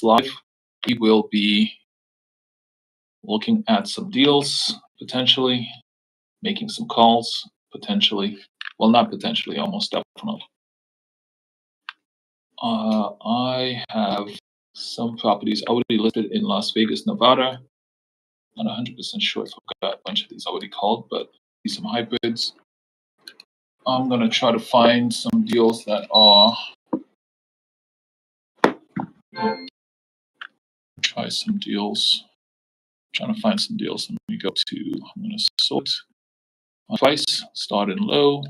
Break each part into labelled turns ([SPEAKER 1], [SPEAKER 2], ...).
[SPEAKER 1] Live. We will be looking at some deals, potentially, making some calls, potentially. Well, not potentially, almost definitely. I have some properties already listed in Las Vegas, Nevada. Not 100% sure if I've got a bunch of these already called, but some hybrids. I'm going to try to find some deals that are. Try some deals. Trying to find some deals. Let me go to. I'm going to sort price, starting low,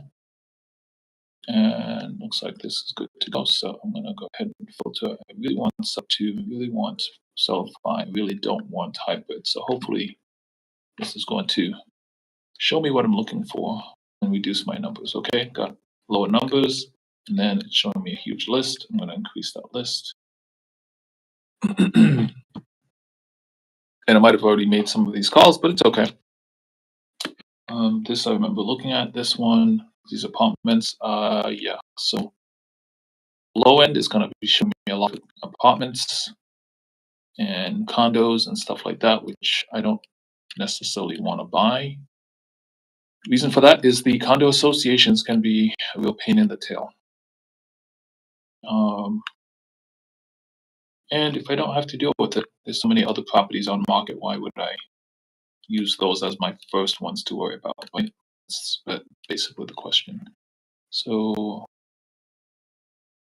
[SPEAKER 1] and looks like this is good to go. So I'm going to go ahead and filter. I really want sub 2, I really want sell fine, really don't want hybrid. So hopefully this is going to show me what I'm looking for and reduce my numbers. Okay, got lower numbers, and then it's showing me a huge list. I'm going to increase that list. And I might have already made some of these calls, but it's okay. This I remember looking at this one, these apartments. Yeah, so low end is going to be showing me a lot of apartments and condos and stuff like that, which I don't necessarily want to buy. The reason for that is the condo associations can be a real pain in the tail. And if I don't have to deal with it, there's so many other properties on market. Why would I use those as my first ones to worry about? Right? That's basically the question. So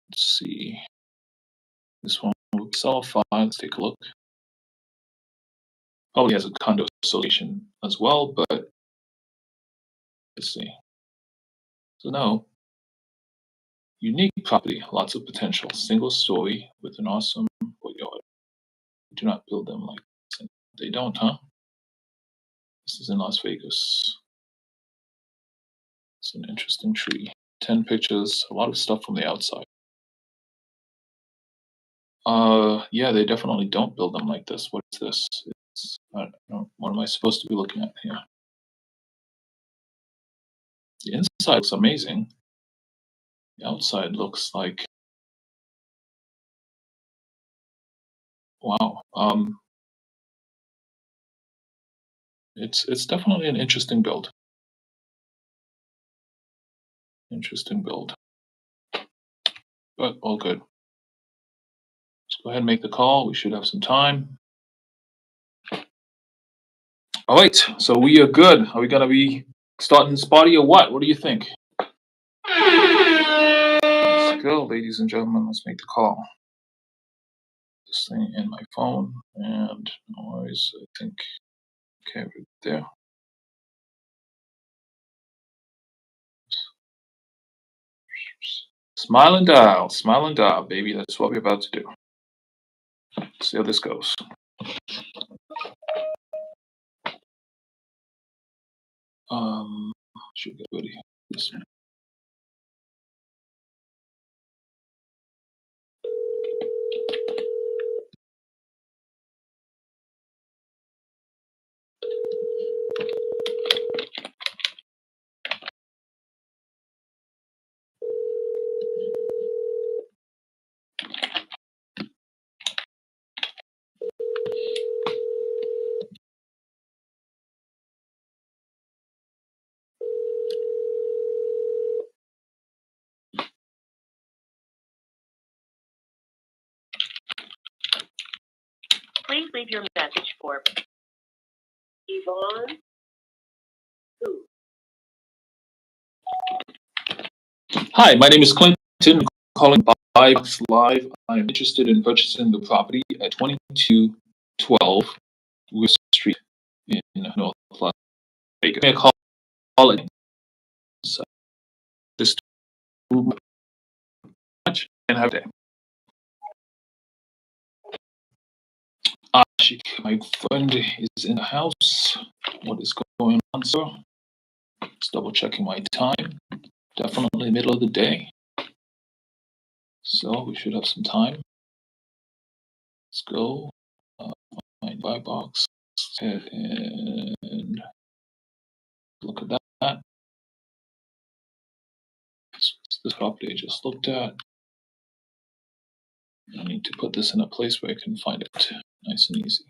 [SPEAKER 1] let's see. This one will sell fine. Let's take a look. Probably has a condo association as well, but let's see. So now, unique property, lots of potential, single story with an awesome courtyard. Do not build them like this. They don't, huh? This is in Las Vegas. It's an interesting tree. 10 pictures, a lot of stuff from the outside. Yeah, they definitely don't build them like this. What is this? It's, I don't know, what am I supposed to be looking at here? The inside looks amazing. The outside looks like, wow. It's definitely an interesting build. Interesting build. But all good. Let's go ahead and make the call. We should have some time. All right, so we are good. Are we gonna be starting spotty or what? What do you think? Let's go, ladies and gentlemen. Let's make the call. This thing in my phone and noise. I think okay, right there. Smile and dial, baby. That's what we're about to do. Let's see how this goes. Should get ready. This one.
[SPEAKER 2] Please leave your message for Yvonne. Who?
[SPEAKER 1] Hi, my name is Clinton. I'm calling by Live. I am interested in purchasing the property at 2212 West Street in North Las Vegas. Give me a call it. So this too much and have a day. My friend is in the house. What is going on, sir? Just double checking my time. Definitely middle of the day. So we should have some time. Let's go. My buy box. And look at that. This property I just looked at. I need to put this in a place where I can find it nice and easy.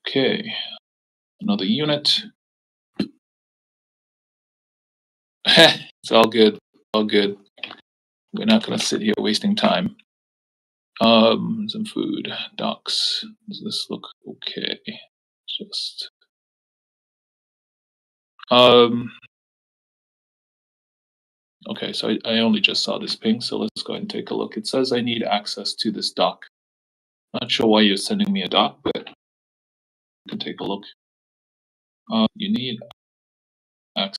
[SPEAKER 1] Okay, another unit. It's all good, all good. We're not gonna sit here wasting time. Some food, docs. Does this look okay? Just okay, so I only just saw this ping, so let's go ahead and take a look. It says I need access to this doc. Not sure why you're sending me a doc, but you can take a look. You need access.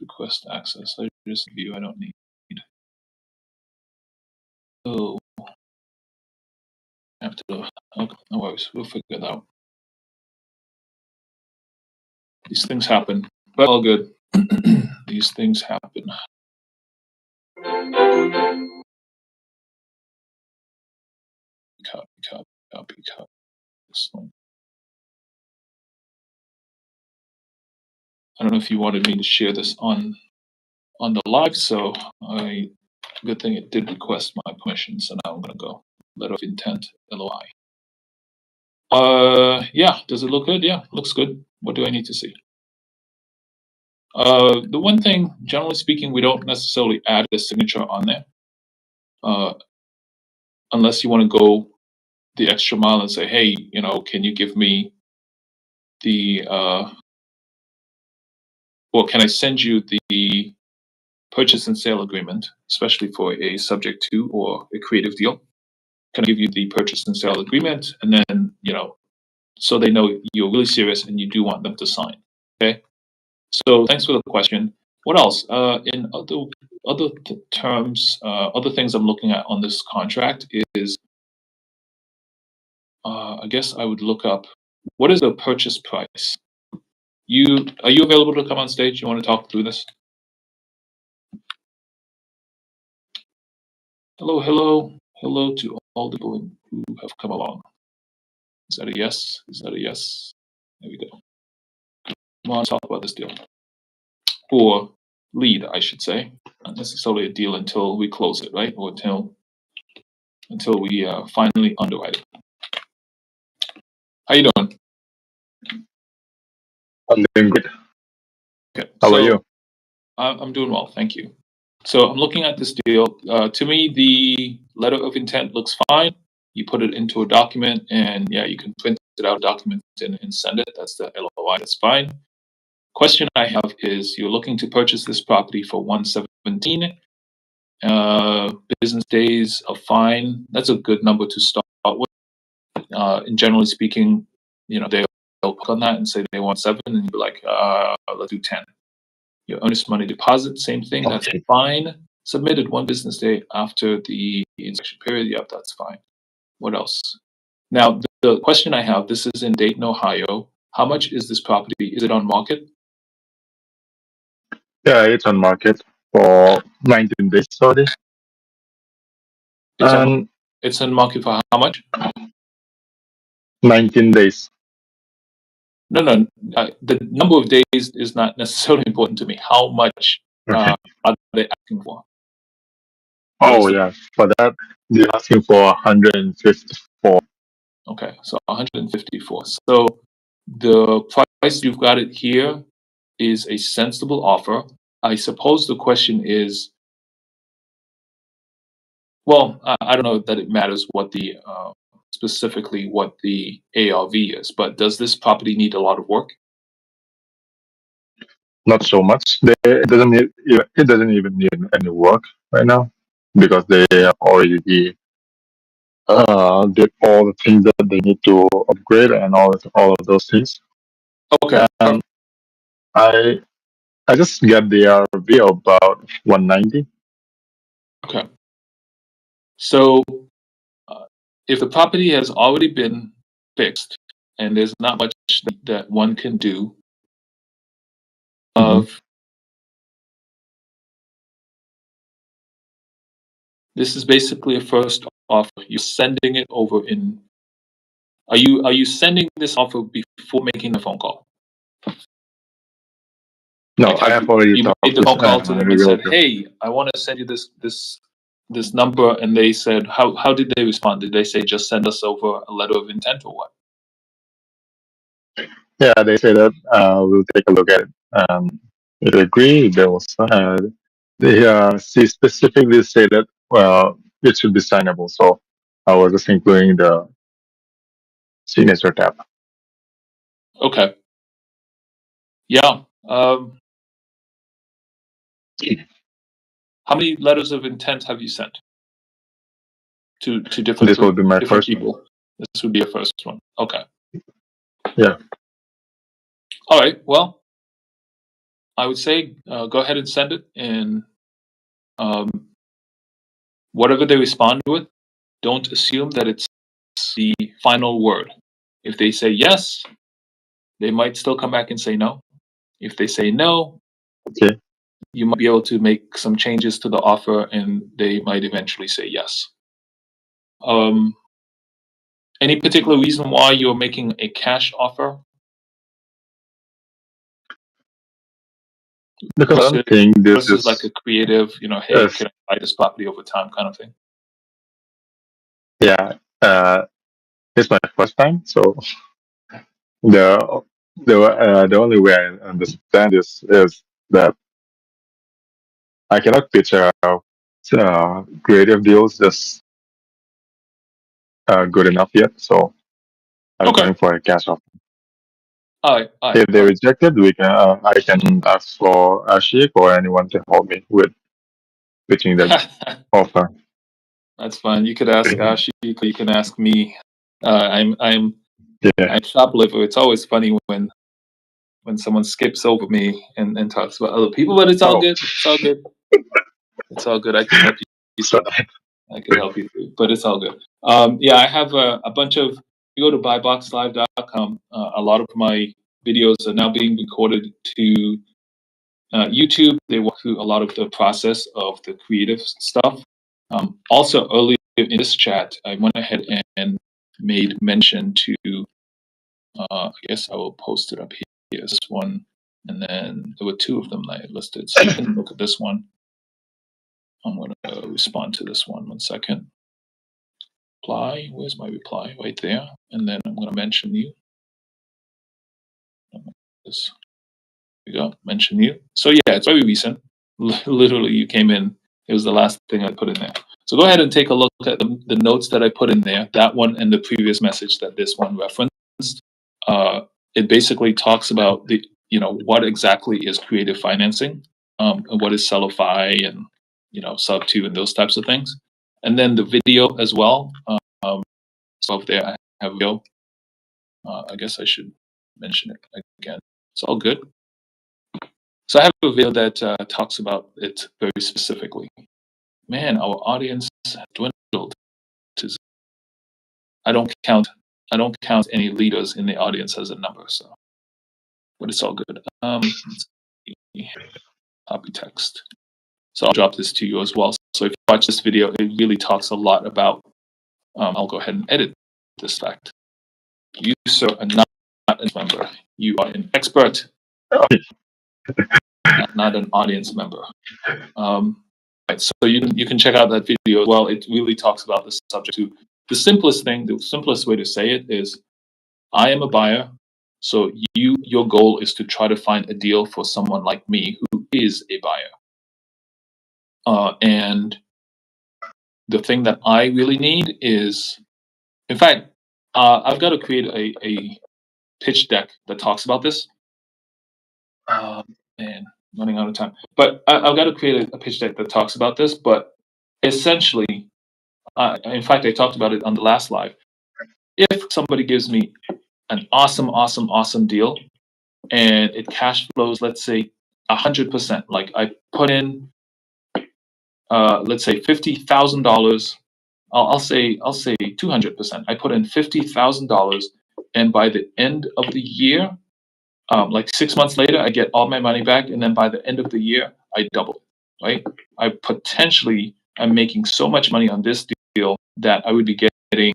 [SPEAKER 1] Request access. I just view. I don't need. Oh, I have to. Okay, no worries. We'll figure it out. These things happen, but all good. These things happen. Copy. This link. I don't know if you wanted me to share this on the live, so good thing it did request my permission, so now I'm gonna go letter of intent LOI. Yeah, does it look good? Yeah, looks good. What do I need to see? The one thing, generally speaking, we don't necessarily add a signature on there, unless you want to go the extra mile and say, hey, can you give me the or can I send you the purchase and sale agreement, especially for a subject to or a creative deal? Can I give you the purchase and sale agreement, and then so they know you're really serious and you do want them to sign. Okay. So thanks for the question. What else? In other terms, other things I'm looking at on this contract is, I guess I would look up what is the purchase price. Are you available to come on stage? You want to talk through this? Hello to all the people who have come along. Is that a yes? There we go. Come on, talk about this deal. Or lead, I should say. Not necessarily a deal until we close it, right? Or until we finally underwrite it. How you doing?
[SPEAKER 3] I'm doing great.
[SPEAKER 1] Okay.
[SPEAKER 3] How are you?
[SPEAKER 1] I'm doing well, thank you. So I'm looking at this deal. To me, the letter of intent looks fine. You put it into a document, and yeah, you can print it out, document and send it. That's the LOI. That's fine. Question I have is, you're looking to purchase this property for $117. Business days are fine. That's a good number to start with. And generally speaking, they'll pick on that and say they want 7, and you'll be like, let's do 10. Your earnest money deposit, same thing. That's
[SPEAKER 3] Okay.
[SPEAKER 1] fine. Submitted 1 business day after the inspection period. Yep, that's fine. What else? Now, the question I have, this is in Dayton, Ohio. How much is this property? Is it on market?
[SPEAKER 3] Yeah, it's on market for 19 days already.
[SPEAKER 1] It's on market for how much?
[SPEAKER 3] 19 days.
[SPEAKER 1] No. The number of days is not necessarily important to me. How much
[SPEAKER 3] Okay.
[SPEAKER 1] are they asking for?
[SPEAKER 3] Oh, yeah. For that, they're asking for 154.
[SPEAKER 1] Okay, so 154. So the price you've got it here is a sensible offer. I suppose the question is, well, I don't know that it matters what the specifically what the ARV is, but does this property need a lot of work?
[SPEAKER 3] Not so much. It doesn't even need any work right now because they have already did all the things that they need to upgrade and all of those things.
[SPEAKER 1] Okay.
[SPEAKER 3] And I just got the ARV about 190.
[SPEAKER 1] Okay. So if the property has already been fixed and there's not much that one can do of this is basically a first offer. You're sending it over in. Are you sending this offer before making the phone call?
[SPEAKER 3] No,
[SPEAKER 1] Like,
[SPEAKER 3] I have already
[SPEAKER 1] you
[SPEAKER 3] talked
[SPEAKER 1] made the
[SPEAKER 3] with
[SPEAKER 1] phone call to them and said,
[SPEAKER 3] realtor.
[SPEAKER 1] "Hey, I want to send you this this number, and they said, how did they respond? Did they say just send us over a letter of intent or what?
[SPEAKER 3] Yeah, they say that we'll take a look at it. If they agree, they will sign. She specifically say that it should be signable. So I was just including the signature tab.
[SPEAKER 1] Okay. Yeah. How many letters of intent have you sent to different
[SPEAKER 3] This will be my
[SPEAKER 1] different
[SPEAKER 3] first one.
[SPEAKER 1] people? This would be your first one. Okay.
[SPEAKER 3] Yeah.
[SPEAKER 1] All right. Well, I would say go ahead and send it, and whatever they respond with, don't assume that it's the final word. If they say yes, they might still come back and say no. If they say no,
[SPEAKER 3] Okay.
[SPEAKER 1] you might be able to make some changes to the offer, and they might eventually say yes. Any particular reason why you're making a cash offer?
[SPEAKER 3] Because I don't think this
[SPEAKER 1] Versus like
[SPEAKER 3] is
[SPEAKER 1] a creative, hey,
[SPEAKER 3] yes.
[SPEAKER 1] can I buy this property over time kind of thing?
[SPEAKER 3] Yeah. It's my first time, so the the only way I understand this is that I cannot pitch creative deals just good enough yet. So I'm
[SPEAKER 1] Okay.
[SPEAKER 3] going for a cash offer.
[SPEAKER 1] All right.
[SPEAKER 3] If they reject it, I can ask for Ashik or anyone to help me with pitching that offer.
[SPEAKER 1] That's fine. You could ask Ashik, or you can ask me. I'm
[SPEAKER 3] Yeah.
[SPEAKER 1] shoplifter. It's always funny when someone skips over me and talks about other people, but it's all good. It's all good. It's all good. I can help you
[SPEAKER 3] So,
[SPEAKER 1] through. I can help you through, but it's all good. Yeah, I have a bunch of. You go to buyboxlive.com. A lot of my videos are now being recorded to YouTube. They walk through a lot of the process of the creative stuff. Also, earlier in this chat, I went ahead and made mention to. I guess I will post it up here. Here's this one, and then there were two of them that I listed. So you can look at this one. I'm going to respond to this one. 1 second. Reply. Where's my reply? Right there. And then I'm going to mention you. This. Here we go. Mention you. So yeah, it's very recent. Literally, you came in. It was the last thing I put in there. So go ahead and take a look at the notes that I put in there. That one and the previous message that this one referenced. It basically talks about what exactly is creative financing, and what is Sellify, and Sub2 and those types of things. And then the video as well. So up there I have a video. I guess I should mention it again. It's all good. So I have a video that talks about it very specifically. Man, our audience dwindled. I don't count any leaders in the audience as a number, so but it's all good. Let's see. Copy text. So I'll drop this to you as well. So if you watch this video, it really talks a lot about. I'll go ahead and edit this fact. You, sir, are not a member. You are an expert, not an audience member. Right, so you can check out that video as well. It really talks about this subject too. The simplest way to say it is, I am a buyer, so your goal is to try to find a deal for someone like me who is a buyer. And the thing that I really need is, in fact, I've got to create a pitch deck that talks about this. Man, running out of time. But I've got to create a pitch deck that talks about this. But essentially, in fact, I talked about it on the last live. If somebody gives me an awesome deal, and it cash flows, let's say 100%, like I put in, let's say $50,000. I'll say 200%. I put in $50,000, and by the end of the year, like 6 months later, I get all my money back, and then by the end of the year, I double it. Right? I'm making so much money on this deal that I would be getting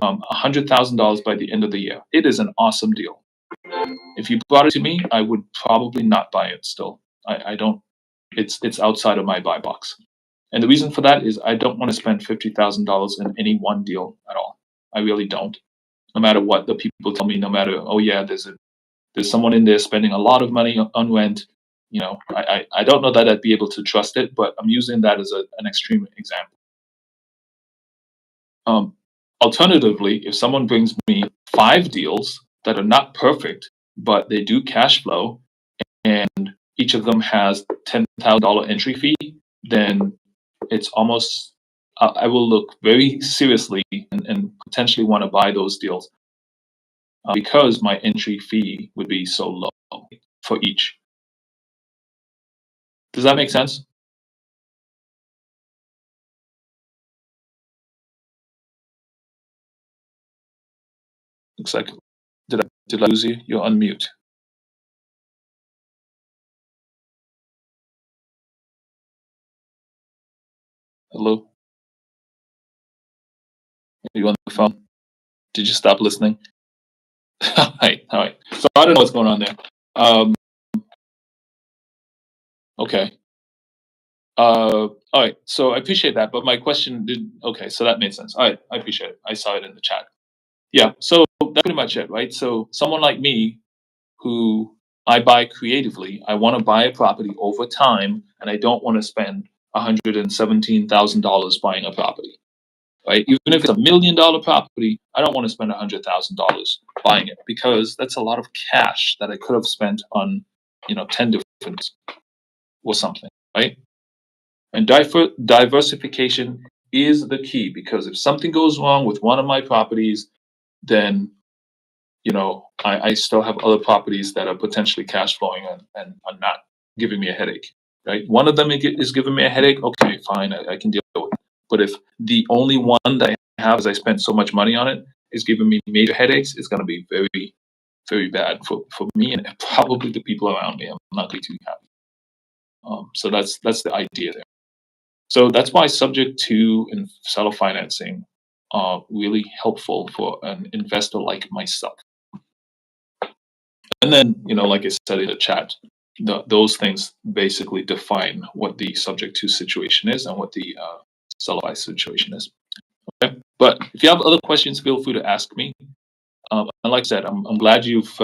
[SPEAKER 1] $100,000 by the end of the year. It is an awesome deal. If you brought it to me, I would probably not buy it. Still, I don't. It's outside of my buy box. And the reason for that is I don't want to spend $50,000 in any one deal at all. I really don't. No matter what the people tell me, no matter, oh yeah, there's someone in there spending a lot of money on rent. You know, I don't know that I'd be able to trust it, but I'm using that as an extreme example. Alternatively, if someone brings me 5 deals that are not perfect, but they do cash flow, and each of them has $10,000 entry fee, then it's almost I will look very seriously and potentially want to buy those deals because my entry fee would be so low for each. Does that make sense? Looks like did I lose you? You're on mute. Hello? Are you on the phone? Did you stop listening? All right. So I don't know what's going on there. Okay. All right. So I appreciate that, but my question did. Okay, so that made sense. All right, I appreciate it. I saw it in the chat. Yeah. So that's pretty much it, right? So someone like me, who I buy creatively, I want to buy a property over time, and I don't want to spend $117,000 buying a property, right? Even if it's $1 million property, I don't want to spend $100,000 buying it because that's a lot of cash that I could have spent on, 10 different or something, right? And diversification is the key because if something goes wrong with one of my properties, then I still have other properties that are potentially cash flowing and are not giving me a headache. Right? One of them is giving me a headache. Okay, fine, I can deal with it. But if the only one that I have, as I spent so much money on it, is giving me major headaches, it's going to be very, very bad for me and probably the people around me. I'm not going to be too happy. So that's the idea there. So that's why subject to and seller financing are really helpful for an investor like myself. And then, like I said in the chat, those things basically define what the subject to situation is and what the seller by situation is. Okay. But if you have other questions, feel free to ask me. And like I said, I'm glad you've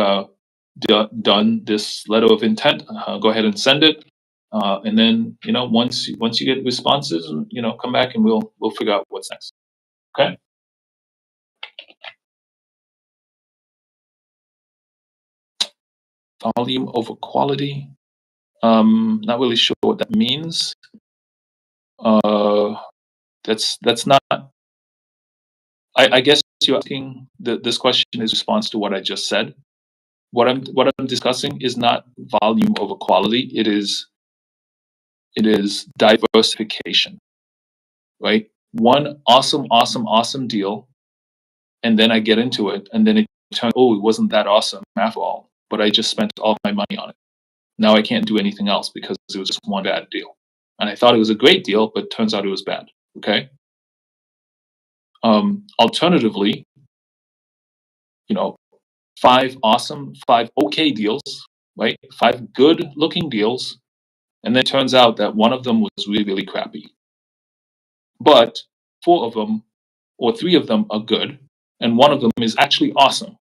[SPEAKER 1] done this letter of intent. Go ahead and send it. And then, once you get responses, come back and we'll figure out what's next. Okay. Volume over quality. Not really sure what that means. That's not. I guess you're asking this question is response to what I just said. What I'm discussing is not volume over quality. It is diversification, right? One awesome deal, and then I get into it, and then it wasn't that awesome after all. But I just spent all my money on it. Now I can't do anything else because it was just one bad deal, and I thought it was a great deal, but turns out it was bad. Okay. Alternatively, 5 okay deals, right? 5 good looking deals. And then it turns out that one of them was really, really crappy. But 4 of them or 3 of them are good. And one of them is actually awesome,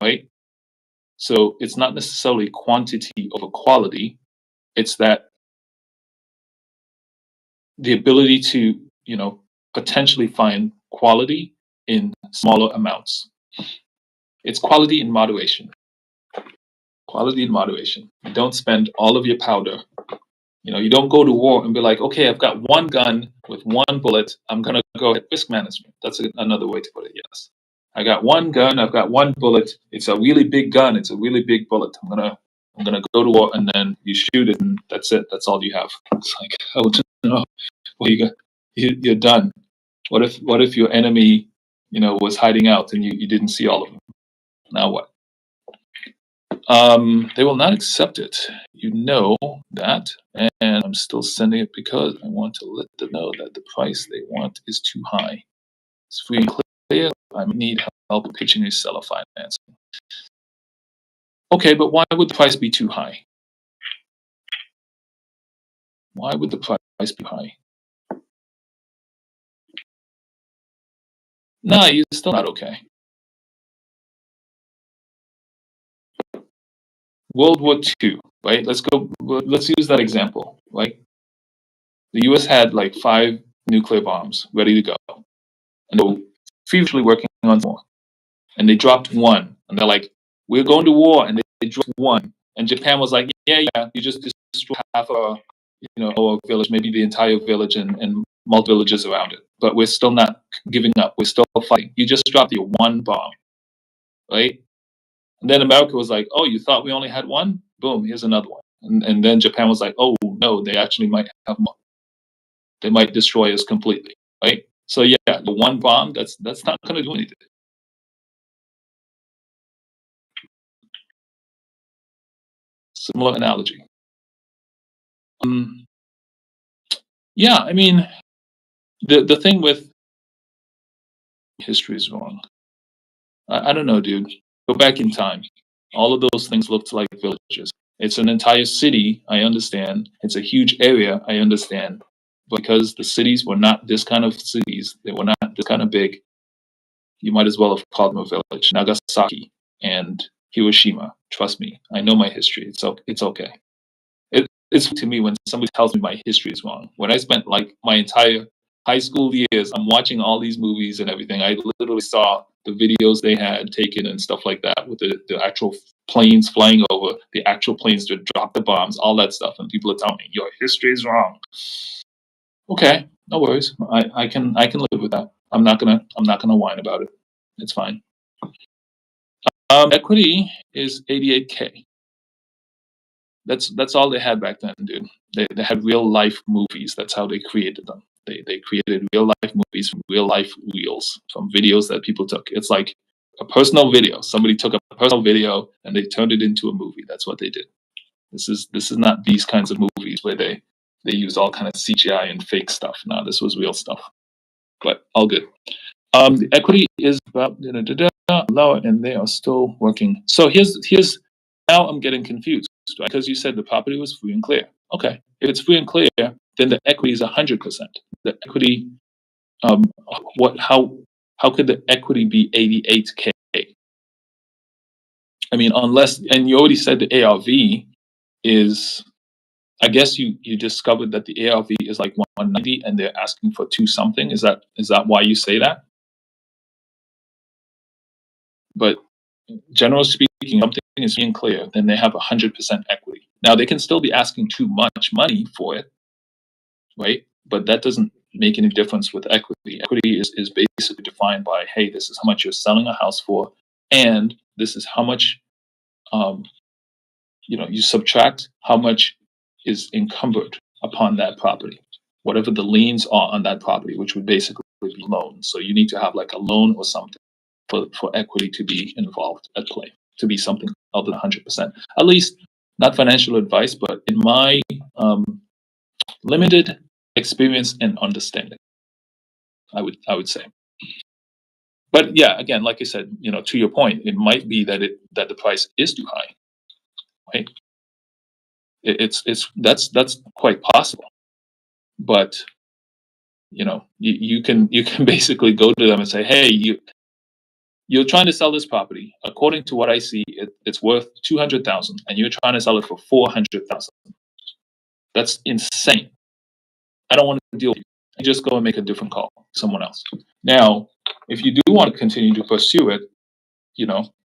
[SPEAKER 1] right? So it's not necessarily quantity over quality. It's that the ability to, potentially find quality in smaller amounts. It's quality in moderation. Quality in moderation. You don't spend all of your powder. You don't go to war and be like, okay, I've got one gun with one bullet. I'm going to go at risk management. That's another way to put it, yes. I got one gun. I've got one bullet. It's a really big gun. It's a really big bullet. I'm gonna go to war, and then you shoot it, and that's it. That's all you have. It's like, oh no, well, you're done. What if your enemy, was hiding out and you didn't see all of them? Now what? They will not accept it. You know that, and I'm still sending it because I want to let them know that the price they want is too high. It's free and clear. I need help pitching a seller financing. Okay, but why would the price be too high? Why would the price be high? No, you're still not okay. World War II, right? Let's use that example, right? The US had like 5 nuclear bombs ready to go, and they were feverishly working on more. And they dropped one, and they're like, "We're going to war," and they dropped one, and Japan was like, "Yeah, yeah, you just destroyed half our, our village, maybe the entire village, and multiple villages around it, but we're still not giving up. We're still fighting. You just dropped your one bomb, right?" And then America was like, "Oh, you thought we only had one? Boom, here's another one." And then Japan was like, "Oh no, they actually might have more. They might destroy us completely, right?" So yeah, the one bomb that's not going to do anything. Similar analogy. Yeah, I mean, the thing with history is wrong. I don't know, dude. Go back in time. All of those things looked like villages. It's an entire city, I understand. It's a huge area, I understand. But because the cities were not this kind of cities, they were not this kind of big, you might as well have called them a village. Nagasaki and Hiroshima. Trust me, I know my history. It's okay. It's to me when somebody tells me my history is wrong. When I spent like my entire high school years, I'm watching all these movies and everything. I literally saw the videos they had taken and stuff like that with the actual planes flying over, the actual planes that drop the bombs, all that stuff. And people are telling me your history is wrong. Okay, no worries. I can live with that. I'm not gonna whine about it. It's fine. Equity is 88K. That's all they had back then, dude. They had real life movies. That's how they created them. They created real life movies from real life reels, from videos that people took. It's like a personal video. Somebody took a personal video and they turned it into a movie. That's what they did. This is not these kinds of movies where they use all kind of CGI and fake stuff. No, this was real stuff. But all good. The equity is about lower, and they are still working. So here's now I'm getting confused, right? Because you said the property was free and clear. Okay, if it's free and clear, then the equity is 100%. The equity, um, what? How could the equity be 88K? I mean, unless, and you already said the ARV is. I guess you discovered that the ARV is like 190, and they're asking for two something. Is that why you say that? But generally speaking, something is being clear, then they have 100% equity. Now they can still be asking too much money for it, right? But that doesn't make any difference with equity. Equity is basically defined by, hey, this is how much you're selling a house for, and this is how much, um, you subtract how much is encumbered upon that property, whatever the liens are on that property, which would basically be loans. So you need to have like a loan or something for equity to be involved at play, to be something other than 100%. At least not financial advice, but in my limited experience and understanding, I would say. But yeah, again, like I said, to your point, it might be that the price is too high, right? It's that's quite possible. But you can basically go to them and say, hey, you're trying to sell this property. According to what I see, it's worth 200,000, and you're trying to sell it for 400,000. That's insane. I don't want to deal with you. You just go and make a different call, someone else. Now, if you do want to continue to pursue it,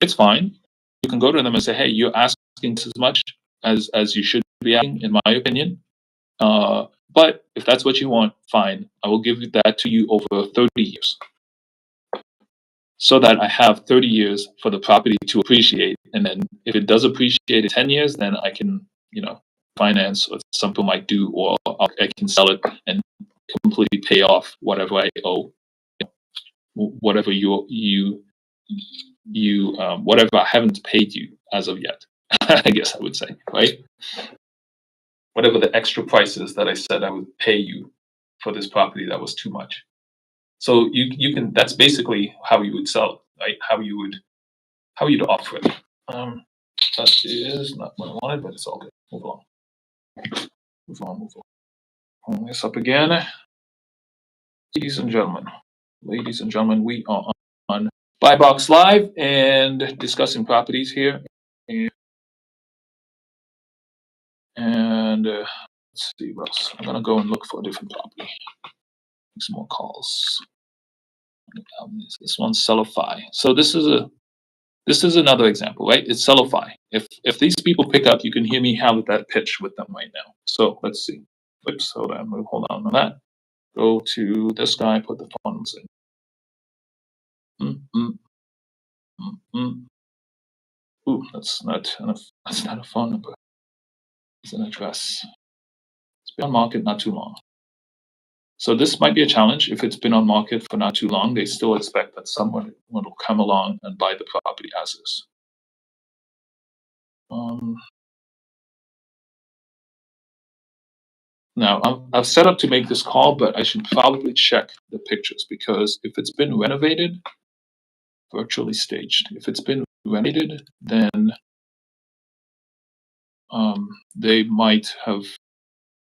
[SPEAKER 1] it's fine. You can go to them and say, hey, you're asking as much as you should be asking, in my opinion. But if that's what you want, fine. I will give that to you over 30 years, so that I have 30 years for the property to appreciate. And then if it does appreciate in 10 years, then I can, finance, or something might do, or I can sell it and completely pay off whatever I owe, whatever whatever I haven't paid you as of yet. I guess I would say, right? Whatever the extra price is that I said I would pay you for this property that was too much. So you can, that's basically how you would sell it, right? How you'd offer it. That is not what I wanted, but it's all good. Move along. Move on. Pulling this up again. Ladies and gentlemen, ladies and gentlemen, we are on Buy Box Live and discussing properties here. And let's see what else. I'm gonna go and look for a different property. Make some more calls. This one's Sellify. So this is another example, right? It's Sellify. If these people pick up, you can hear me have that pitch with them right now. So let's see. Oops, hold on that. Go to this guy, put the phone numbers in. Ooh, that's not a phone number. It's an address. It's been on market not too long. So this might be a challenge. If it's been on market for not too long, they still expect that someone will come along and buy the property as is. Now, I've set up to make this call, but I should probably check the pictures because if it's been renovated, virtually staged, if it's been renovated, then they might have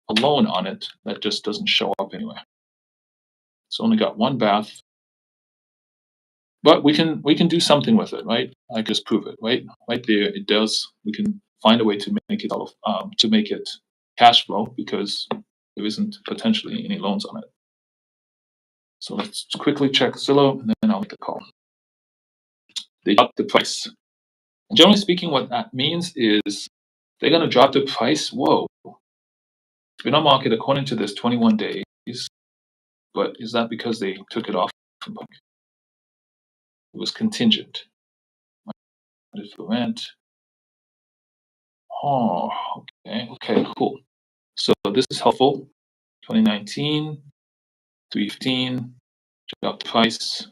[SPEAKER 1] a loan on it that just doesn't show up anywhere. It's only got one bath, but we can do something with it, right? I just prove it, right? Right there, it does. We can find a way to make it cash flow because there isn't potentially any loans on it. So let's quickly check Zillow, and then I'll make the call. They dropped the price. And generally speaking, what that means is they're going to drop the price. Whoa, it's been on market according to this 21 days, but is that because they took it off from book? It was contingent. For rent. Oh, okay, cool. So this is helpful. 2019, 315, check out the price.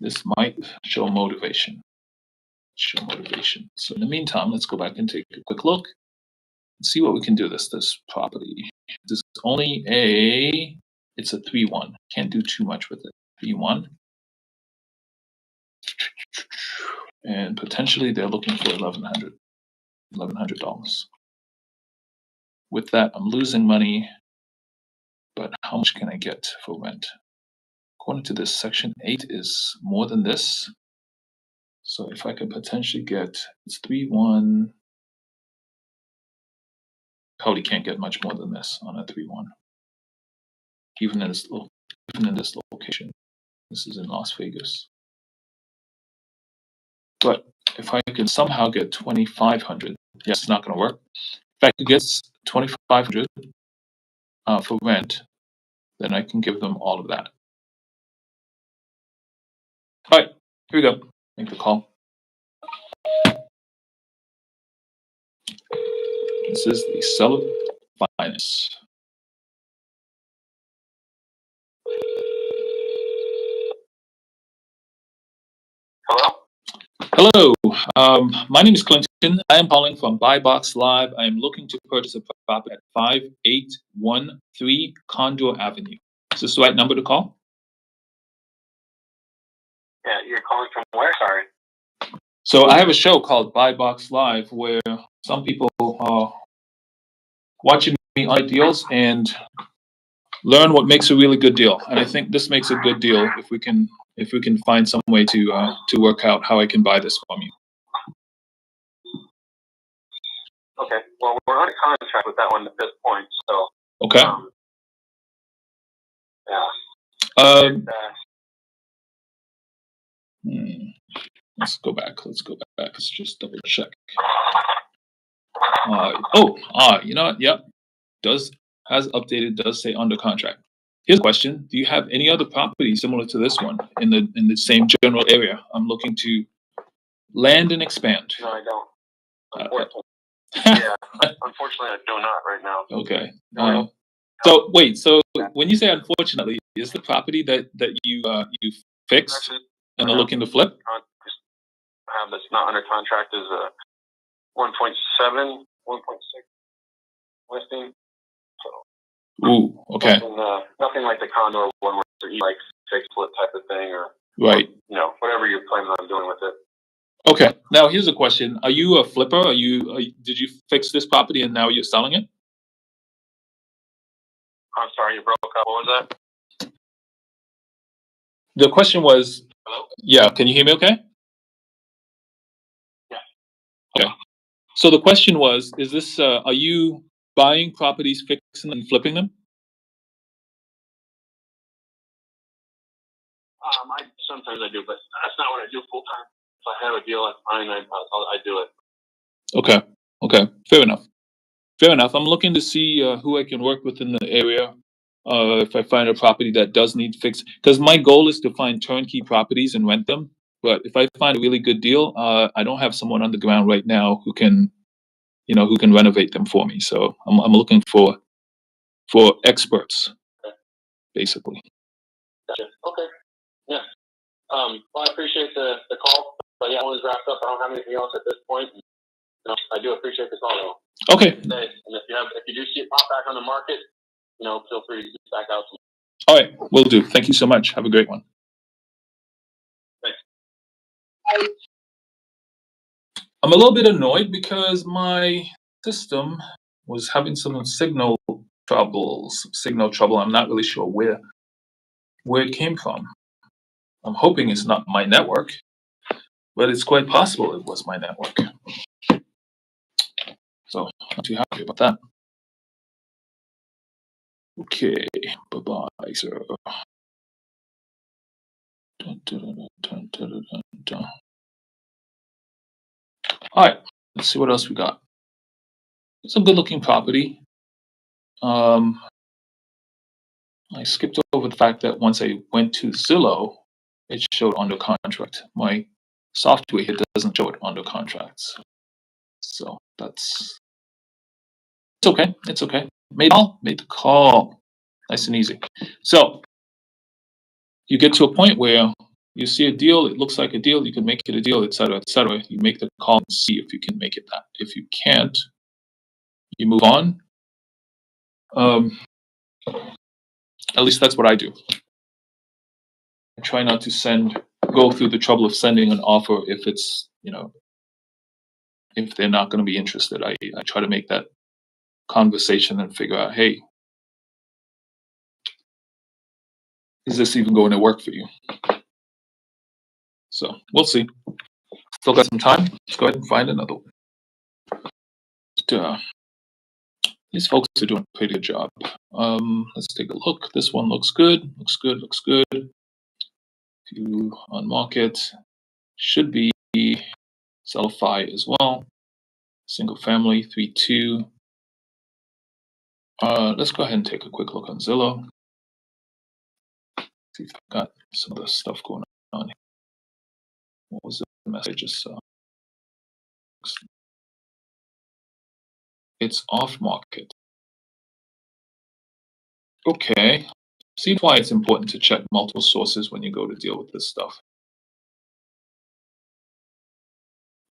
[SPEAKER 1] This might show motivation. So in the meantime, let's go back and take a quick look and see what we can do this property. This is only it's a 3-1. Can't do too much with it. 3-1. And potentially they're looking for $1,100. With that, I'm losing money, but how much can I get for rent? According to this, Section 8 is more than this. So if I could potentially get, it's 3-1, probably can't get much more than this on a 3-1. Even in this location. This is in Las Vegas. But if I could somehow get 2,500, yes, it's not going to work. If I could get 2,500 for rent, then I can give them all of that. All right, here we go. Make the call. This is the seller finance. Hello, my name is Clinton. I am calling from Buy Box Live. I am looking to purchase a property at 5813 Condor Avenue. Is this the right number to call?
[SPEAKER 4] Yeah, you're calling from where? Sorry.
[SPEAKER 1] So I have a show called Buy Box Live where some people are watching me on deals and learn what makes a really good deal. And I think this makes a good deal if we can find some way to work out how I can buy this from you.
[SPEAKER 4] Okay. Well, we're on a contract with that one at this point, so.
[SPEAKER 1] Okay.
[SPEAKER 4] Yeah.
[SPEAKER 1] Let's go back. Let's just double check. You know what? Yep. Has updated. Does say under contract. Here's a question: do you have any other property similar to this one in the same general area? I'm looking to land and expand.
[SPEAKER 4] No, I don't. Unfortunately. Yeah. Unfortunately, I do not right now.
[SPEAKER 1] Okay. So wait. So when you say unfortunately, is the property that you fixed and are looking to flip?
[SPEAKER 4] Have that's not under contract is a 1.7, 1.6 listing. So.
[SPEAKER 1] Ooh. Okay.
[SPEAKER 4] Nothing like the condo one where you like fix flip type of thing or.
[SPEAKER 1] Right.
[SPEAKER 4] You know, whatever you're planning on doing with it.
[SPEAKER 1] Okay. Now here's a question: are you a flipper? Did you fix this property and now you're selling it?
[SPEAKER 4] I'm sorry, you broke up. What was that?
[SPEAKER 1] The question was,
[SPEAKER 4] Hello?
[SPEAKER 1] yeah, can you hear me okay?
[SPEAKER 4] Yeah.
[SPEAKER 1] Okay. So the question was, is this, are you buying properties, fixing them, and flipping them?
[SPEAKER 4] Sometimes I do, but that's not what I do full time. If I have a deal, that's fine. I do it.
[SPEAKER 1] Okay. Okay. Fair enough. Fair enough. I'm looking to see who I can work with in the area. If I find a property that does need fixed, because my goal is to find turnkey properties and rent them. But if I find a really good deal, I don't have someone on the ground right now who can, who can renovate them for me. So I'm looking for experts, basically.
[SPEAKER 4] Gotcha. Okay. Yeah. Well, I appreciate the call, but yeah, one is wrapped up. I don't have anything else at this point. I do appreciate the call though.
[SPEAKER 1] Okay.
[SPEAKER 4] And if you do see it pop back on the market, feel free to reach back out to me.
[SPEAKER 1] All right. Will do. Thank you so much. Have a great one.
[SPEAKER 4] Thanks.
[SPEAKER 1] I'm a little bit annoyed because my system was having some signal trouble. I'm not really sure where it came from. I'm hoping it's not my network, but it's quite possible it was my network. So not too happy about that. Okay, bye-bye, sir. Dun, dun, dun, dun, dun, dun, dun. All right, let's see what else we got. It's a good-looking property. I skipped over the fact that once I went to Zillow, it showed under contract. My software here doesn't show it under contracts. So it's okay. It's okay. Made the call. Nice and easy. So you get to a point where you see a deal, it looks like a deal, you can make it a deal, etc., etc. You make the call and see if you can make it that. If you can't, you move on. At least that's what I do. I try not to go through the trouble of sending an offer if it's, if they're not going to be interested. I try to make that conversation and figure out, hey, is this even going to work for you? So we'll see. Still got some time. Let's go ahead and find another one. These folks are doing a pretty good job. Let's take a look. This one looks good. Looks good. View on market. Should be Sellify as well. Single family 3.2. Let's go ahead and take a quick look on Zillow. See if I've got some of the stuff going on here. What was the message I just saw? It's off market. Okay. See why it's important to check multiple sources when you go to deal with this stuff.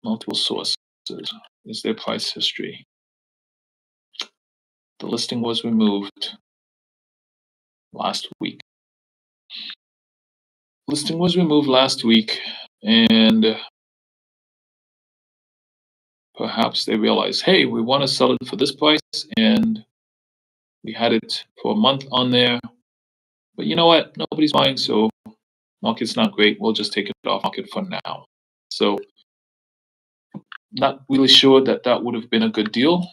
[SPEAKER 1] Multiple sources. Is their price history? The listing was removed last week. Listing was removed last week, and perhaps they realized, hey, we want to sell it for this price, and we had it for a month on there. But you know what? Nobody's buying, so market's not great. We'll just take it off market for now. So, not really sure that would have been a good deal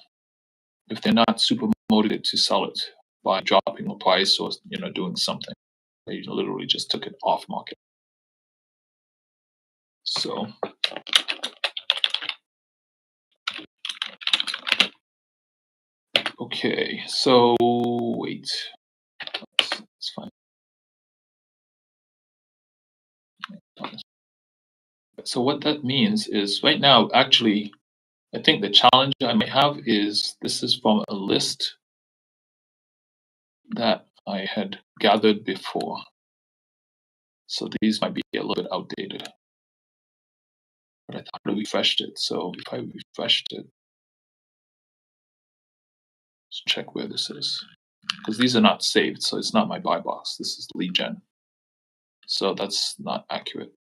[SPEAKER 1] if they're not super motivated to sell it by dropping the price or doing something. They literally just took it off market. So okay, so wait, it's fine. So what that means is right now, actually, I think the challenge I might have is this is from a list that I had gathered before. So these might be a little bit outdated. But I thought I refreshed it. So if I refreshed it, let's check where this is. Because these are not saved, so it's not my buy box. This is lead gen. So that's not accurate.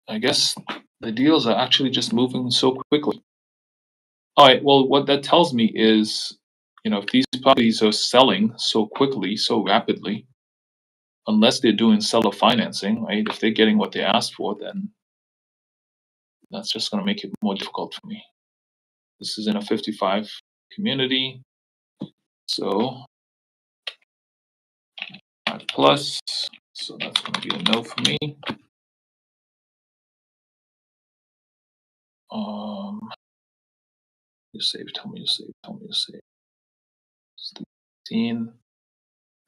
[SPEAKER 1] I guess the deals are actually just moving so quickly. All right, well, what that tells me is if these properties are selling so quickly, so rapidly, unless they're doing seller financing, right? If they're getting what they asked for, then that's just going to make it more difficult for me. This is in a 55 community, so 5+, so that's going to be a no for me. You save, tell me you save, tell me you save. 16.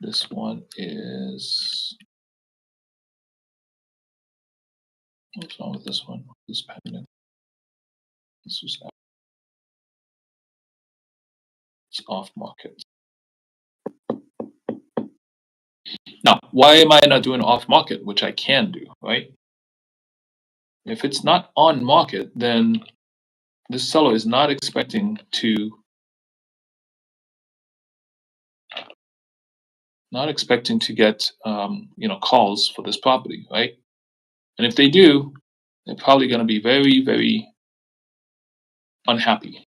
[SPEAKER 1] This one is, what's wrong with this one? This pending. This was, it's off market. Now, why am I not doing off market, which I can do, right? If it's not on market, then this seller is not expecting to get calls for this property, right? And if they do, they're probably going to be very, very unhappy.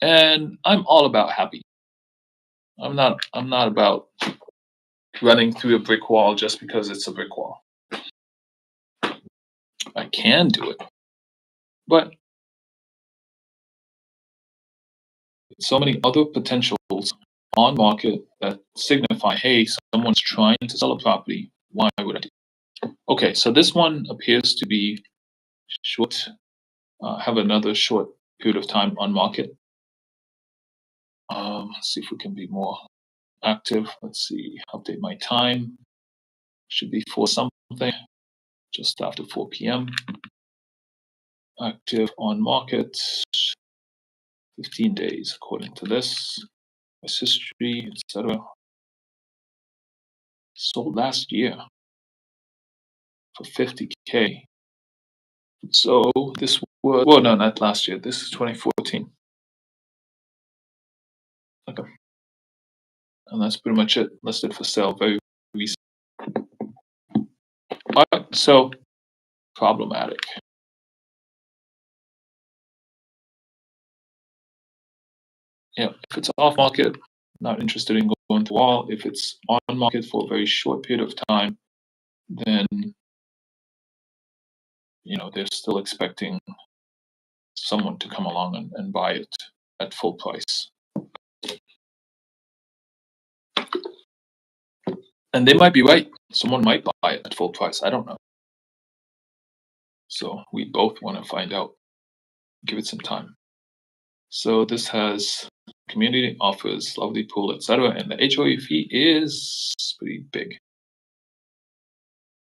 [SPEAKER 1] And I'm all about happy. I'm not about running through a brick wall just because it's a brick wall. I can do it, but so many other potentials on market that signify, hey, someone's trying to sell a property. Why would I do it? Okay, so this one appears to be short, have another short period of time on market. Let's see if we can be more active. Let's see, update my time. Should be 4 something, just after 4 p.m. Active on market, 15 days according to this. History, etc. Sold last year for 50K. So this was, well, no, not last year. This is 2014. Okay. And that's pretty much it. Listed for sale, very recent. All right, so problematic. Yeah, if it's off market, not interested in going to wall. If it's on market for a very short period of time, then they're still expecting someone to come along and buy it at full price. And they might be right. Someone might buy it at full price. I don't know. So we both want to find out. Give it some time. So this has community offers, lovely pool, etc. And the HOA fee is pretty big.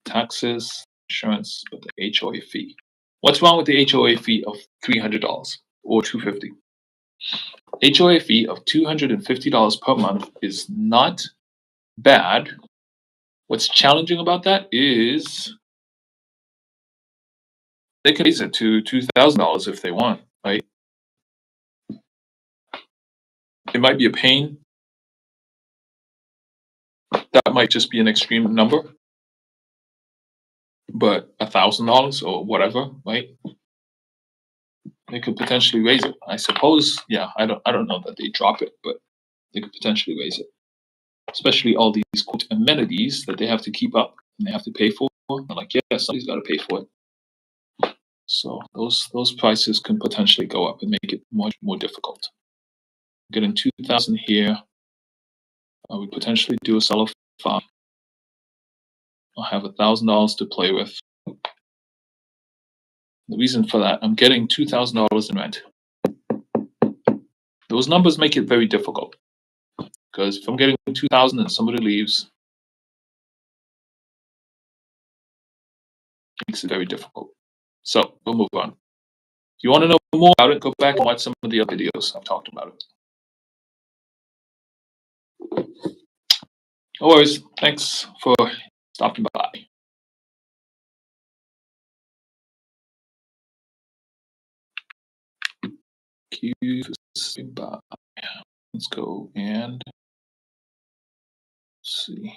[SPEAKER 1] Taxes, insurance, but the HOA fee. What's wrong with the HOA fee of $300 or $250? HOA fee of $250 per month is not bad. What's challenging about that is they can raise it to $2,000 if they want, right? It might be a pain. That might just be an extreme number. But $1,000 or whatever, right? They could potentially raise it. I suppose, yeah, I don't know that they drop it, but they could potentially raise it. Especially all these quote amenities that they have to keep up and they have to pay for. They're like, yeah, somebody's got to pay for it. So those prices can potentially go up and make it much more difficult. Getting 2,000 here, I would potentially do a seller farm. I'll have $1,000 to play with. The reason for that, I'm getting $2,000 in rent. Those numbers make it very difficult. Because if I'm getting 2,000 and somebody leaves, it makes it very difficult. So we'll move on. If you want to know more about it, go back and watch some of the other videos I've talked about it. No worries. Thanks for stopping by. Q for stopping by. Let's go and see.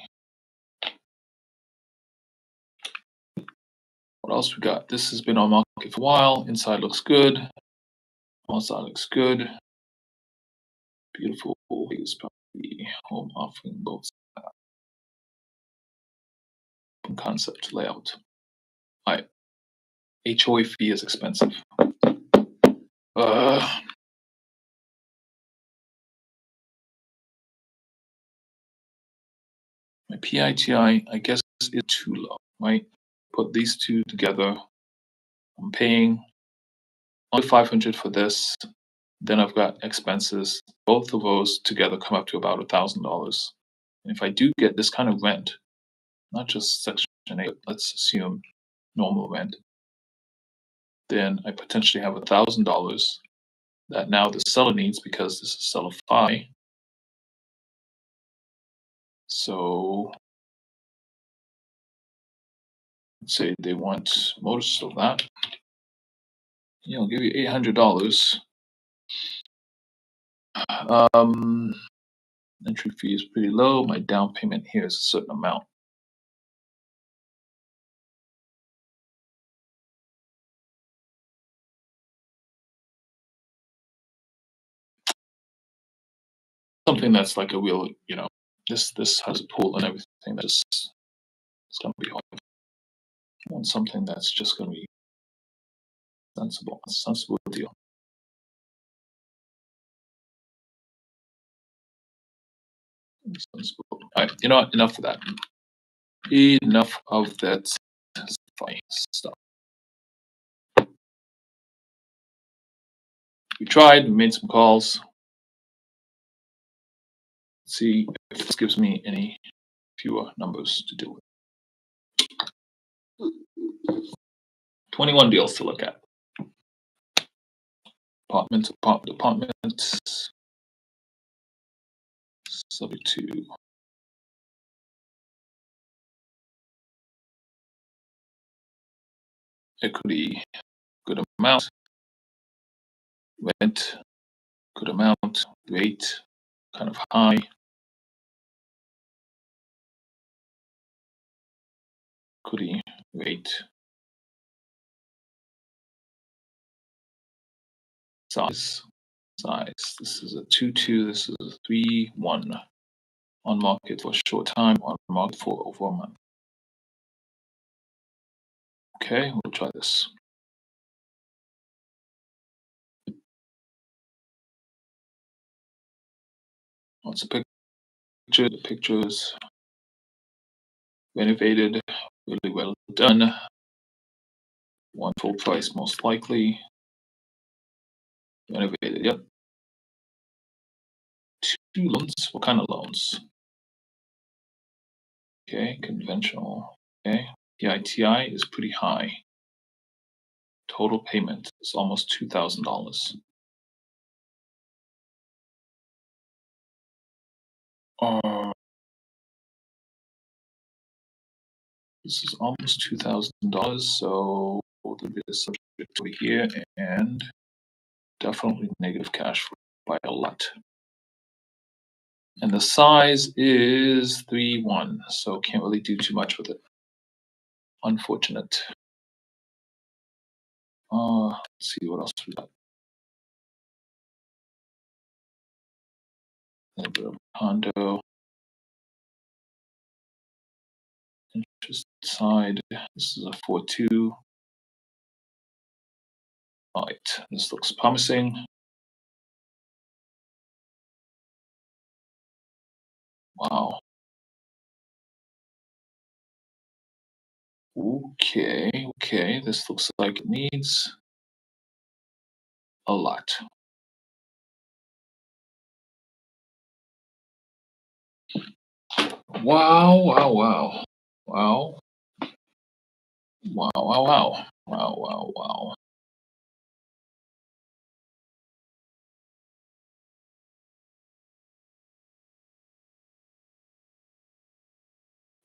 [SPEAKER 1] What else we got? This has been on market for a while. Inside looks good. Outside looks good. Beautiful Vegas property, home offering both concept layout. All right. HOA fee is expensive. My PITI, I guess, is too low, right? Put these two together. I'm paying under 500 for this. Then I've got expenses. Both of those together come up to about $1,000. And if I do get this kind of rent, not just Section 8, let's assume normal rent, then I potentially have $1,000 that now the seller needs because this is seller fi. So let's say they want most of that. I'll give you $800. Entry fee is pretty low. My down payment here is a certain amount. Something that's like a real, this has a pool and everything. It's gonna be hard. I want something that's just gonna be a sensible deal. Sensible. All right, you know what? Enough of that. Enough of that funny stuff. We tried. We made some calls. Let's see if this gives me any fewer numbers to deal with. 21 deals to look at. Apartment, subject to equity, good amount, rent, good amount, rate, kind of high. Equity, rate, size. This is a 2-2. This is a 3-1. On market for a short time. On market for over a month. Okay, we'll try this. What's the picture? The picture is renovated, really well done. One full price, most likely. Renovated, yep. 2 loans. What kind of loans? Okay, conventional. Okay, PITI is pretty high. Total payment is almost $2,000. This is almost $2,000, so we'll do this subject over here, and definitely negative cash flow by a lot. And the size is 3-1, so can't really do too much with it. Unfortunate. Let's see what else we got. A little bit of condo. Interest side. This is a 4-2. All right, this looks promising. Wow. Okay, this looks like it needs a lot. Wow.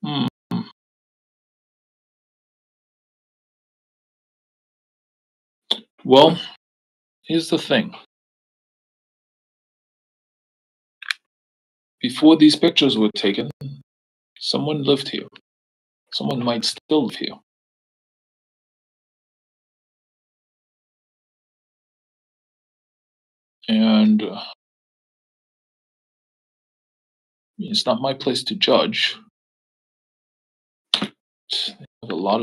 [SPEAKER 1] Hmm. Well, here's the thing. Before these pictures were taken, someone lived here. Someone might still live here. And mean, it's not my place to judge. They have a lot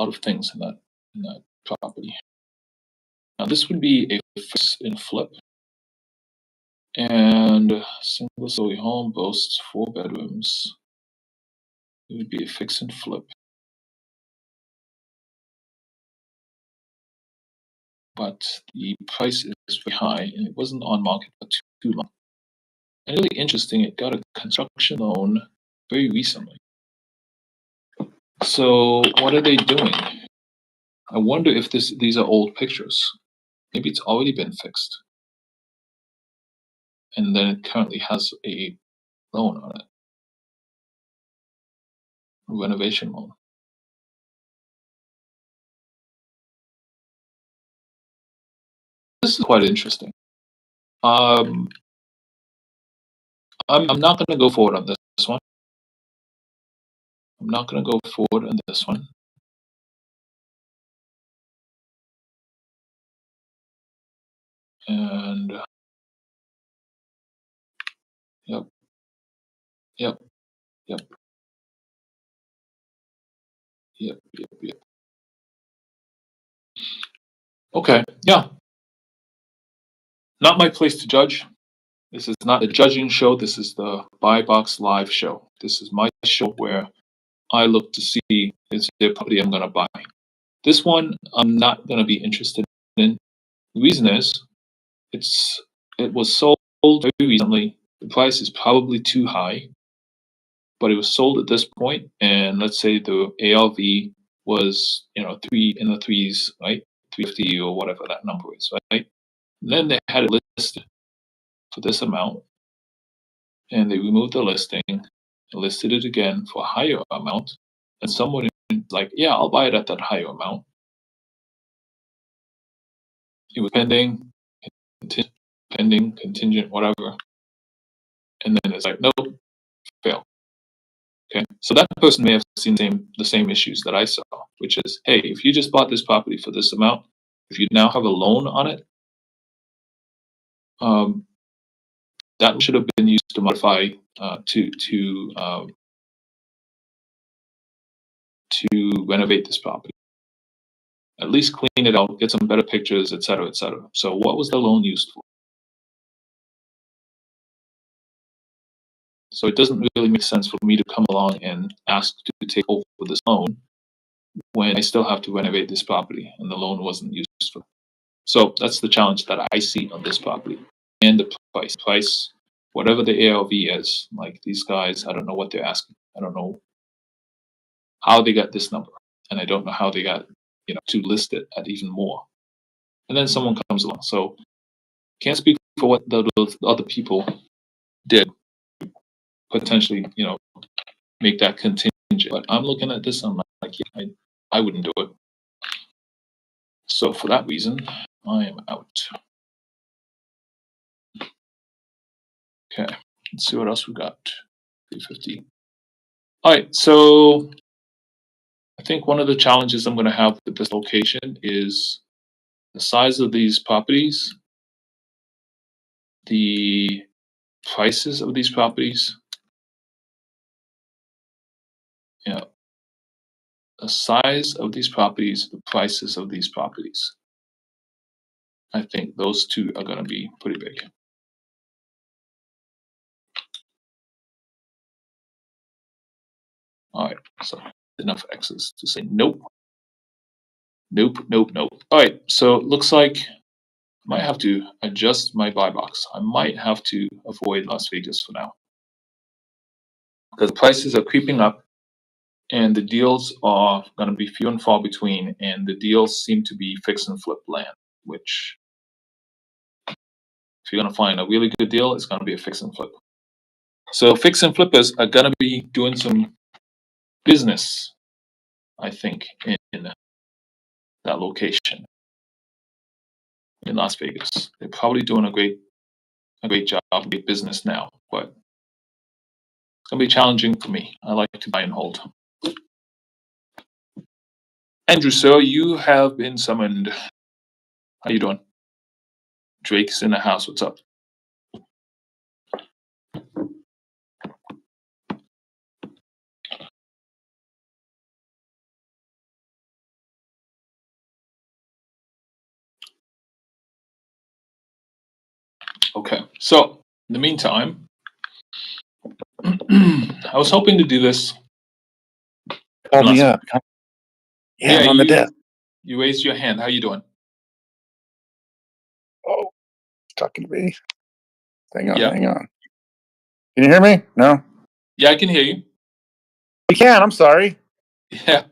[SPEAKER 1] of things in that property. Now this would be a fix and flip, and single-story home boasts 4 bedrooms. It would be a fix and flip, but the price is very high, and it wasn't on market for too long. And really interesting, it got a construction loan very recently. So what are they doing? I wonder if these are old pictures. Maybe it's already been fixed, and then it currently has a loan on it, a renovation loan. This is quite interesting. I'm not going to go forward on this one. I'm not going to go forward on this one. And yep. Okay, yeah. Not my place to judge. This is not a judging show. This is the Buy Box Live show. This is my show where I look to see is there a property I'm going to buy. This one I'm not going to be interested in. The reason is it was sold very recently. The price is probably too high, but it was sold at this point, and let's say the ARV was 3 in the threes, right? 350 or whatever that number is, right? And then they had it listed for this amount, and they removed the listing and listed it again for a higher amount, and someone like, yeah, I'll buy it at that higher amount. It was pending, contingent, whatever, and then it's like, nope, fail. Okay, so that person may have seen the same issues that I saw, which is, hey, if you just bought this property for this amount, if you now have a loan on it, that should have been used to modify to renovate this property. At least clean it out, get some better pictures, etc., etc. So, what was the loan used for? So it doesn't really make sense for me to come along and ask to take over this loan when I still have to renovate this property and the loan wasn't used for. So that's the challenge that I see on this property. And the price, whatever the ARV is, like these guys, I don't know what they're asking. I don't know how they got this number, and I don't know how they got to list it at even more. And then someone comes along. So can't speak for what the other people did. Potentially, make that contingent. But I'm looking at this, and I'm like, yeah, I wouldn't do it. So for that reason, I am out. Okay, let's see what else we got. 350. All right, so I think one of the challenges I'm going to have with this location is the size of these properties, the prices of these properties. The size of these properties, the prices of these properties. I think those two are going to be pretty big. All right, so enough X's to say nope. Nope. All right, so it looks like I might have to adjust my buy box. I might have to avoid Las Vegas for now because prices are creeping up and the deals are going to be few and far between, and the deals seem to be fix and flip land, which if you're going to find a really good deal, it's going to be a fix and flip. So fix and flippers are going to be doing some business, I think, in that location in Las Vegas. They're probably doing a great job, great business now, but it's gonna be challenging for me. I like to buy and hold. Andrew, sir, you have been summoned. How you doing? Drake's in the house. What's up? Okay. So in the meantime, I was hoping to do this.
[SPEAKER 5] Call me up. Yeah, I'm on the desk.
[SPEAKER 1] You raised your hand. How you doing?
[SPEAKER 5] Oh, talking to me. Hang on,
[SPEAKER 1] Yeah.
[SPEAKER 5] hang on. Can you hear me? No?
[SPEAKER 1] Yeah, I can hear you.
[SPEAKER 5] You can, I'm sorry.
[SPEAKER 1] Yeah.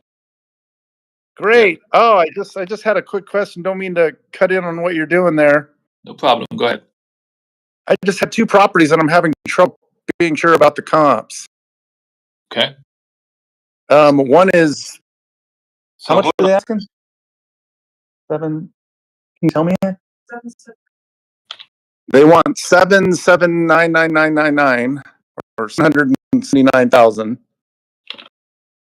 [SPEAKER 5] Great. Oh, I just had a quick question. Don't mean to cut in on what you're doing there.
[SPEAKER 1] No problem. Go ahead.
[SPEAKER 5] I just had two properties and I'm having trouble being sure about the comps.
[SPEAKER 1] Okay.
[SPEAKER 5] One is,
[SPEAKER 1] So
[SPEAKER 5] how much
[SPEAKER 1] hold
[SPEAKER 5] are
[SPEAKER 1] on.
[SPEAKER 5] they asking? 7, can you tell me? They want 7,799,999 or 779,000.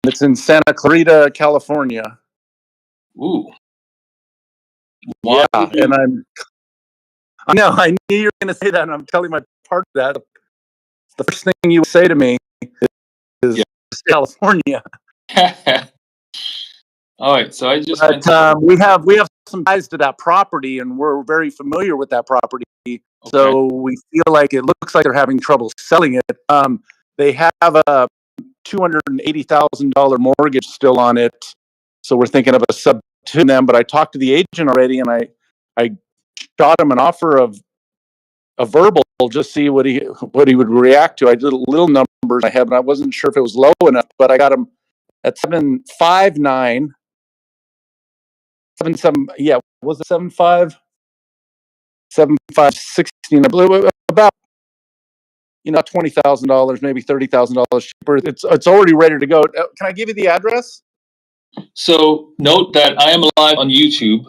[SPEAKER 5] It's in Santa Clarita, California.
[SPEAKER 1] Ooh. Why
[SPEAKER 5] Yeah,
[SPEAKER 1] would you-
[SPEAKER 5] and I knew you were going to say that, and I'm telling my partner that. The first thing you would say to me is
[SPEAKER 1] Yeah.
[SPEAKER 5] California.
[SPEAKER 1] All right. So I just went.
[SPEAKER 5] But we have some ties to that property, and we're very familiar with that property.
[SPEAKER 1] Okay.
[SPEAKER 5] So we feel like it looks like they're having trouble selling it. They have a $280,000 mortgage still on it, so we're thinking of a sub to them. But I talked to the agent already, and I shot him an offer of a verbal, just see what he would react to. I did little numbers I have, and I wasn't sure if it was low enough, but I got him at 759. 77, yeah, was it 75? 7516, I believe, about $20,000, maybe $30,000 cheaper. It's already ready to go. Can I give you the address?
[SPEAKER 1] So note that I am live on YouTube.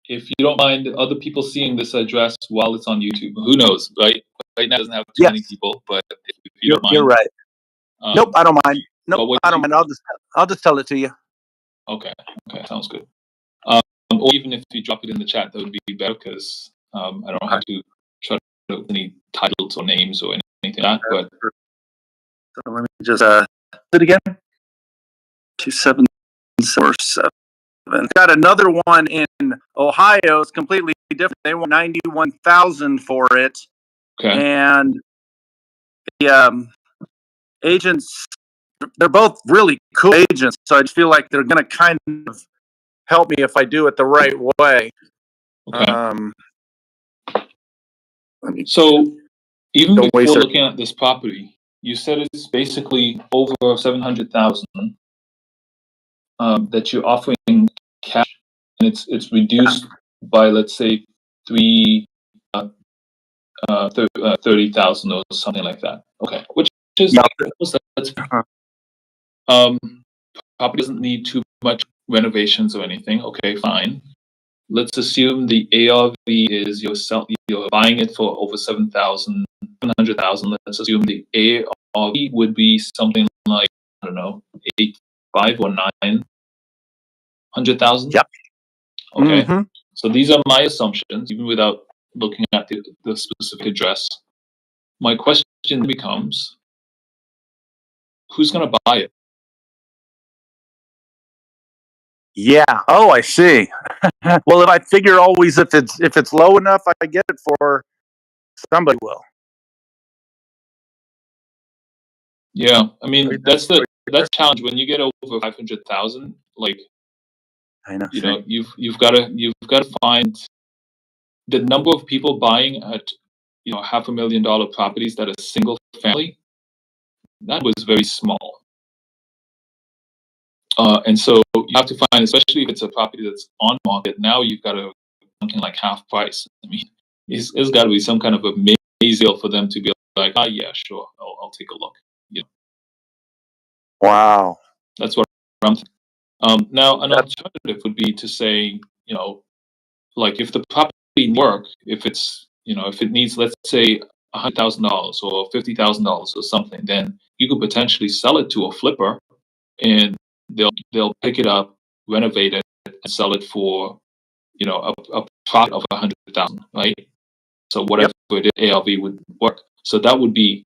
[SPEAKER 1] If you don't mind other people seeing this address while it's on YouTube, who knows, right? Right now it doesn't have too many people, but if you don't mind.
[SPEAKER 5] You're right. Nope, I don't mind. Nope, I don't mind. I'll just tell it to you.
[SPEAKER 1] Okay, sounds good. Or even if you drop it in the chat, that would be better because I don't have to try to put any titles or names or anything like that. But
[SPEAKER 5] so let me just do it again. 2747. Got another one in Ohio. It's completely different. They want 91,000 for it,
[SPEAKER 1] okay,
[SPEAKER 5] and the agents, they're both really cool agents. So I just feel like they're going to kind of help me if I do it the right way.
[SPEAKER 1] okay. So even before looking at this property, you said it's basically over 700,000 that you're offering cash, and it's reduced by, let's say, 30,000 or something like that. Okay, which is that's property doesn't need too much renovations or anything. Okay, fine. Let's assume the ARV is you're buying it for over 700,000. Let's assume the ARV would be something like, I don't know, 8.5 or 900,000.
[SPEAKER 5] Yep.
[SPEAKER 1] Okay.
[SPEAKER 5] Mm-hmm.
[SPEAKER 1] So these are my assumptions, even without looking at the specific address. My question becomes, who's going to buy it?
[SPEAKER 5] Yeah. Oh, I see. Well, if I figure always if it's low enough, I get it for somebody will.
[SPEAKER 1] Yeah, I mean that's challenge when you get over 500,000. Like,
[SPEAKER 5] I know.
[SPEAKER 1] You've got to find the number of people buying at $500,000 properties that are single family. That was very small. And so you have to find, especially if it's a property that's on market, now you've got to something like half price. I mean, it's got to be some kind of a amazing deal for them to be like, yeah, sure, I'll take a look.
[SPEAKER 5] Wow.
[SPEAKER 1] That's what I'm thinking. Now, an alternative would be to say, like if the property work, if it's, if it needs, let's say, $100,000 or $50,000 or something, then you could potentially sell it to a flipper, and they'll pick it up, renovate it, and sell it for, a profit of 100,000, right? So whatever ARV would work. So that would be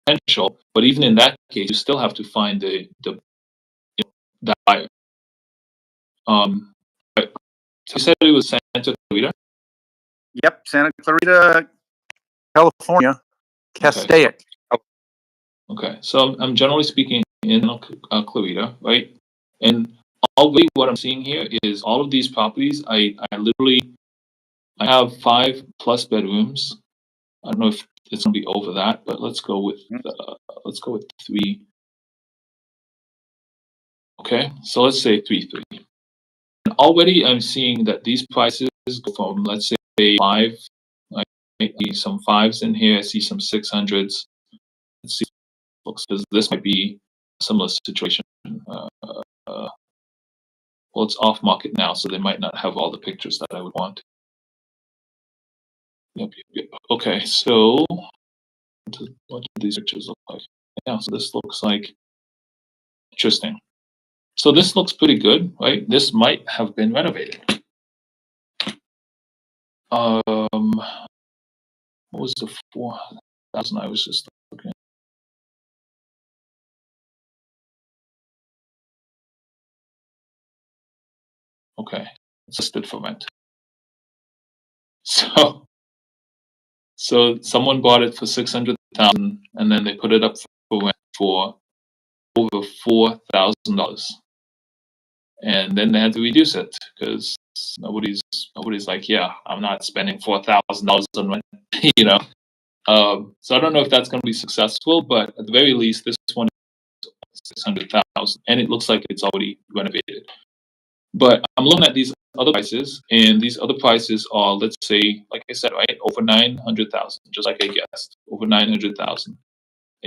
[SPEAKER 1] potential, but even in that case, you still have to find the buyer. So you said it was Santa Clarita?
[SPEAKER 5] Yep, Santa Clarita, California, Castaic.
[SPEAKER 1] Okay, so I'm generally speaking in Clarita, right? And already what I'm seeing here is all of these properties. I have 5+ bedrooms. I don't know if it's gonna be over that, but let's go with 3. Okay, so let's say 3. And already I'm seeing that these prices go from, let's say, 5. I see some 5s in here. I see some 600s. Let's see, looks because this might be a similar situation. Well, it's off market now, so they might not have all the pictures that I would want. Yep. Okay, so what do these pictures look like? Yeah, so this looks like interesting. So this looks pretty good, right? This might have been renovated. What was the 4,000 I was just looking at? Okay, it's listed for rent. So someone bought it for 600,000, and then they put it up for rent for over $4,000, and then they had to reduce it because nobody's like, yeah, I'm not spending $4,000 on rent, you know. So I don't know if that's going to be successful, but at the very least, this one is 600,000, and it looks like it's already renovated. But I'm looking at these other prices, and these other prices are, let's say, like I said, right, over 900,000, just like I guessed, over 900,000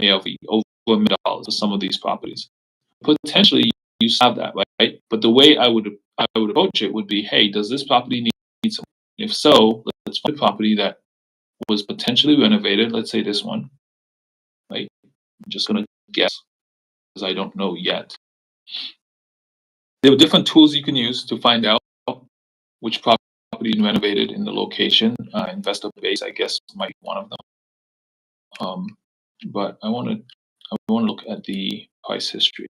[SPEAKER 1] ALV, over $1 million for some of these properties. Potentially, you have that, right? But the way I would approach it would be, hey, does this property need some? If so, let's find a property that was potentially renovated. Let's say this one, right? I'm just gonna guess because I don't know yet. There are different tools you can use to find out which property is renovated in the location. Investor base, I guess, might be one of them. But I want to look at the price history.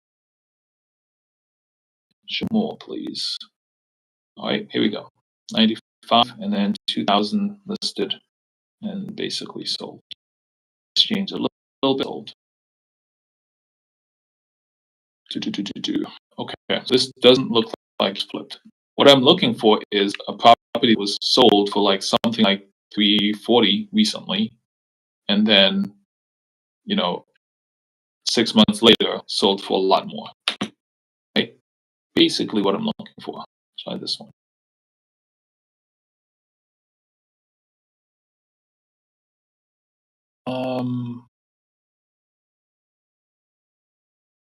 [SPEAKER 1] Show more, please. All right, here we go. 95, and then 2000 listed, and basically sold. Exchange a little bit old. Okay, so this doesn't look like it's flipped. What I'm looking for is a property that was sold for like something like 340 recently, and then, 6 months later sold for a lot more. Right? Basically what I'm looking for. Try this one.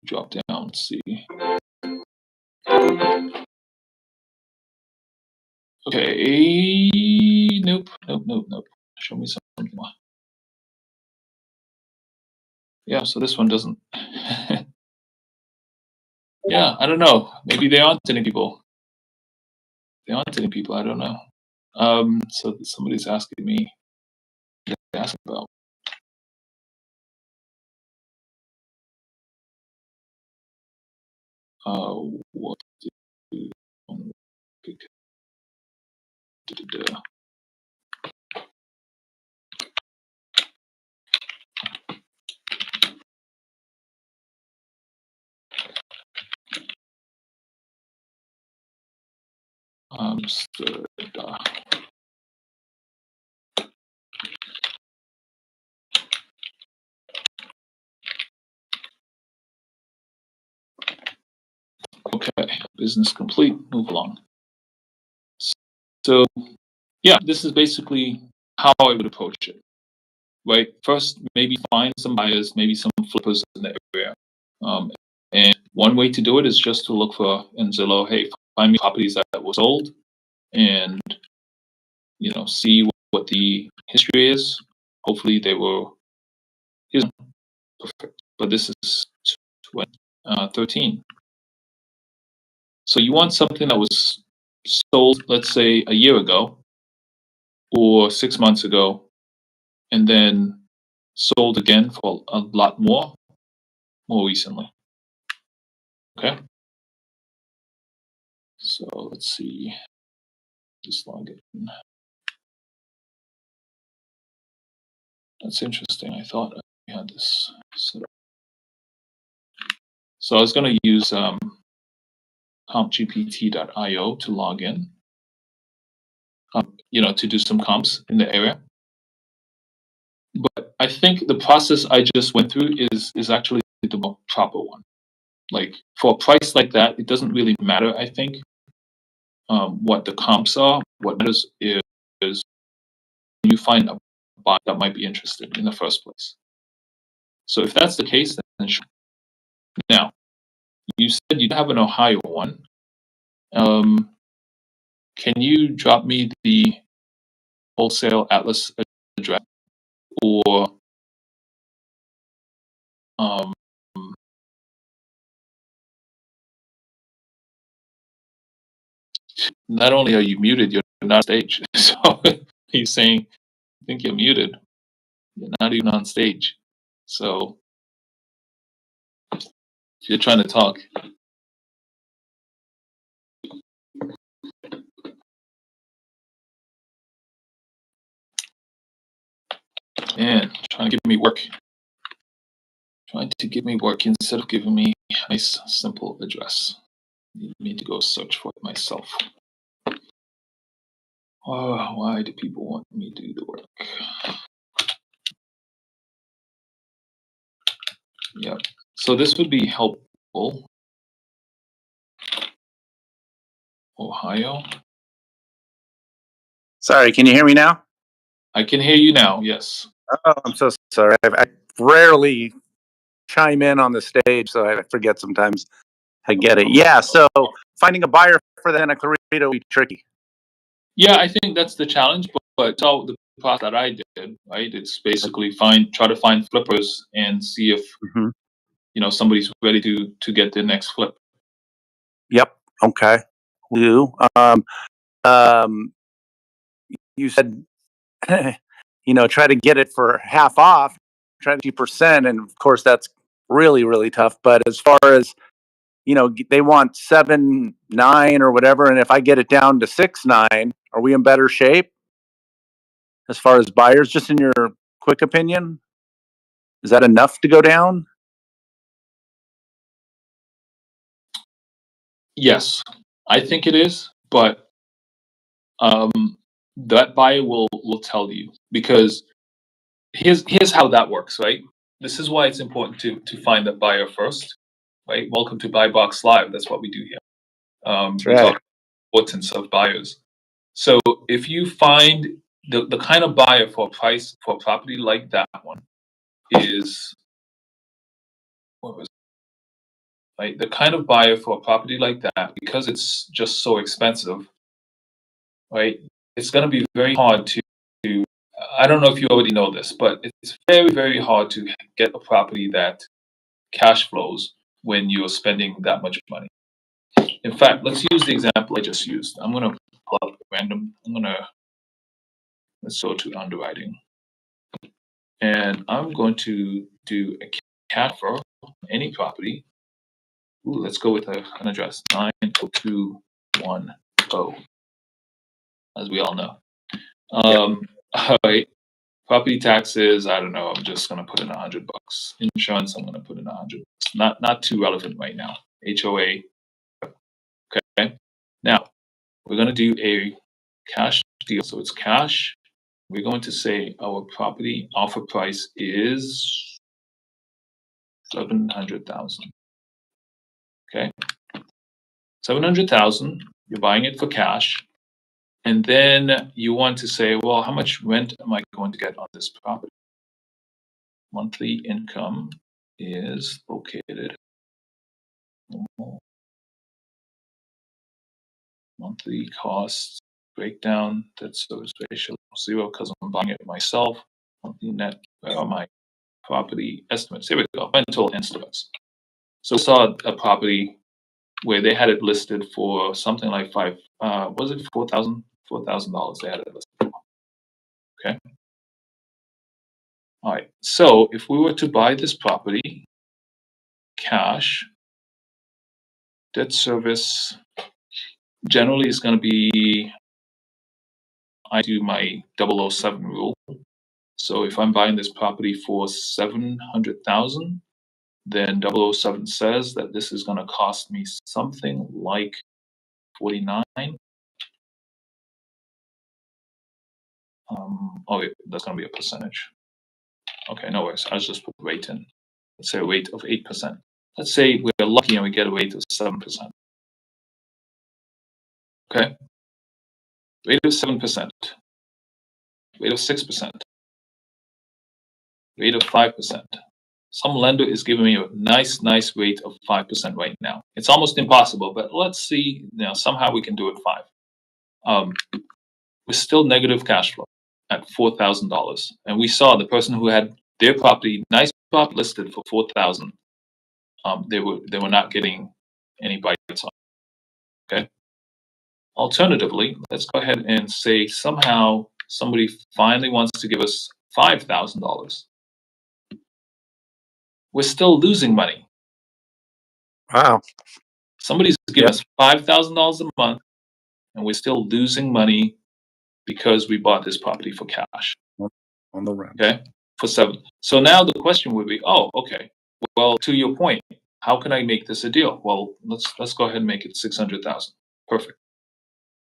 [SPEAKER 1] Drop down, see. Okay, nope. Show me something more. Yeah, so this one doesn't. Yeah, I don't know. Maybe they aren't any people. They aren't any people. I don't know. So somebody's asking me. Ask about. What? Okay, business complete. Move along. So, yeah, this is basically how I would approach it. Right, first, maybe find some buyers, maybe some flippers in the area. And one way to do it is just to look for in Zillow, hey, find me properties that were sold, and see what the history is. Hopefully, they were perfect. But this is 13. So you want something that was sold, let's say, a year ago or 6 months ago, and then sold again for a lot more recently. Okay. So let's see. Just log in. That's interesting. I thought I had this set up. So I was going to use compgpt.io to log in, to do some comps in the area. But I think the process I just went through is actually the more proper one. Like for a price like that, it doesn't really matter, I think, what the comps are. What matters is you find a buyer that might be interested in the first place. So if that's the case, then sure. Now, you said you have an Ohio one. Can you drop me the wholesale Atlas address, or not only are you muted, you're not on stage. So he's saying, I think you're muted. You're not even on stage. So if you're trying to talk. Man, trying to give me work. Trying to give me work instead of giving me a nice, simple address. Need me to go search for it myself. Oh, why do people want me to do the work? Yep. So this would be helpful. Ohio.
[SPEAKER 5] Sorry, can you hear me now?
[SPEAKER 1] I can hear you now. Yes.
[SPEAKER 5] Oh, I'm so sorry. I rarely chime in on the stage, so I forget sometimes. I get it. Yeah, so finding a buyer for the Santa Clarita will be tricky.
[SPEAKER 1] Yeah, I think that's the challenge, but so the process that I did, right? It's basically try to find flippers and see if somebody's ready to get their next flip.
[SPEAKER 5] Yep. Okay. You said, try to get it for half off, try to 50%, and of course that's really, really tough. But as far as they want 7.9 or whatever, and if I get it down to 6.9, are we in better shape as far as buyers? Just in your quick opinion, is that enough to go down?
[SPEAKER 1] Yes, I think it is, but that buyer will tell you, because here's how that works, right? This is why it's important to find that buyer first, right? Welcome to Buy Box Live. That's what we do here. We talk about the importance of buyers. So if you find the kind of buyer for a price for a property like that one is, what was it? Right? The kind of buyer for a property like that, because it's just so expensive, right? It's going to be very hard to, I don't know if you already know this, but it's very, very hard to get a property that cash flows when you're spending that much money. In fact, let's use the example I just used. I'm going to pull up random. Let's go to underwriting. And I'm going to do a CAT for any property. Ooh, let's go with an address, 90210, as we all know. All right. Property taxes, I don't know. I'm just going to put in $100. Insurance, I'm going to put in $100. Not too relevant right now. HOA. Okay. Now, we're going to do a cash deal. So it's cash. We're going to say our property offer price is $700,000. Okay. $700,000. You're buying it for cash. And then you want to say, well, how much rent am I going to get on this property? Monthly income is located. Monthly costs breakdown, debt service ratio 0 because I'm buying it myself. Monthly net, where are my property estimates? Here we go, rental estimates. So I saw a property where they had it listed for something like was it $4,000 they had it listed for. Okay. All right. So if we were to buy this property, cash, debt service generally is going to be, I do my 007 rule. So if I'm buying this property for 700,000, then 007 says that this is going to cost me something like 49. Oh, wait, that's going to be a percentage. Okay, no worries. I'll just put rate in. Let's say a rate of 8%. Let's say we're lucky and we get a rate of 7%. Okay, rate of 7%, rate of 6%, rate of 5%. Some lender is giving me a nice rate of 5% right now. It's almost impossible, but let's see. Somehow we can do it 5. We're still negative cash flow at $4,000, and we saw the person who had their property, nice property, listed for 4,000. They were not getting any bites on. Okay. Alternatively, let's go ahead and say somehow somebody finally wants to give us $5,000. We're still losing money.
[SPEAKER 5] Wow.
[SPEAKER 1] Somebody's giving us $5,000 a month, and we're still losing money because we bought this property for cash.
[SPEAKER 5] On the rent.
[SPEAKER 1] Okay, for 7. So now the question would be, oh, okay. Well, to your point, how can I make this a deal? Well, let's go ahead and make it 600,000. Perfect.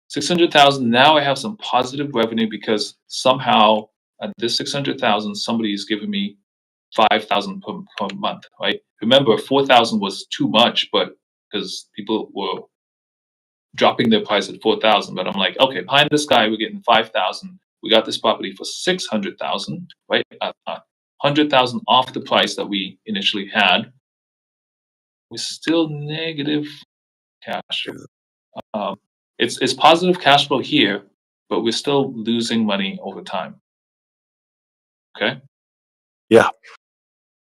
[SPEAKER 1] 600,000. Now I have some positive revenue because somehow at this 600,000, somebody is giving me 5,000 per month, right? Remember, 4,000 was too much, but because people were dropping their price at 4,000, but I'm like, okay, behind this guy, we're getting 5,000. We got this property for 600,000, right? 100,000 off the price that we initially had. We're still negative cash. It's positive cash flow here, but we're still losing money over time. Okay.
[SPEAKER 5] Yeah.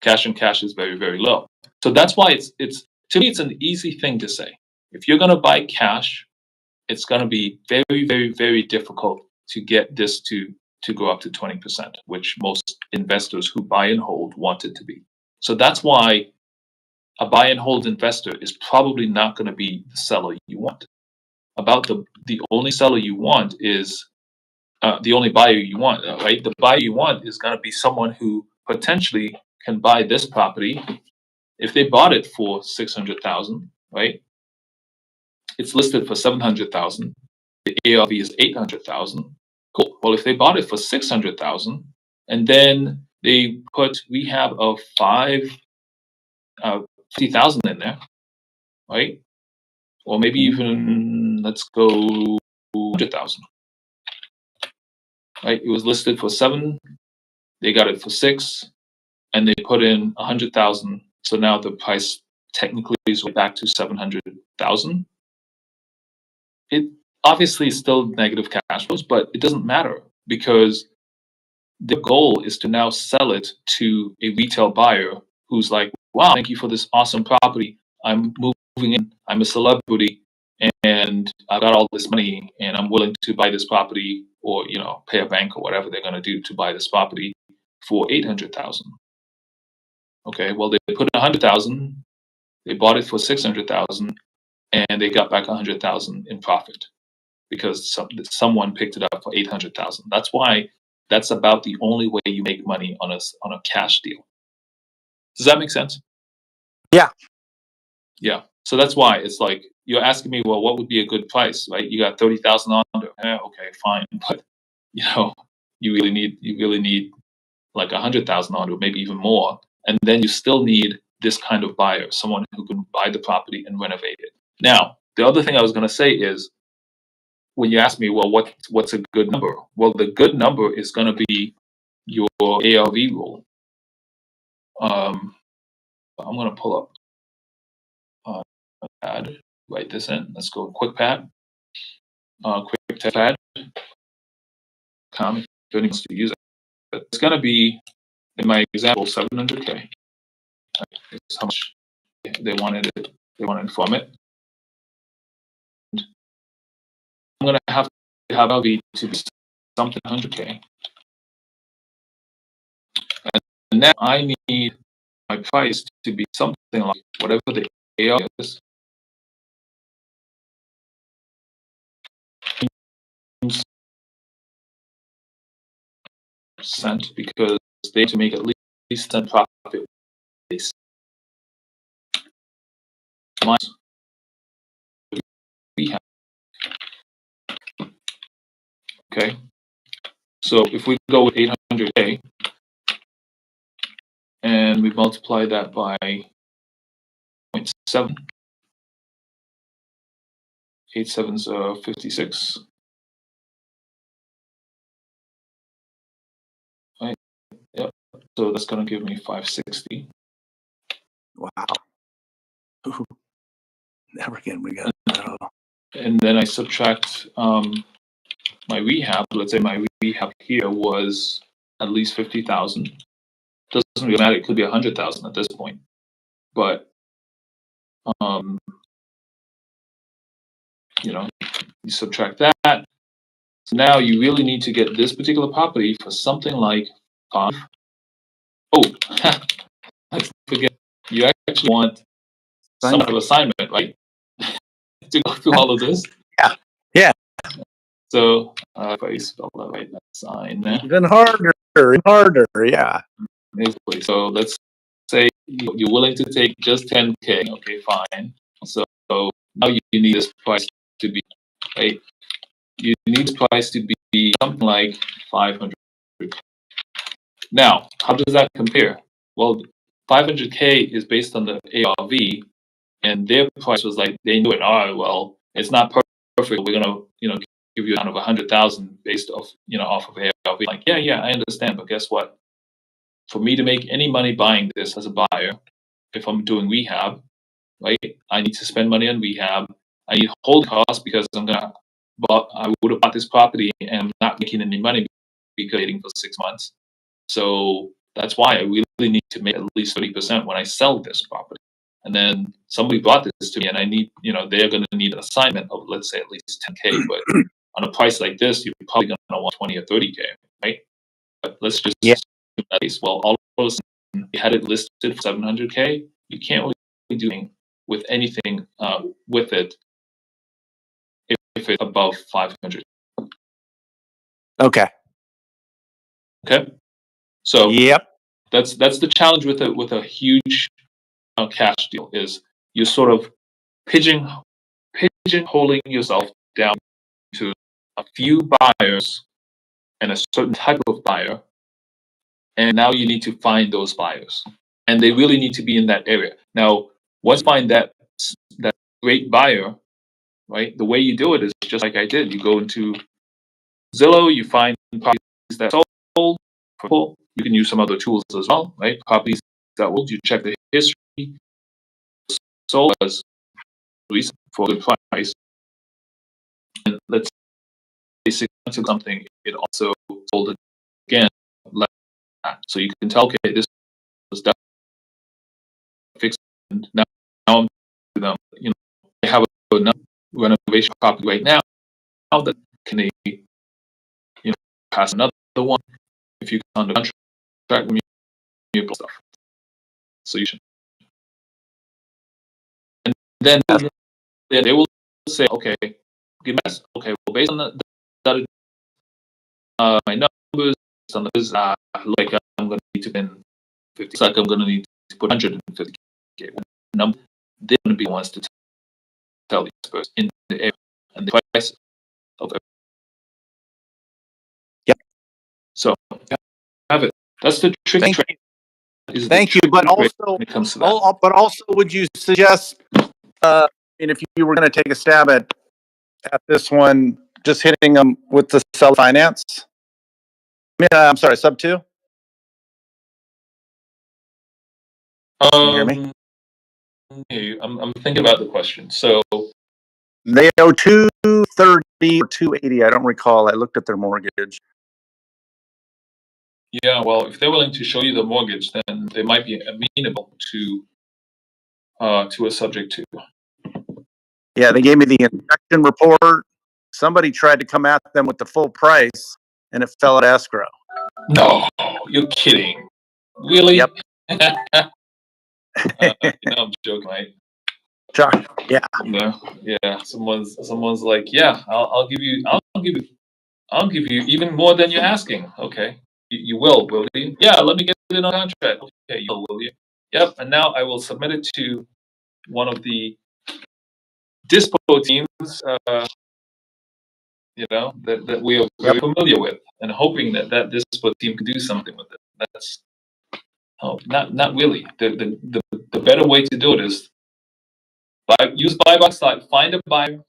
[SPEAKER 1] Cash and cash is very low. So that's why it's to me it's an easy thing to say. If you're gonna buy cash, it's gonna be very difficult to get this to go up to 20%, which most investors who buy and hold want it to be. So that's why a buy and hold investor is probably not going to be the seller you want. About the only seller you want is the only buyer you want, right? The buyer you want is going to be someone who potentially can buy this property. If they bought it for 600,000, right? It's listed for 700,000. The ARV is 800,000. Cool. Well, if they bought it for 600,000, and then they put rehab of 50,000 in there, right? Or maybe even let's go 100,000. Right? It was listed for 7. They got it for 6, and they put in 100,000. So now the price technically is back to 700,000. It obviously is still negative cash flows, but it doesn't matter because the goal is to now sell it to a retail buyer who's like, wow, thank you for this awesome property. I'm moving in. I'm a celebrity and I got all this money and I'm willing to buy this property or, pay a bank or whatever they're going to do to buy this property for 800,000. Okay. Well, they put in 100,000. They bought it for 600,000 and they got back 100,000 in profit because someone picked it up for 800,000. That's about the only way you make money on a cash deal. Does that make sense?
[SPEAKER 5] Yeah.
[SPEAKER 1] Yeah. So that's why it's like you're asking me, well, what would be a good price, right? You got 30,000 under. Okay, fine, but you really need like 100,000 under, maybe even more, and then you still need this kind of buyer, someone who can buy the property and renovate it. Now, the other thing I was going to say is, when you ask me, well, what's a good number? Well, the good number is going to be your ARV rule. I'm going to pull up pad, write this in. Let's go QuickPad. QuickPad. If anyone wants to use it. It's going to be, in my example, 700K. That's how much they wanted from it. I'm going to have LV to be something 100K. And now I need my price to be something like whatever the AR is. because they have to make at least 10 profit. We have. Okay. So if we go with 800K and we multiply that by 0.7, 8 sevens are 56. Right. Yep. So that's going to give me 560.
[SPEAKER 5] Wow. Ooh. Never again. We got.
[SPEAKER 1] And then I subtract my rehab. Let's say my rehab here was at least 50,000. Doesn't really matter. It could be 100,000 at this point. But you subtract that. So now you really need to get this particular property for something like 5. Oh, let's forget. You actually want some sort of assignment, right? To go through all of this.
[SPEAKER 5] Yeah. Yeah.
[SPEAKER 1] So if I spell that right, that's sign.
[SPEAKER 5] Even harder. Yeah.
[SPEAKER 1] Basically. So let's say you're willing to take just 10K. Okay, fine. So now you need this price to be, right? You need this price to be something like 500. Now, how does that compare? Well, 500K is based on the ARV, and their price was like, they knew it. Oh, well, it's not perfect. We're gonna, give you out of 100,000 based off, off of ARV. Like, yeah, I understand, but guess what? For me to make any money buying this as a buyer, if I'm doing rehab, right, I need to spend money on rehab. I need hold costs because I would have bought this property and I'm not making any money because waiting for 6 months. So that's why I really need to make at least 30% when I sell this property. And then somebody bought this to me, and I need, they're going to need an assignment of, let's say, at least 10K. But on a price like this, you're probably going to want 20 or 30K, right? But let's just assume that case. Well, all of a sudden, you had it listed for 700K. You can't really do anything with anything with it if it's above 500.
[SPEAKER 5] Okay.
[SPEAKER 1] So
[SPEAKER 5] yep.
[SPEAKER 1] That's the challenge with a huge cash deal is you're sort of pigeonholing yourself down to a few buyers and a certain type of buyer, and now you need to find those buyers, and they really need to be in that area. Now, once you find that great buyer, right? The way you do it is just like I did. You go into Zillow, you find properties that sold. You can use some other tools as well, right? Properties that sold, you check the history. Sold as least for a good price. And let's say 6 months or something, it also sold it again like that. So you can tell, okay, this was definitely fixed. And now I'm to them, they have a renovation property right now. How that can they, pass another one if you can under contract with me stuff. Solution. And then they will say, okay, give me okay, well, based on that my numbers on this, like I'm going to need to spend 50. It's like I'm going to need to put 150K. Number, they're going to be the ones to tell the experts in the area and the price of it.
[SPEAKER 5] Yep.
[SPEAKER 1] So have it. That's the tricky.
[SPEAKER 5] Thank you. But also, but also, would you suggest, if you were going to take a stab at this one, just hitting them with the seller finance? I'm sorry, sub 2. Can you hear me?
[SPEAKER 1] I'm thinking about the question. So
[SPEAKER 5] they owe 230 or 280. I don't recall. I looked at their mortgage.
[SPEAKER 1] Yeah, well, if they're willing to show you the mortgage, then they might be amenable to a subject to.
[SPEAKER 5] Yeah, they gave me the inspection report. Somebody tried to come at them with the full price, and it fell at escrow.
[SPEAKER 1] No, you're kidding. Really?
[SPEAKER 5] Yep.
[SPEAKER 1] I'm joking, right?
[SPEAKER 5] Yeah.
[SPEAKER 1] Yeah. Someone's like, yeah, I'll give you even more than you're asking. Okay, You will you? Yeah, let me get it on contract. Okay, you will you? Yep, and now I will submit it to one of the dispo teams, that we are very familiar with, and hoping that dispo team can do something with it. That's not really. The better way to do it is use buy box site, find a buyer,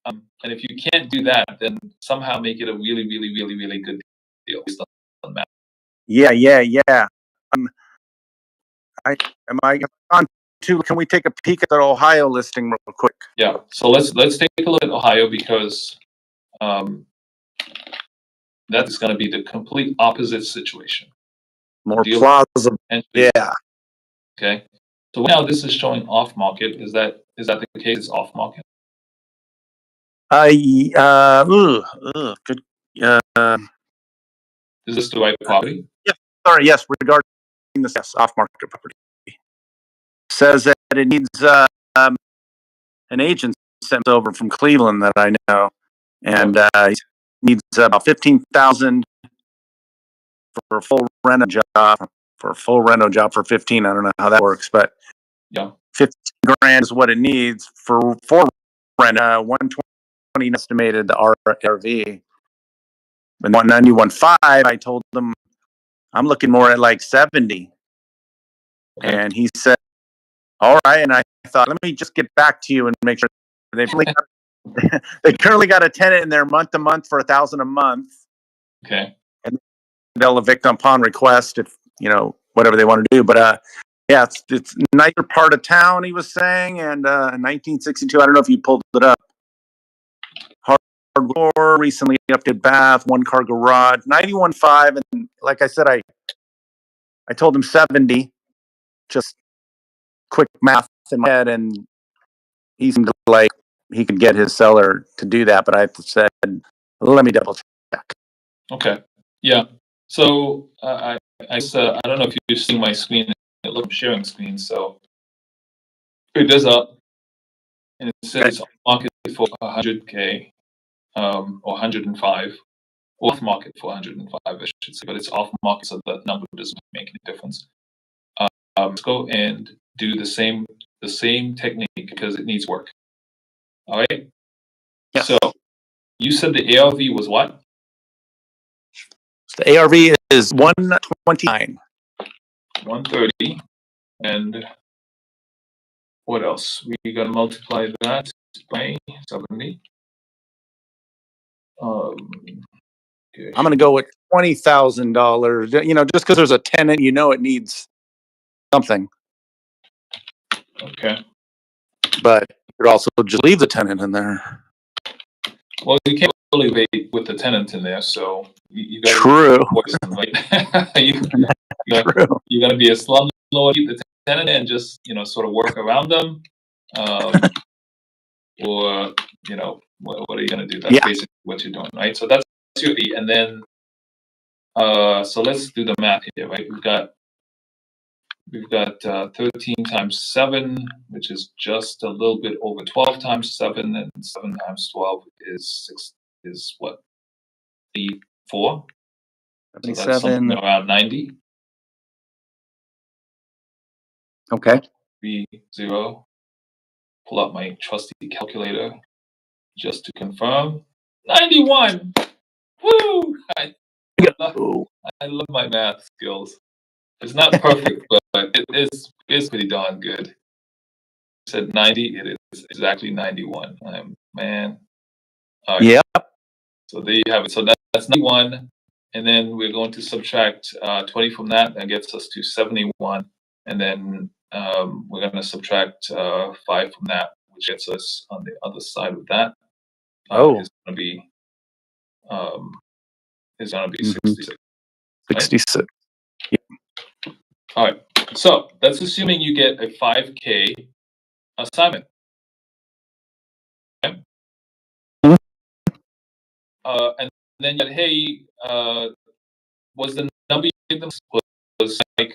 [SPEAKER 1] and if you can't do that, then somehow make it a really, really, really, really good deal based on that.
[SPEAKER 5] Yeah. Am I on to? Can we take a peek at that Ohio listing real quick?
[SPEAKER 1] Yeah. So let's take a look at Ohio, because that is going to be the complete opposite situation.
[SPEAKER 5] More
[SPEAKER 1] Deal
[SPEAKER 5] plausible.
[SPEAKER 1] entry.
[SPEAKER 5] Yeah.
[SPEAKER 1] Okay. So now this is showing off market. Is that the case? It's off market.
[SPEAKER 5] Good.
[SPEAKER 1] Is this the right property?
[SPEAKER 5] Sorry. Yes. Regarding this, yes, off market property. Says that it needs an agent sent over from Cleveland that I know, and he needs about 15,000 for a full reno job. For 15. I don't know how that works, but
[SPEAKER 1] Yeah.
[SPEAKER 5] 15 grand is what it needs for rent. 120 estimated RV, and 191.5. I told them I'm looking more at like 70,
[SPEAKER 1] Okay.
[SPEAKER 5] and he said, "All right." And I thought, let me just get back to you and make sure they currently got a tenant in there month to month for $1,000 a month.
[SPEAKER 1] Okay.
[SPEAKER 5] And they'll evict upon request if whatever they want to do. But yeah, it's nicer part of town, he was saying, and 1962. I don't know if you pulled it up. Hardcore, recently updated bath, 1-car garage, 91.5, and like I said, I told him 70. Just quick math in my head, and he seemed like he could get his seller to do that. But I said, let me double check.
[SPEAKER 1] Okay. Yeah. So I don't know if you've seen my screen. I'm sharing screen, so it does up, and it says on market for 100K, or 105, off market for 105, I should say, but it's off market, so that number doesn't make any difference. Let's go and do the same technique, because it needs work. All right.
[SPEAKER 5] Yes.
[SPEAKER 1] So you said the ARV was what?
[SPEAKER 5] The ARV is 129.
[SPEAKER 1] 130, and what else? We got to multiply that by 70. Okay.
[SPEAKER 5] I'm going to go with $20,000. Just because there's a tenant, it needs something.
[SPEAKER 1] Okay.
[SPEAKER 5] But you could also just leave the tenant in there.
[SPEAKER 1] Well, you can't really wait with the tenant in there, so you got
[SPEAKER 5] True.
[SPEAKER 1] Right? You're going to be a slumlord, keep the tenant in, and just sort of work around them, or what are you going to do? That's basically what you're doing, right? So that's your fee, and then so let's do the math here, right? We've got 13 times 7, which is just a little bit over 12 times 7, and 7 times 12 is what? 4? So that's something around 90.
[SPEAKER 5] Okay.
[SPEAKER 1] 30. Pull up my trusty calculator just to confirm. 91! Woo! I love my math skills. It's not perfect, but it is pretty darn good. You said 90, it is exactly 91. Man. All right.
[SPEAKER 5] Yep.
[SPEAKER 1] So there you have it. So that's 91. And then we're going to subtract 20 from that. That gets us to 71. And then we're going to subtract 5 from that, which gets us on the other side of that. Is going to be 66.
[SPEAKER 5] 66.
[SPEAKER 1] Right? Yep. All right. So that's assuming you get a 5K assignment. Okay. And then you said, hey, was the number you gave them was like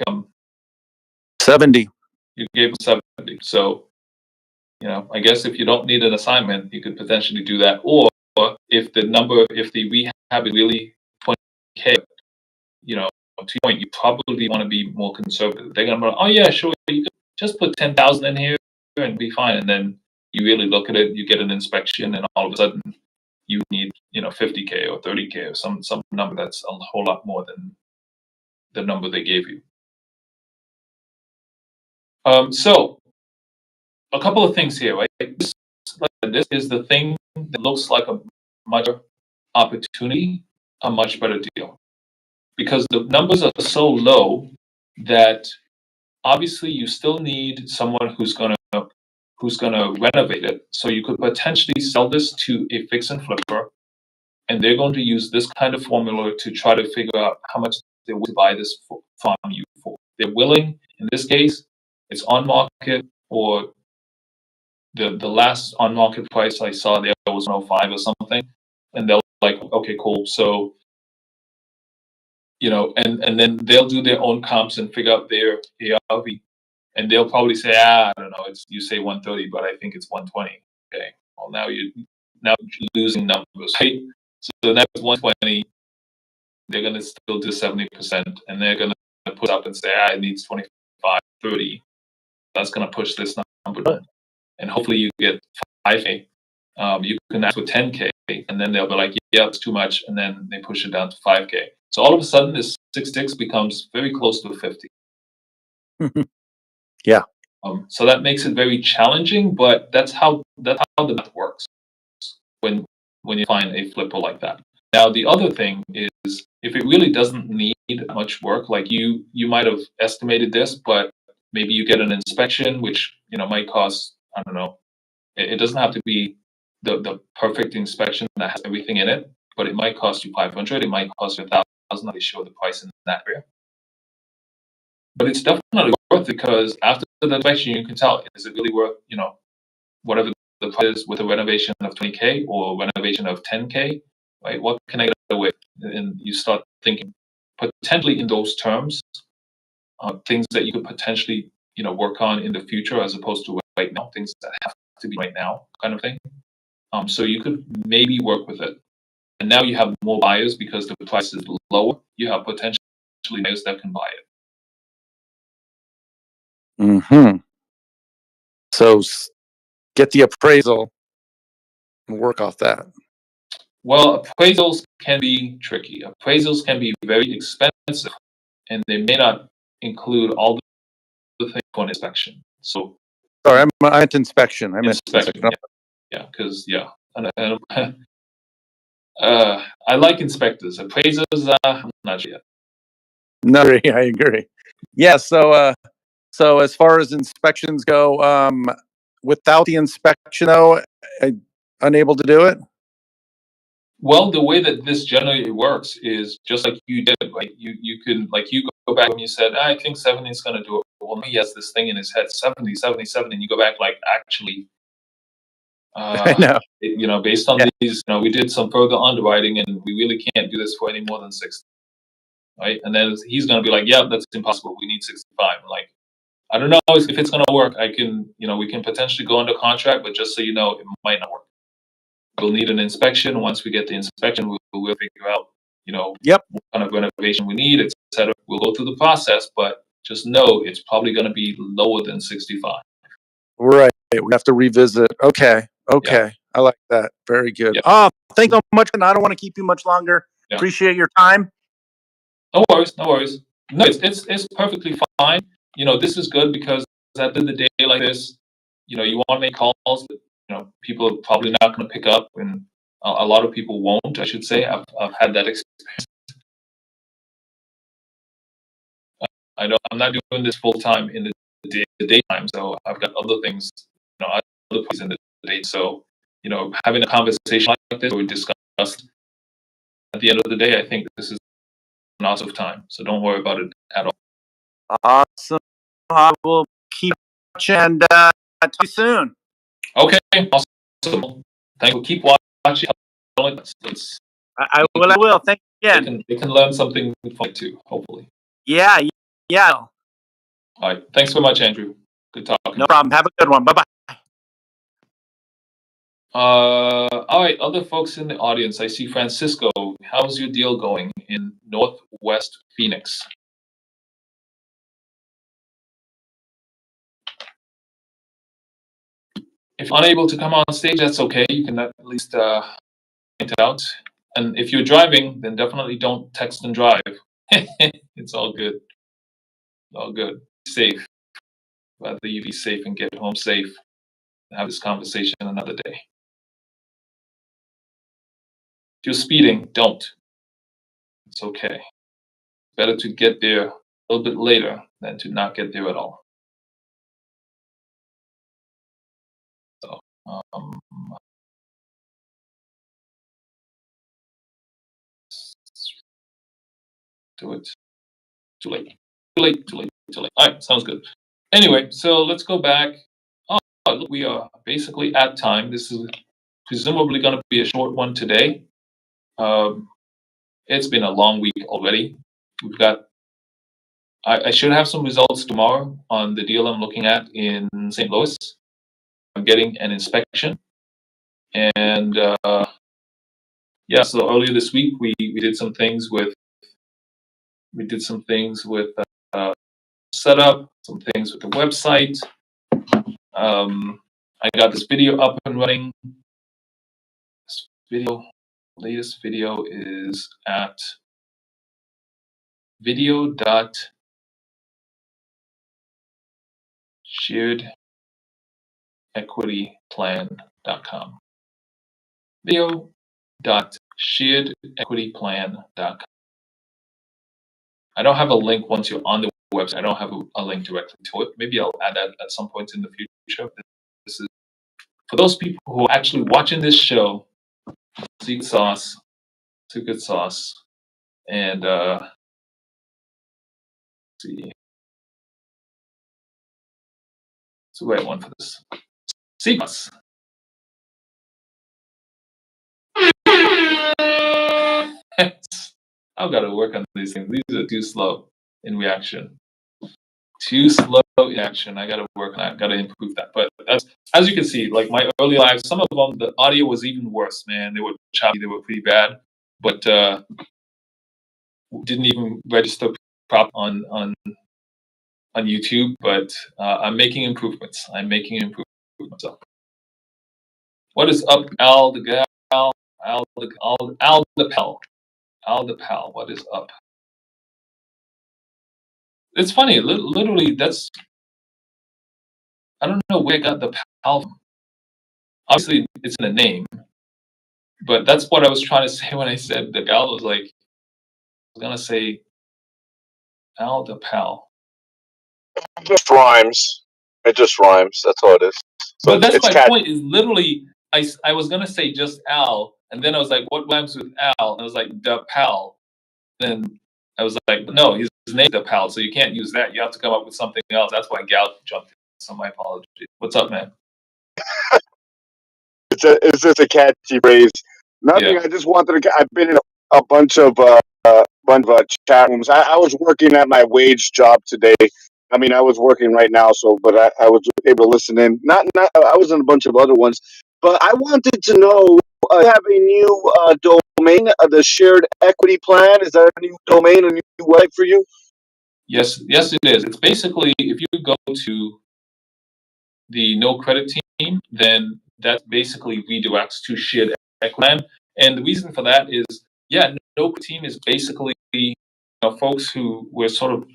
[SPEAKER 5] 70?
[SPEAKER 1] You gave them 70. So, I guess if you don't need an assignment, you could potentially do that. Or if the rehab is really 20K, you know, to your point, you probably want to be more conservative. They're going to be like, oh yeah, sure, you could just put 10,000 in here and be fine. And then you really look at it, you get an inspection, and all of a sudden you need, 50K or 30K or some number that's a whole lot more than the number they gave you. So a couple of things here, right? This is the thing that looks like a much opportunity, a much better deal, because the numbers are so low that obviously you still need someone who's gonna renovate it. So you could potentially sell this to a fix and flipper, and they're going to use this kind of formula to try to figure out how much they will buy this from you for. They're willing, in this case, it's on market, or the last on market price I saw there was 105 or something, and they're like, okay, cool. So, and then they'll do their own comps and figure out their ARV, and they'll probably say, I don't know, you say 130, but I think it's 120. Okay, well now you're losing numbers, right? So that's 120. They're gonna still do 70%, and they're gonna put up and say, it needs 25, 30. That's gonna push this number down, and hopefully you get 5K. You can ask for 10K, and then they'll be like, yeah, it's too much, and then they push it down to 5K. So all of a sudden, this 66 becomes very close to 50.
[SPEAKER 5] Yeah.
[SPEAKER 1] So that makes it very challenging, but that's how the math works when you find a flipper like that. Now, the other thing is, if it really doesn't need much work, like you might have estimated this, but maybe you get an inspection, which might cost, I don't know. It doesn't have to be the perfect inspection that has everything in it, but it might cost you 500. It might cost you 1,000. They show the price in that area. But it's definitely worth it, because after the inspection, you can tell, is it really worth, whatever the price is, with a renovation of 20K or a renovation of 10K, right? What can I get away with? And you start thinking potentially in those terms, things that you could potentially, work on in the future, as opposed to right now, things that have to be right now, kind of thing. So you could maybe work with it. And now you have more buyers because the price is lower. You have potentially buyers that can buy it.
[SPEAKER 5] Mm-hmm. So get the appraisal and work off that.
[SPEAKER 1] Well, appraisals can be tricky. Appraisals can be very expensive, and they may not include all the things for an inspection. So,
[SPEAKER 5] sorry, I meant inspection. I meant
[SPEAKER 1] inspection. Yeah, because I like inspectors. Appraisers, I'm not sure yet.
[SPEAKER 5] No, I agree. Yeah. So as far as inspections go, without the inspection, though, unable to do it.
[SPEAKER 1] Well, the way that this generally works is just like you did, right? You can, like, you go back and you said, I think 70 is going to do it. Well, he has this thing in his head, 70, 77, and you go back, like, actually,
[SPEAKER 5] I know.
[SPEAKER 1] Based on these, we did some further underwriting, and we really can't do this for any more than 60, right? And then he's going to be like, yeah, that's impossible. We need 65. I'm like, I don't know if it's going to work. I can, we can potentially go under contract, but just so you know, it might not work. We'll need an inspection. Once we get the inspection, we'll figure out,
[SPEAKER 5] Yep,
[SPEAKER 1] what kind of renovation we need, etc. We'll go through the process, but just know it's probably going to be lower than 65.
[SPEAKER 5] right. We have to revisit. Okay. Yeah. I like that. Very good. Yeah. Oh, thanks so much. And I don't want to keep you much longer. Yeah. Appreciate your time.
[SPEAKER 1] No worries. No, it's perfectly fine. This is good, because at the end of the day, like this, you want to make calls, but people are probably not going to pick up, and a lot of people won't, I should say. I've had that experience. I'm not doing this full time in the daytime, so I've got other things, other places in the day. So, having a conversation like this, we discuss, at the end of the day, I think this is an awesome time. So don't worry about it at all.
[SPEAKER 5] Awesome. I will keep watching, and talk to you soon.
[SPEAKER 1] Okay, awesome. Thank you. Keep watching.
[SPEAKER 5] I will. Thank you again.
[SPEAKER 1] They can learn something from it too, hopefully.
[SPEAKER 5] Yeah.
[SPEAKER 1] All right. Thanks so much, Andrew. Good talking.
[SPEAKER 5] No problem. Have a good one. Bye-bye.
[SPEAKER 1] All right, other folks in the audience. I see Francisco. How's your deal going in Northwest Phoenix? If unable to come on stage, that's okay. You can at least point it out. And if you're driving, then definitely don't text and drive. It's all good. All good. Safe. Rather you be safe and get home safe. Have this conversation another day. If you're speeding, don't. It's okay. Better to get there a little bit later than to not get there at all. So, do it. Too late. Too late. Too late. Too late. All right, sounds good. Anyway, so let's go back. Oh, look, we are basically at time. This is presumably going to be a short one today. It's been a long week already. We've got. I should have some results tomorrow on the deal I'm looking at in St. Louis. I'm getting an inspection, and yeah. So earlier this week, we did some things with. We did some things with setup, some things with the website. I got this video up and running. This video, latest video is at video.sharedequityplan.com. Video.sharedequityplan.com. I don't have a link once you're on the website. I don't have a link directly to it. Maybe I'll add that at some point in the future. This is for those people who are actually watching this show. Secret sauce, and let's see. It's the right one for this. Secret sauce. I've got to work on these things. These are too slow in reaction. Too slow in action. I got to work on that. Got to improve that. But as you can see, like my early lives, some of them, the audio was even worse, man. They were choppy. They were pretty bad. But didn't even register prop on YouTube. But I'm making improvements. So, what is up, Al the Gal? Al the Pal. Al the Pal. What is up? It's funny. Literally, that's. I don't know where I got the Pal from. Obviously, it's in the name. But that's what I was trying to say when I said the gal. Was like, I was gonna say Al the Pal.
[SPEAKER 6] It just rhymes. It just rhymes. That's all it is. So
[SPEAKER 1] but that's my point. Is literally I was gonna say just Al, and then I was like, what rhymes with Al? And I was like, the Pal. Then I was like, no, his name's the Pal, so you can't use that. You have to come up with something else. That's why Gal jumped in. So my apologies. What's up, man?
[SPEAKER 6] It's just a catchy phrase. Nothing. Yeah. I just wanted to. I've been in a bunch of chat rooms. I was working at my wage job today. I mean, I was working right now, but I was able to listen in. Not. I was in a bunch of other ones, but I wanted to know. You have a new domain, the Shared Equity Plan. Is that a new domain, a new website for you?
[SPEAKER 1] Yes, it is. It's basically if you go to the No Credit Team, then that basically redirects to Shared Equity Plan. And the reason for that is, yeah, No Credit Team is basically folks who were sort of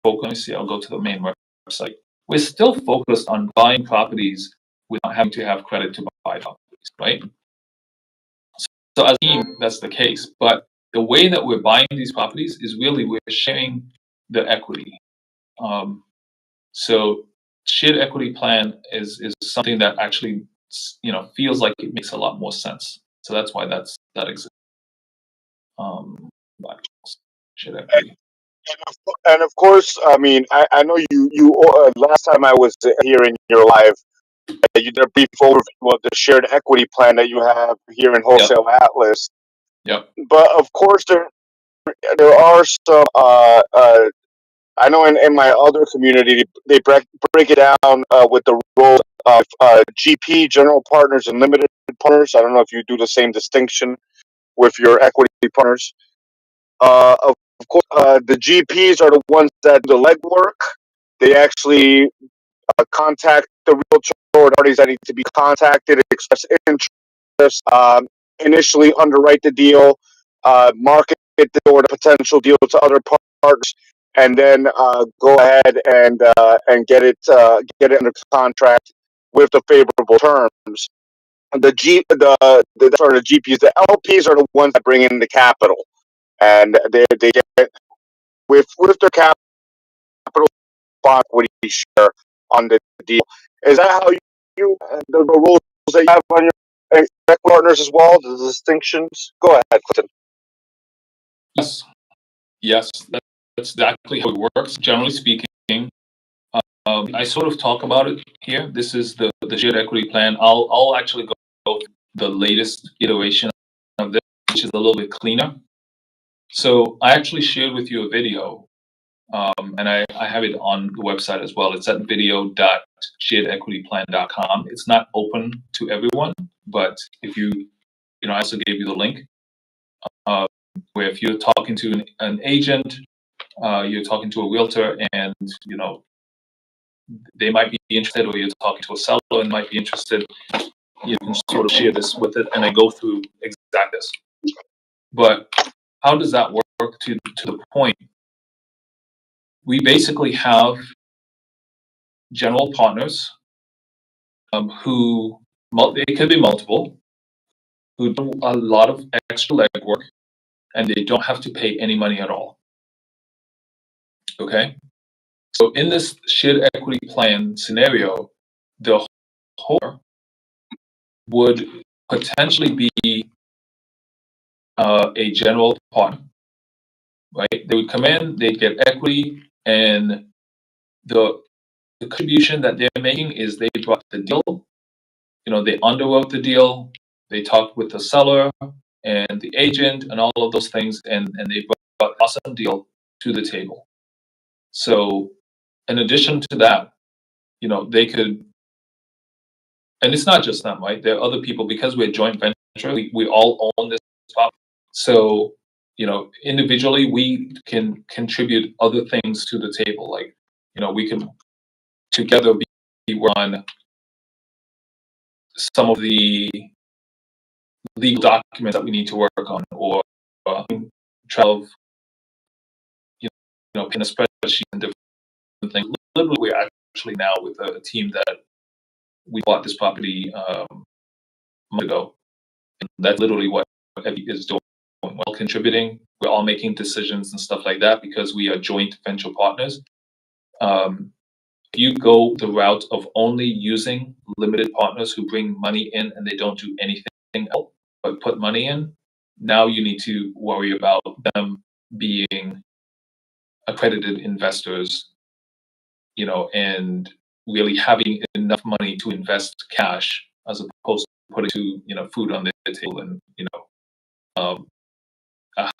[SPEAKER 1] focused. Let me see. I'll go to the main website. We're still focused on buying properties without having to have credit to buy properties, right? So as a team, that's the case. But the way that we're buying these properties is really we're sharing the equity. So Shared Equity Plan is something that actually feels like it makes a lot more sense. So that's why that exists. Shared Equity.
[SPEAKER 6] And of course, I mean, I know you last time I was here in your live, you did a brief overview of the Shared Equity Plan that you have here in Wholesale Atlas.
[SPEAKER 1] Yep.
[SPEAKER 6] But of course, there are some. I know in my other community they break it down with the role GP, general partners, and limited partners. I don't know if you do the same distinction with your equity partners. Of course, the GPs are the ones that do the legwork. They actually contact the realtor or parties that need to be contacted, express interest, initially underwrite the deal, market the or the potential deal to other partners, and then go ahead and get it under contract with the favorable terms. The GPs, the LPs are the ones that bring in the capital, and they get with their capital equity share on the deal. Is that how you the rules that you have on your equity partners as well? The distinctions. Go ahead, Clinton.
[SPEAKER 1] Yes, that's exactly how it works. Generally speaking, I sort of talk about it here. This is the shared equity plan. I'll actually go the latest iteration of this, which is a little bit cleaner. So I actually shared with you a video, and I have it on the website as well. It's at video.sharedequityplan.com. It's not open to everyone, but if you I also gave you the link, where if you're talking to an agent, you're talking to a realtor, and they might be interested, or you're talking to a seller and might be interested, you can sort of share this with it, and I go through exactly this. But how does that work to the point? We basically have general partners who, it could be multiple, who do a lot of extra legwork, and they don't have to pay any money at all. Okay? So in this shared equity plan scenario, the whole would potentially be a general partner, right? They would come in, they'd get equity, and the contribution that they're making is they brought the deal, they underwrote the deal, they talked with the seller and the agent and all of those things, and they brought an awesome deal to the table. So in addition to that, they could, and it's not just them, right? There are other people, because we're a joint venture, we all own this property. So, individually we can contribute other things to the table. Like, we can together be on some of the legal documents that we need to work on, or travel, in a spreadsheet and different things. Literally, we're actually now with a team that we bought this property a month ago. And that's literally what Evie is doing. Well, contributing. We're all making decisions and stuff like that because we are joint venture partners. If you go the route of only using limited partners who bring money in and they don't do anything else but put money in, now you need to worry about them being accredited investors, and really having enough money to invest cash as opposed to putting food on their table and a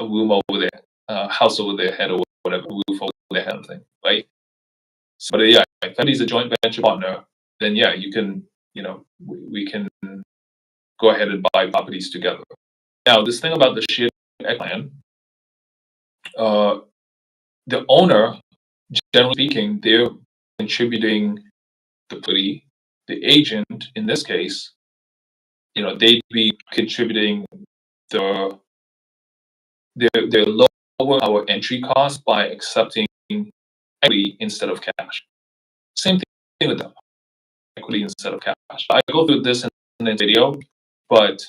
[SPEAKER 1] room over there, a house over their head, or whatever, roof over their head thing, right? So, but yeah, if somebody's a joint venture partner, then yeah, you can, we can go ahead and buy properties together. Now, this thing about the shared plan, the owner, generally speaking, they're contributing the property. The agent, in this case, they'd be contributing they're lowering our entry cost by accepting equity instead of cash. Same thing with them, equity instead of cash. I go through this in the video, but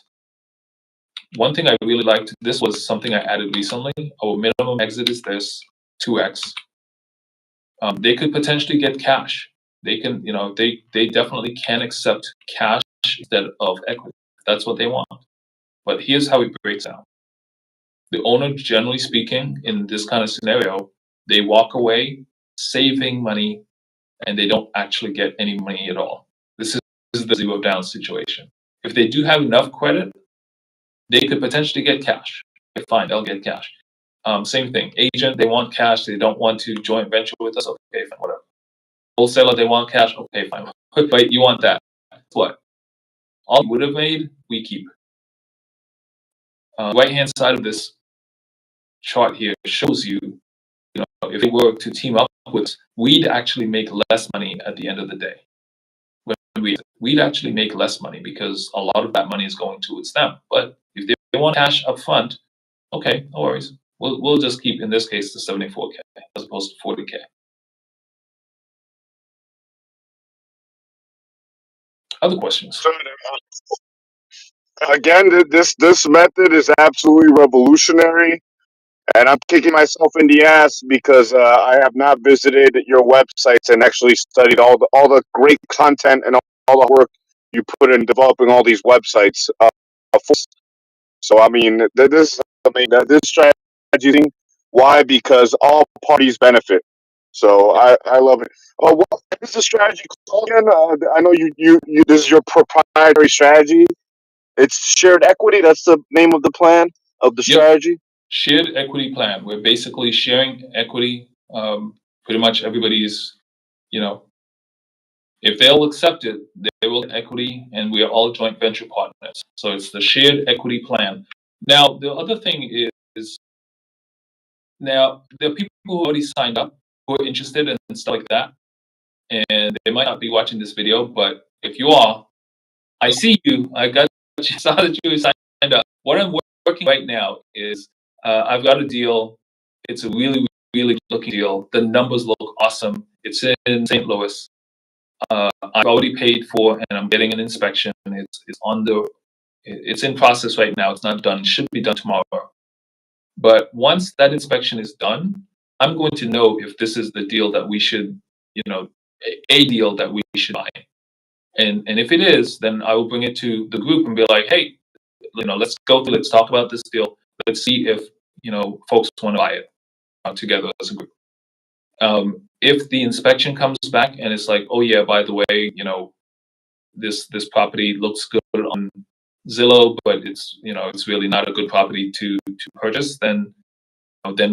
[SPEAKER 1] one thing I really liked, this was something I added recently. Our minimum exit is this, 2x. They could potentially get cash. They can, they definitely can accept cash instead of equity. That's what they want. But here's how it breaks down. The owner, generally speaking, in this kind of scenario, they walk away saving money, and they don't actually get any money at all. This is the zero down situation. If they do have enough credit, they could potentially get cash. Okay, fine, they'll get cash. Same thing. Agent, they want cash. They don't want to joint venture with us. Okay, fine, whatever. Wholesaler, they want cash. Okay, fine, Right, you want that. What? All you would have made, we keep. Right-hand side of this chart here shows you, if they were to team up with us, we'd actually make less money at the end of the day. We'd actually make less money because a lot of that money is going towards them. But if they want cash up front, okay, no worries. We'll just keep, in this case, the 74K as opposed to 40K. Other questions?
[SPEAKER 6] So, again, this method is absolutely revolutionary, and I'm kicking myself in the ass because I have not visited your websites and actually studied all the great content and all the work you put in developing all these websites. So I mean, this strategy thing. Why? Because all parties benefit. So I love it. What is the strategy called again? I know you. This is your proprietary strategy. It's shared equity. That's the name of the plan of the
[SPEAKER 1] Yep.
[SPEAKER 6] strategy.
[SPEAKER 1] Shared equity plan. We're basically sharing equity. Pretty much everybody's, if they'll accept it, they will get equity, and we are all joint venture partners. So it's the shared equity plan. Now, the other thing is now there are people who already signed up who are interested in stuff like that, and they might not be watching this video, but if you are, I see you. I got you, saw that you signed up. What I'm working right now is I've got a deal. It's a really, really good looking deal. The numbers look awesome. It's in St. Louis. I've already paid for, and I'm getting an inspection. It's in process right now. It's not done. It should be done tomorrow. But once that inspection is done, I'm going to know if this is the deal that we should, a deal that we should buy. And if it is, then I will bring it to the group and be like, hey, let's go through, let's talk about this deal. Let's see if, folks want to buy it together as a group. If the inspection comes back and it's like, oh yeah, by the way, this property looks good on Zillow, but it's really not a good property to purchase, then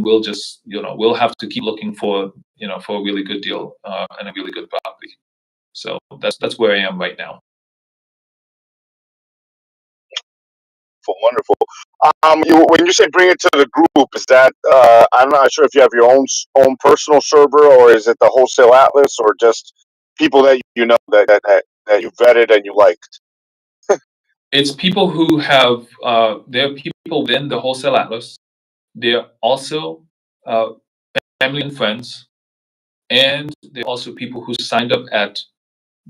[SPEAKER 1] we'll just, we'll have to keep looking for a really good deal and a really good property. So that's where I am right now.
[SPEAKER 6] Wonderful. When you say bring it to the group, is that I'm not sure if you have your own personal server, or is it the Wholesale Atlas, or just people that you know that you vetted and you liked?
[SPEAKER 1] It's people who have they're people within the Wholesale Atlas. They're also family and friends, and they're also people who signed up at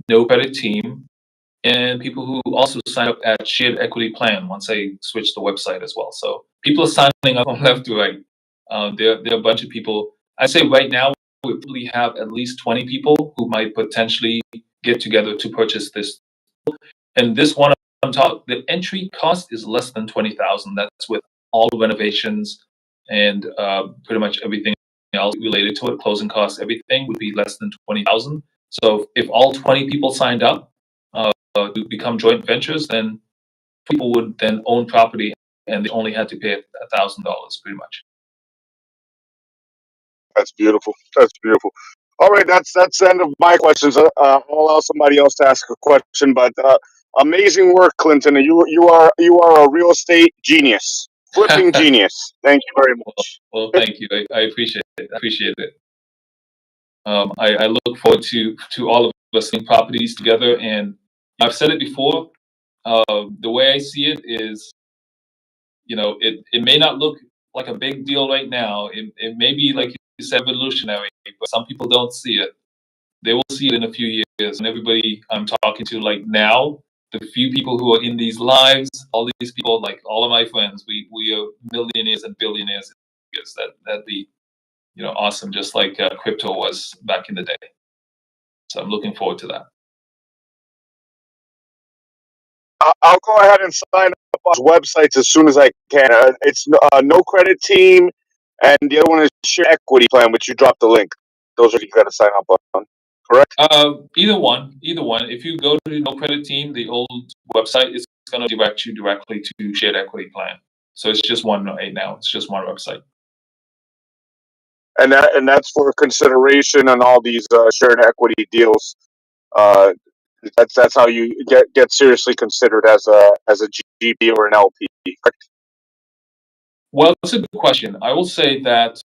[SPEAKER 1] No Credit Team, and people who also sign up at Shared Equity Plan once I switch the website as well. So people are signing up from left to right. There are a bunch of people. I'd say right now we probably have at least 20 people who might potentially get together to purchase this. And this one on top, the entry cost is less than 20,000. That's with all renovations and pretty much everything else related to it. Closing costs, everything would be less than 20,000. So if all 20 people signed up to become joint ventures, then people would then own property, and they only had to pay $1,000 pretty much.
[SPEAKER 6] That's beautiful. That's beautiful. All right, that's the end of my questions. I'll allow somebody else to ask a question, but amazing work, Clinton. You are a real estate genius, flipping genius. Thank you very much.
[SPEAKER 1] Well, thank you. I appreciate it. I look forward to all of us seeing properties together, and I've said it before. The way I see it is, it may not look like a big deal right now. It may be, like you said, revolutionary, but some people don't see it. They will see it in a few years. And everybody I'm talking to, like now, the few people who are in these lives, all these people, like all of my friends, we are millionaires and billionaires. That'd be, awesome, just like crypto was back in the day. So I'm looking forward to that.
[SPEAKER 6] I'll go ahead and sign up on websites as soon as I can. It's No Credit Team, and the other one is Share Equity Plan, which you dropped the link. Those are you got to sign up on, correct?
[SPEAKER 1] Either one. If you go to No Credit Team, the old website, it's going to direct you directly to Shared Equity Plan. So it's just one right now. It's just one website.
[SPEAKER 6] And that's for consideration on all these shared equity deals. That's how you get seriously considered as a GP or an LP. Correct?
[SPEAKER 1] Well, that's a good question. I will say that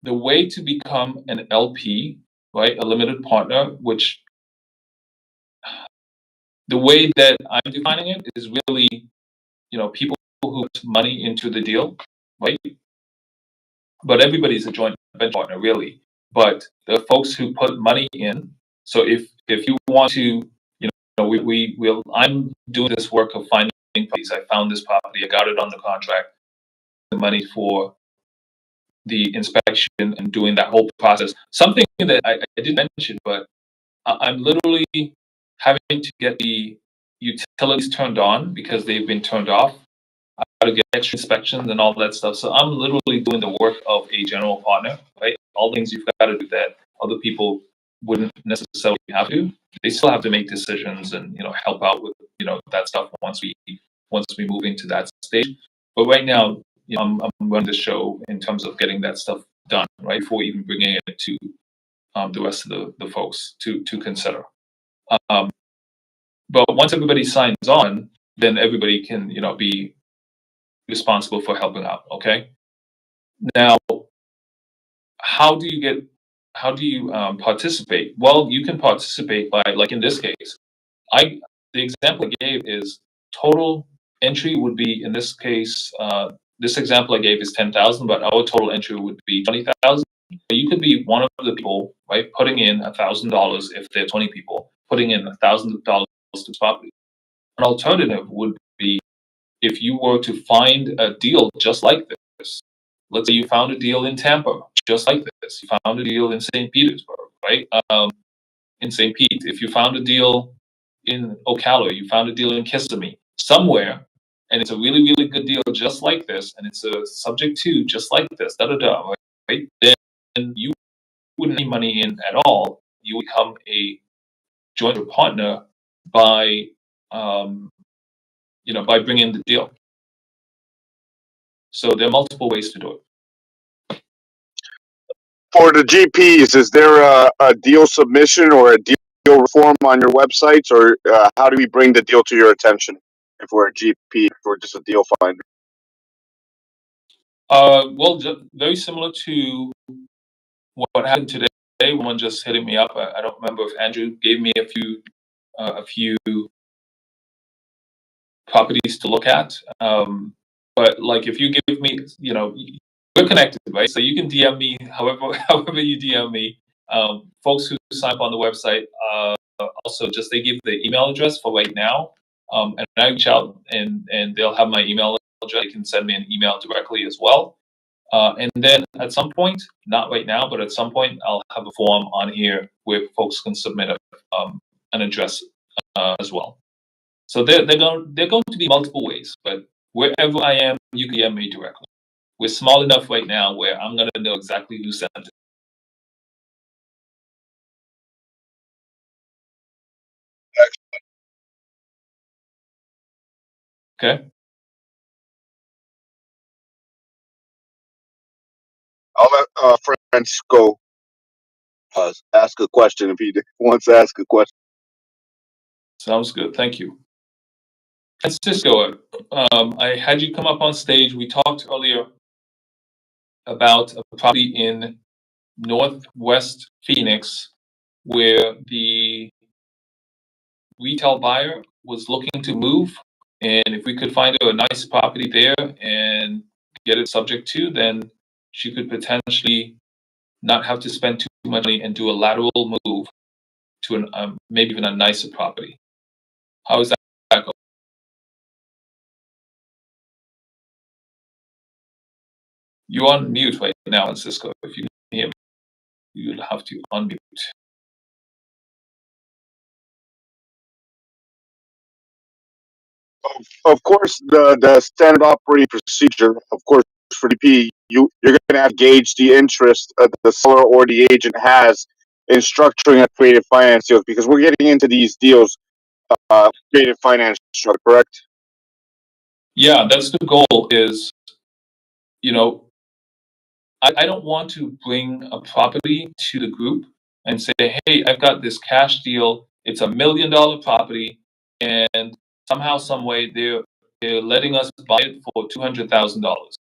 [SPEAKER 1] the way to become an LP, right, a limited partner, which the way that I'm defining it is really, people who put money into the deal, right? But everybody's a joint venture partner, really. But the folks who put money in, so if you want to, I'm doing this work of finding properties. I found this property, I got it on the contract, the money for the inspection and doing that whole process. Something that I didn't mention, but I'm literally having to get the utilities turned on because they've been turned off. I got to get extra inspections and all that stuff. So I'm literally doing the work of a general partner, right? All things you've got to do that other people wouldn't necessarily have to. They still have to make decisions and help out with that stuff once we move into that stage. But right now, I'm running the show in terms of getting that stuff done, right? Before even bringing it to the rest of the folks to consider. But once everybody signs on, then everybody can be responsible for helping out. Okay. Now, how do you participate? Well, you can participate by, like in this case, the example I gave is total entry would be, in this case, this example I gave is 10,000, but our total entry would be 20,000. You could be one of the people, right, putting in $1,000 if there are 20 people, putting in $1,000 to the property. An alternative would be if you were to find a deal just like this. Let's say you found a deal in Tampa, just like this. You found a deal in St. Petersburg, right? In St. Pete. If you found a deal in Ocala, you found a deal in Kissimmee, somewhere, and it's a really, really good deal just like this, and it's a subject to just like this, right? Then you wouldn't need money in at all. You would become a joint partner by, by bringing the deal. So there are multiple ways to do it.
[SPEAKER 6] For the GPs, is there a deal submission or a deal form on your websites, or how do we bring the deal to your attention if we're a GP, if we're just a deal finder?
[SPEAKER 1] Well, very similar to what happened today. One just hitting me up. I don't remember if Andrew gave me a few properties to look at. But like, if you give me, we're connected, right? So you can DM me however you DM me. Folks who sign up on the website, also just they give the email address for right now, and I reach out and they'll have my email address. They can send me an email directly as well. And then at some point, not right now, but at some point, I'll have a form on here where folks can submit an address as well. So they're going to be multiple ways, but wherever I am, you can DM me directly. We're small enough right now where I'm going to know exactly who sent it. Okay.
[SPEAKER 6] I'll let Francisco ask a question if he wants to ask a question.
[SPEAKER 1] Sounds good. Thank you. Francisco, I had you come up on stage. We talked earlier about a property in Northwest Phoenix where the retail buyer was looking to move. And if we could find her a nice property there and get it subject to, then she could potentially not have to spend too much money and do a lateral move to maybe even a nicer property. How is that going? You're on mute right now, Francisco. If you can hear me, you'll have to unmute.
[SPEAKER 6] Of course, the standard operating procedure, of course, for DP, you're going to have to gauge the interest the seller or the agent has in structuring a creative finance deal, because we're getting into these deals, creative finance structure, correct?
[SPEAKER 1] Yeah, that's the goal. Is I don't want to bring a property to the group and say, hey, I've got this cash deal. it's $1 million property, and somehow, some way, they're letting us buy it for $200,000.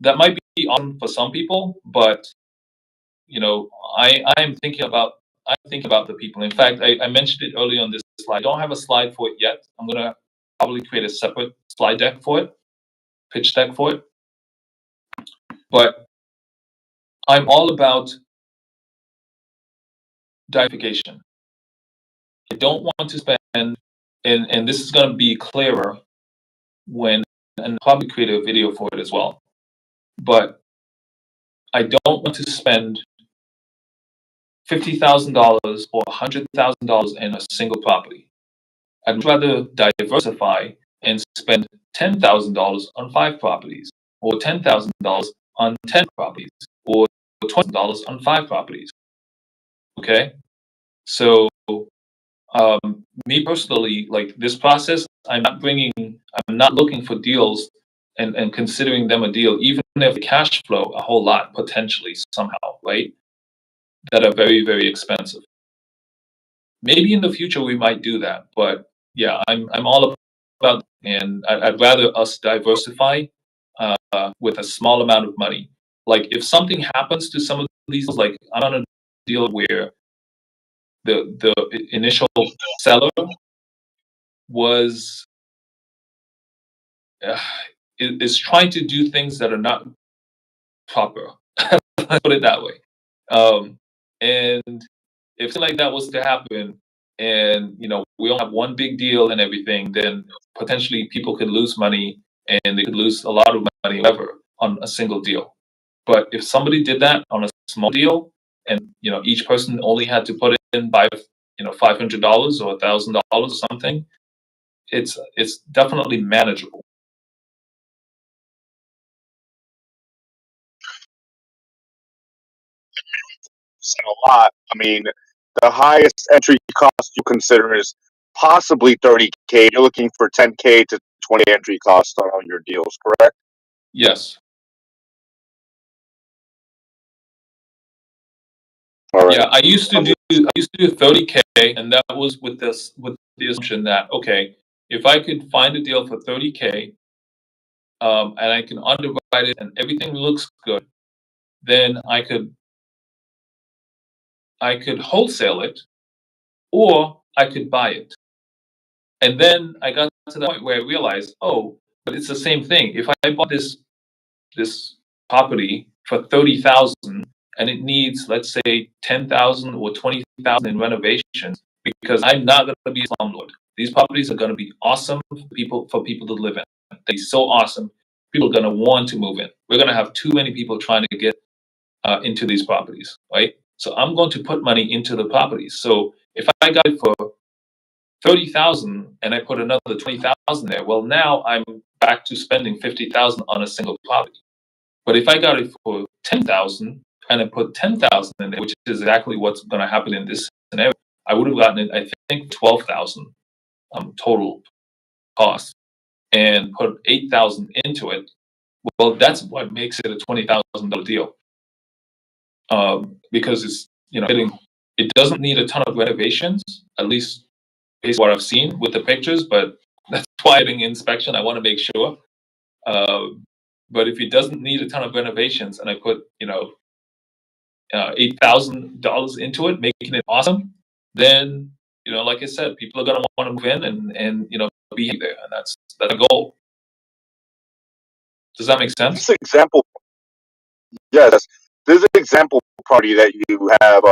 [SPEAKER 1] That might be awesome for some people, but I'm thinking about the people. In fact, I mentioned it earlier on this slide. I don't have a slide for it yet. I'm gonna probably create a separate slide deck for it, pitch deck for it. But I'm all about diversification. I don't want to spend, and this is going to be clearer when, and probably create a video for it as well. But I don't want to spend $50,000 or $100,000 in a single property. I'd rather diversify and spend $10,000 on 5 properties, or $10,000 on 10 properties, or $20 on 5 properties. Okay, so me personally, like this process, I'm not looking for deals and considering them a deal, even if they cash flow a whole lot potentially somehow, right? That are very, very expensive. Maybe in the future we might do that, but yeah, I'm all about, and I'd rather us diversify with a small amount of money. Like if something happens to some of these, like I'm on a deal where the initial seller was is trying to do things that are not proper. Let's put it that way. And if something like that was to happen, and we don't have one big deal and everything, then potentially people could lose money, and they could lose a lot of money, whatever, on a single deal. But if somebody did that on a small deal, and each person only had to put in by $500 or $1,000 or something, it's definitely manageable.
[SPEAKER 6] A lot. I mean, the highest entry cost you consider is possibly $30K. You're looking for $10K to $20 entry cost on all your deals, correct?
[SPEAKER 1] Yes.
[SPEAKER 6] All right.
[SPEAKER 1] Yeah, I used to do 30K, and that was with the assumption that, okay, if I could find a deal for 30K, and I can underwrite it and everything looks good, then I could wholesale it, or I could buy it. And then I got to the point where I realized, oh, but it's the same thing. If I bought this property for 30,000 and it needs, let's say, 10,000 or 20,000 in renovations, because I'm not going to be a slumlord. These properties are going to be awesome for people to live in. They're so awesome. People are going to want to move in. We're going to have too many people trying to get into these properties, right? So I'm going to put money into the properties. So if I got it for 30,000 and I put another 20,000 there, well, now I'm back to spending 50,000 on a single property. But if I got it for 10,000 and I put 10,000 in there, which is exactly what's going to happen in this scenario, I would have gotten it, I think, 12,000 total cost, and put 8,000 into it. Well, that's what makes it a $20,000 deal, because it's it doesn't need a ton of renovations, at least based on what I've seen with the pictures. But that's why having inspection, I want to make sure. But if it doesn't need a ton of renovations, and I put $8,000 into it, making it awesome, then like I said, people are gonna want to move in and be there, and that's the goal. Does that make sense?
[SPEAKER 6] This example, yes, this is an example property that you have.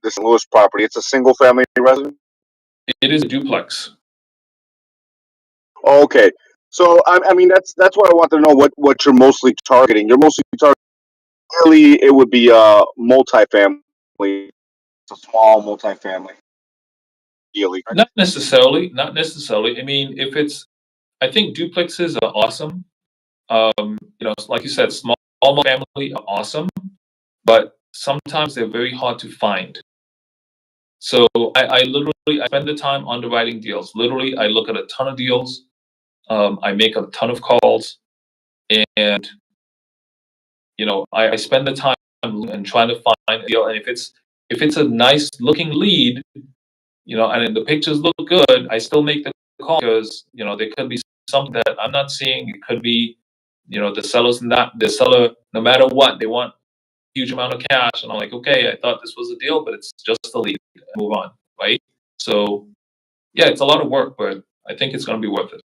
[SPEAKER 6] This Lewis property. It's a single family residence.
[SPEAKER 1] It is a duplex.
[SPEAKER 6] Okay, so I mean that's what I want to know. What you're mostly targeting? You're mostly targeting. Really, it would be a multifamily. It's a small multifamily. Ideally, right?
[SPEAKER 1] Not necessarily. Not necessarily. I mean, I think duplexes are awesome. Like you said, small family are awesome, but sometimes they're very hard to find. So I literally spend the time underwriting deals. Literally, I look at a ton of deals. I make a ton of calls, and I spend the time and trying to find a deal. And if it's if it's a nice looking lead, and the pictures look good, I still make the call because, there could be something that I'm not seeing. It could be, the seller, no matter what, they want a huge amount of cash. And I'm like, okay, I thought this was a deal, but it's just a lead. Move on, right? So, yeah, it's a lot of work, but I think it's going to be worth it.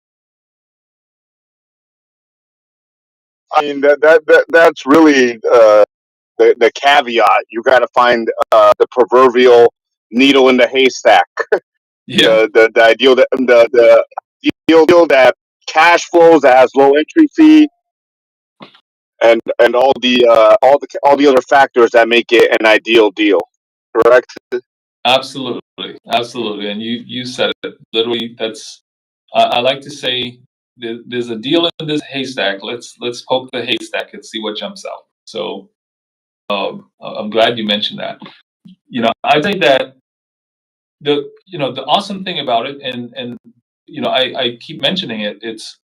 [SPEAKER 6] I mean, that's really the caveat. You got to find the proverbial needle in the haystack.
[SPEAKER 1] Yeah,
[SPEAKER 6] The ideal that the deal that cash flows, that has low entry fee, and all the other factors that make it an ideal deal. Correct.
[SPEAKER 1] absolutely, absolutely. And you said it literally. I like to say there's a deal in this haystack. Let's poke the haystack and see what jumps out. So I'm glad you mentioned that. I think that the awesome thing about it, and I keep mentioning it. It's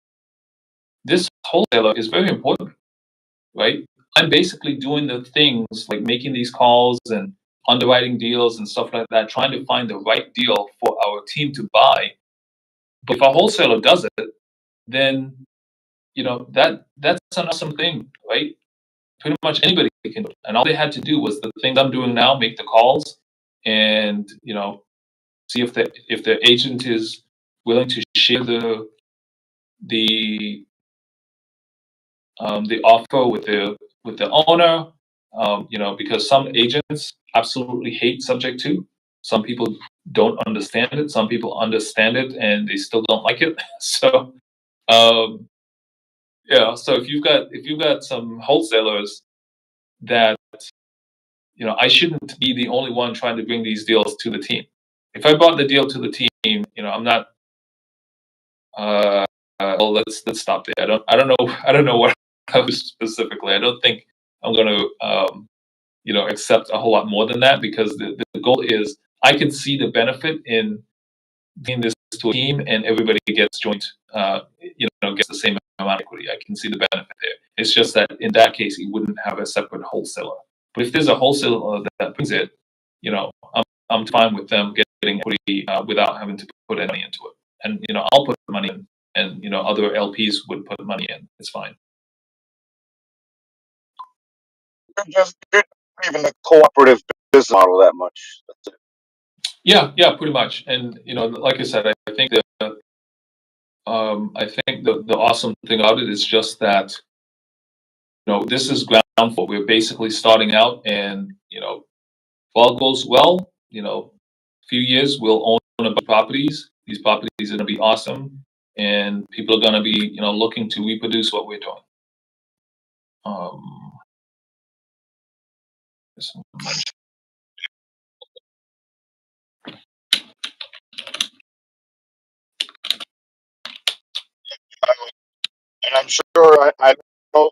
[SPEAKER 1] this wholesaler is very important, right? I'm basically doing the things like making these calls and underwriting deals and stuff like that, trying to find the right deal for our team to buy. But if a wholesaler does it, then that's an awesome thing, right? Pretty much anybody can do it. And all they had to do was the things I'm doing now, make the calls, and see if the agent is willing to share the offer with the owner. Because some agents absolutely hate subject to. Some people don't understand it. Some people understand it and they still don't like it. So so if you've got some wholesalers that I shouldn't be the only one trying to bring these deals to the team. If I brought the deal to the team, I'm not. Well, let's stop there. I don't know what specifically. I don't think I'm going to accept a whole lot more than that, because the goal is I can see the benefit in bringing this to a team and everybody gets gets the same amount of equity. I can see the benefit there. It's just that in that case, you wouldn't have a separate wholesaler. But if there's a wholesaler that brings it, I'm fine with them getting equity without having to put any money into it. And I'll put money in, and other LPs would put money in. It's fine.
[SPEAKER 6] You're not even a cooperative business model that much.
[SPEAKER 1] Yeah, pretty much. And like I said, I think the awesome thing about it is just that this is ground floor. We're basically starting out, and if all goes well, a few years we'll own a bunch of properties. These properties are going to be awesome, and people are going to be looking to reproduce what we're doing.
[SPEAKER 6] And I'm sure I know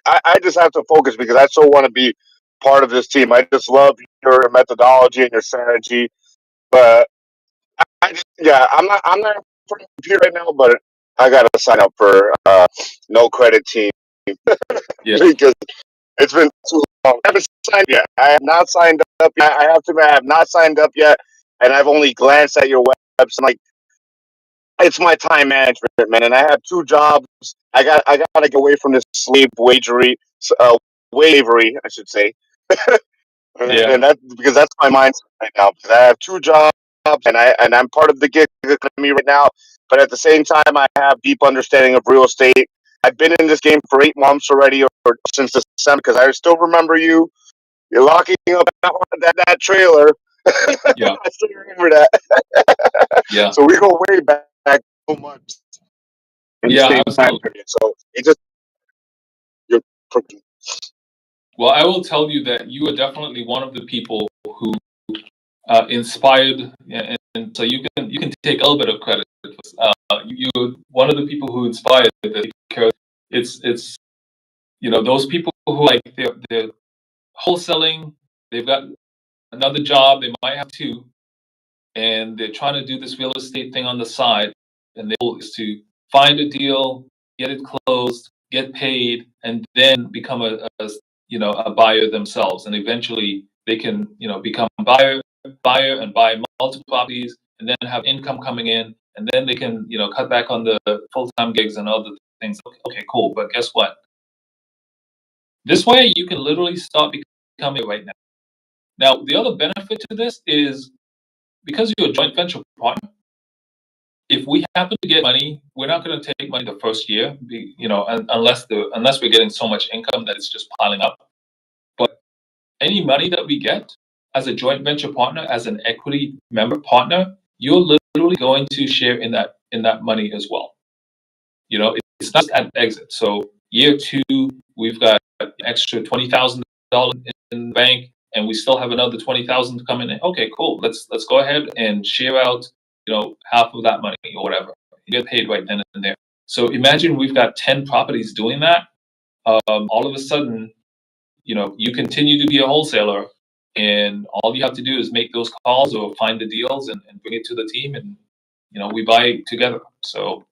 [SPEAKER 6] I just have to focus because I so want to be part of this team. I just love your methodology and your strategy. But I'm not for the computer right now, but I gotta sign up for no credit team
[SPEAKER 1] Yeah.
[SPEAKER 6] because it's been too long. I haven't signed yet. I have not signed up yet. I have to admit, I have not signed up yet, and I've only glanced at your website. Like, it's my time management, man, and I have two jobs. I gotta get away from this slave wagery, wavery, I should say.
[SPEAKER 1] Yeah.
[SPEAKER 6] And that because that's my mindset right now. Because I have two jobs, and I'm part of the gig economy right now. But at the same time, I have deep understanding of real estate. I've been in this game for 8 months already, or since December. Because I still remember you're locking up that trailer.
[SPEAKER 1] Yeah.
[SPEAKER 6] I still remember that.
[SPEAKER 1] Yeah.
[SPEAKER 6] So we go way back so much.
[SPEAKER 1] Yeah, absolutely.
[SPEAKER 6] So you're.
[SPEAKER 1] Well, I will tell you that you are definitely one of the people who inspired, and so you can take a little bit of credit. You're one of the people who inspired that, because it's those people who, like, they're wholesaling, they've got another job, they might have two, and they're trying to do this real estate thing on the side, and their goal is to find a deal, get it closed, get paid, and then become a buyer themselves, and eventually they can, become buyer and buy multiple properties and then have income coming in. And then they can, cut back on the full-time gigs and other things. Okay, cool. But guess what? This way you can literally start becoming right now. Now, the other benefit to this is because you're a joint venture partner, if we happen to get money, we're not going to take money the first year, unless we're getting so much income that it's just piling up. But any money that we get as a joint venture partner, as an equity member partner, you're literally going to share in that money as well. It's not at exit. So year 2, we've got an extra $20,000 in the bank, and we still have another $20,000 to come in. Okay, cool. Let's go ahead and share out, half of that money or whatever. You get paid right then and there. So imagine we've got 10 properties doing that. All of a sudden, you continue to be a wholesaler, and all you have to do is make those calls or find the deals and bring it to the team, and we buy together. So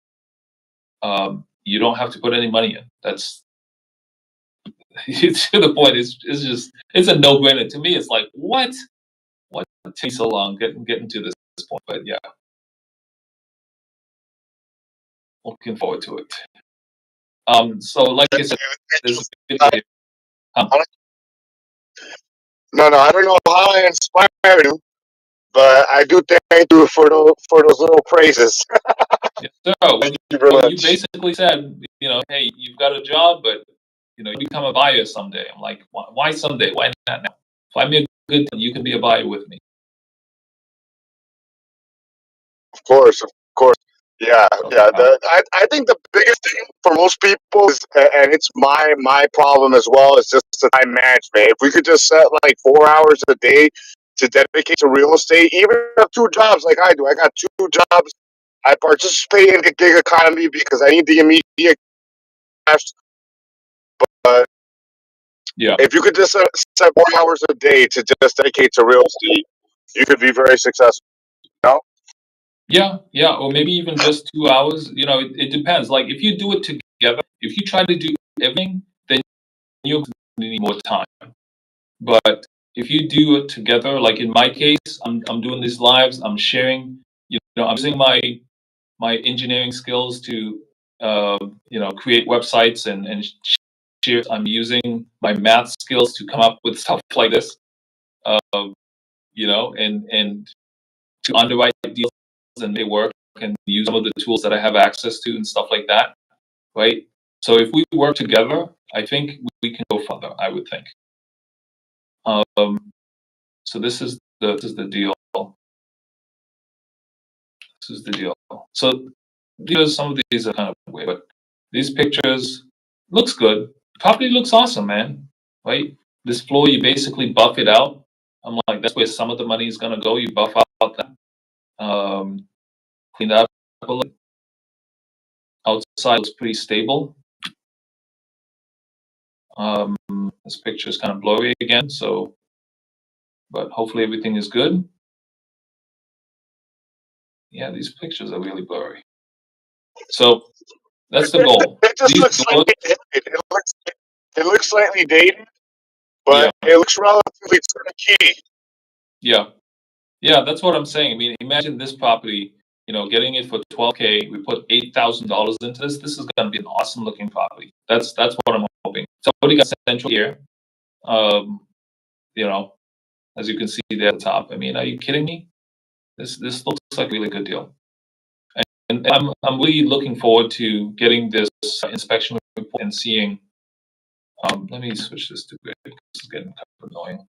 [SPEAKER 1] you don't have to put any money in. That's to the point. It's a no-brainer to me. It's like, what takes so long getting to this point? But yeah, looking forward to it. So like I said, there's
[SPEAKER 6] No, I don't know how I inspired you, but I do thank you for those little praises.
[SPEAKER 1] Yes, sir.
[SPEAKER 6] Thank you very
[SPEAKER 1] You
[SPEAKER 6] much.
[SPEAKER 1] basically said, hey, you've got a job, but you become a buyer someday. I'm like, why someday? Why not now? Find me a good deal, you can be a buyer with me.
[SPEAKER 6] Of course. Yeah. I think the biggest thing for most people is, and it's my problem as well, is just the time management. If we could just set like 4 hours a day to dedicate to real estate, even if you have 2 jobs like I do. I got 2 jobs. I participate in the gig economy because I need the immediate cash. But
[SPEAKER 1] Yeah.
[SPEAKER 6] if you could just set 4 hours a day to just dedicate to real estate, you could be very successful.
[SPEAKER 1] Yeah, or maybe even just 2 hours. It depends. Like if you do it together, if you try to do everything, then you need more time. But if you do it together, like in my case, I'm doing these lives, I'm sharing, I'm using my engineering skills to create websites and share. I'm using my math skills to come up with stuff like this, and to underwrite deals and make it work, and use some of the tools that I have access to and stuff like that, right? So if we work together, I think we can go further, I would think. So this is the deal. This is the deal. So some of these are kind of weird, but these pictures looks good. Property looks awesome, man. Right? This floor, you basically buff it out. I'm like, that's where some of the money is gonna go. You buff out that. Clean that up a little. Outside looks pretty stable. This picture is kind of blurry again, but hopefully everything is good. Yeah, these pictures are really blurry. So that's the goal.
[SPEAKER 6] It just looks slightly dated. It looks slightly dated, but it looks relatively turnkey.
[SPEAKER 1] Yeah, that's what I'm saying. I mean, imagine this property, getting it for $12K. We put $8,000 into this. This is going to be an awesome looking property. That's what I'm hoping. So we got central here. As you can see there at the top. I mean, are you kidding me? This looks like a really good deal. And I'm really looking forward to getting this inspection report and seeing. Let me switch this to grid because it's getting kind of annoying.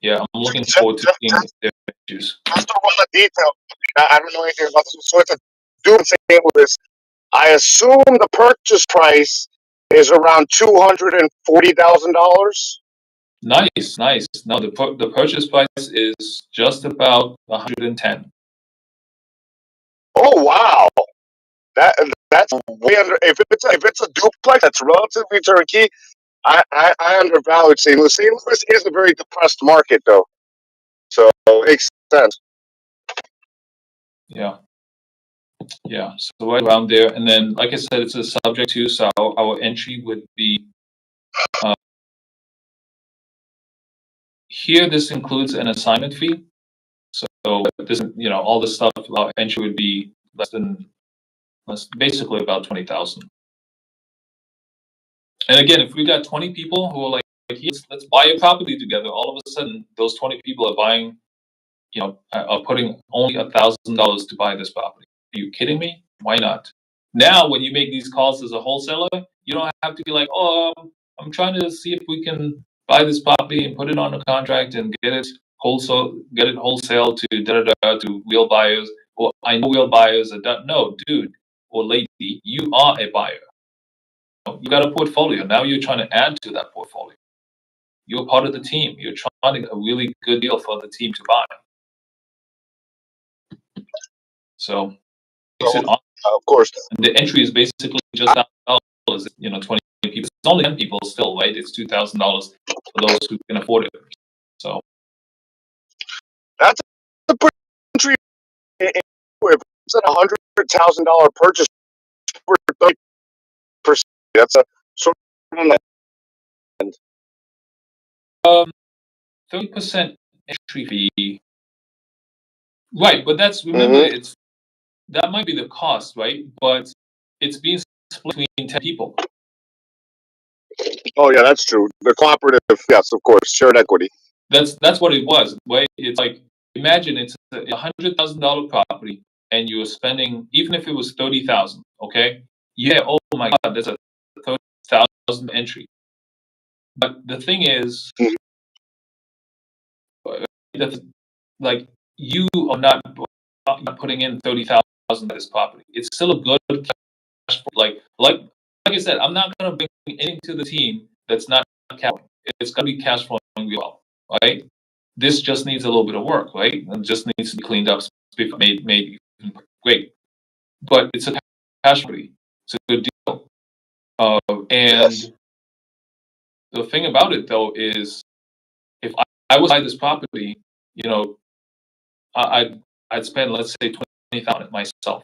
[SPEAKER 1] Yeah, I'm looking forward to seeing their issues.
[SPEAKER 6] Just to run the detail, I don't know anything about this. So it's a dude saying with this. I assume the purchase price is around $240,000.
[SPEAKER 1] Nice. No, the purchase price is just about 110.
[SPEAKER 6] Oh wow, that's way under. If it's a duplex, that's relatively turnkey. I undervalued St. Louis. St. Louis is a very depressed market, though, so it makes sense.
[SPEAKER 1] Yeah, so right around there, and then like I said, it's a subject to, so our entry would be Here, this includes an assignment fee. So this, all the stuff about entry would be basically about 20,000. And again, if we got 20 people who are like, let's buy a property together, all of a sudden those 20 people are buying, are putting only $1,000 to buy this property. Are you kidding me? Why not? Now, when you make these calls as a wholesaler, you don't have to be like, oh, I'm trying to see if we can buy this property and put it on a contract and get it wholesale to to real buyers. Or I know real buyers are no, dude or lady, you are a buyer. You got a portfolio. Now you're trying to add to that portfolio. You're part of the team. You're trying to get a really good deal for the team to buy. So,
[SPEAKER 6] of course,
[SPEAKER 1] and the entry is basically just $1,000. 20 people. It's only 10 people still, right? It's $2,000 for those who can afford it. So
[SPEAKER 6] that's a pretty entry. If it's a $100,000 purchase for 30%, that's a sort of
[SPEAKER 1] 30% entry fee. Right, but remember, that might be the cost, right? But it's being split between 10 people.
[SPEAKER 6] Oh yeah, that's true. The cooperative, yes, of course, shared equity.
[SPEAKER 1] That's what it was, right? It's like, imagine it's a $100,000 property, and you're spending, even if it was 30,000, okay? Yeah, oh my God, there's a 30,000 entry. But the thing is, like, you are not putting in 30,000 to this property. It's still a good cash flow. Like I said, I'm not going to bring anything to the team that's not cash flowing. It's going to be cash flowing well, right? This just needs a little bit of work, right? It just needs to be cleaned up, made great. But it's a cash flow. It's a good deal. And
[SPEAKER 6] Yes.
[SPEAKER 1] the thing about it, though, is if I was buy this property, I'd spend, let's say, 20,000 myself.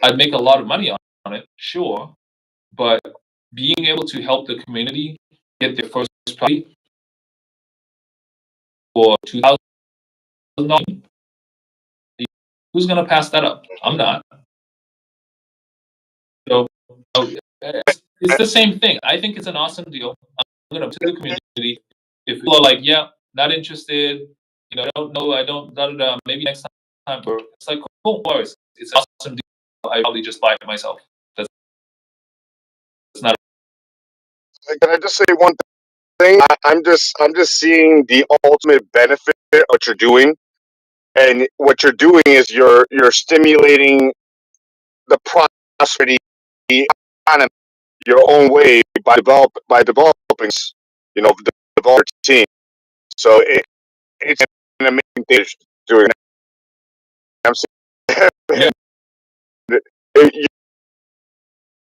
[SPEAKER 1] I'd make a lot of money on it, sure, but being able to help the community get their first property for $2,000, who's going to pass that up? I'm not. So it's the same thing. I think it's an awesome deal. I'm going to the community. If people are like, yeah, not interested, I don't know, maybe next time. It's like, cool, no worries. It's an awesome deal. I probably just buy it myself. That's not.
[SPEAKER 6] Can I just say one thing? I'm just seeing the ultimate benefit of what you're doing, and what you're doing is you're stimulating the prosperity economy your own way by developing, the developer team. So it's an amazing thing you're doing. I'm saying,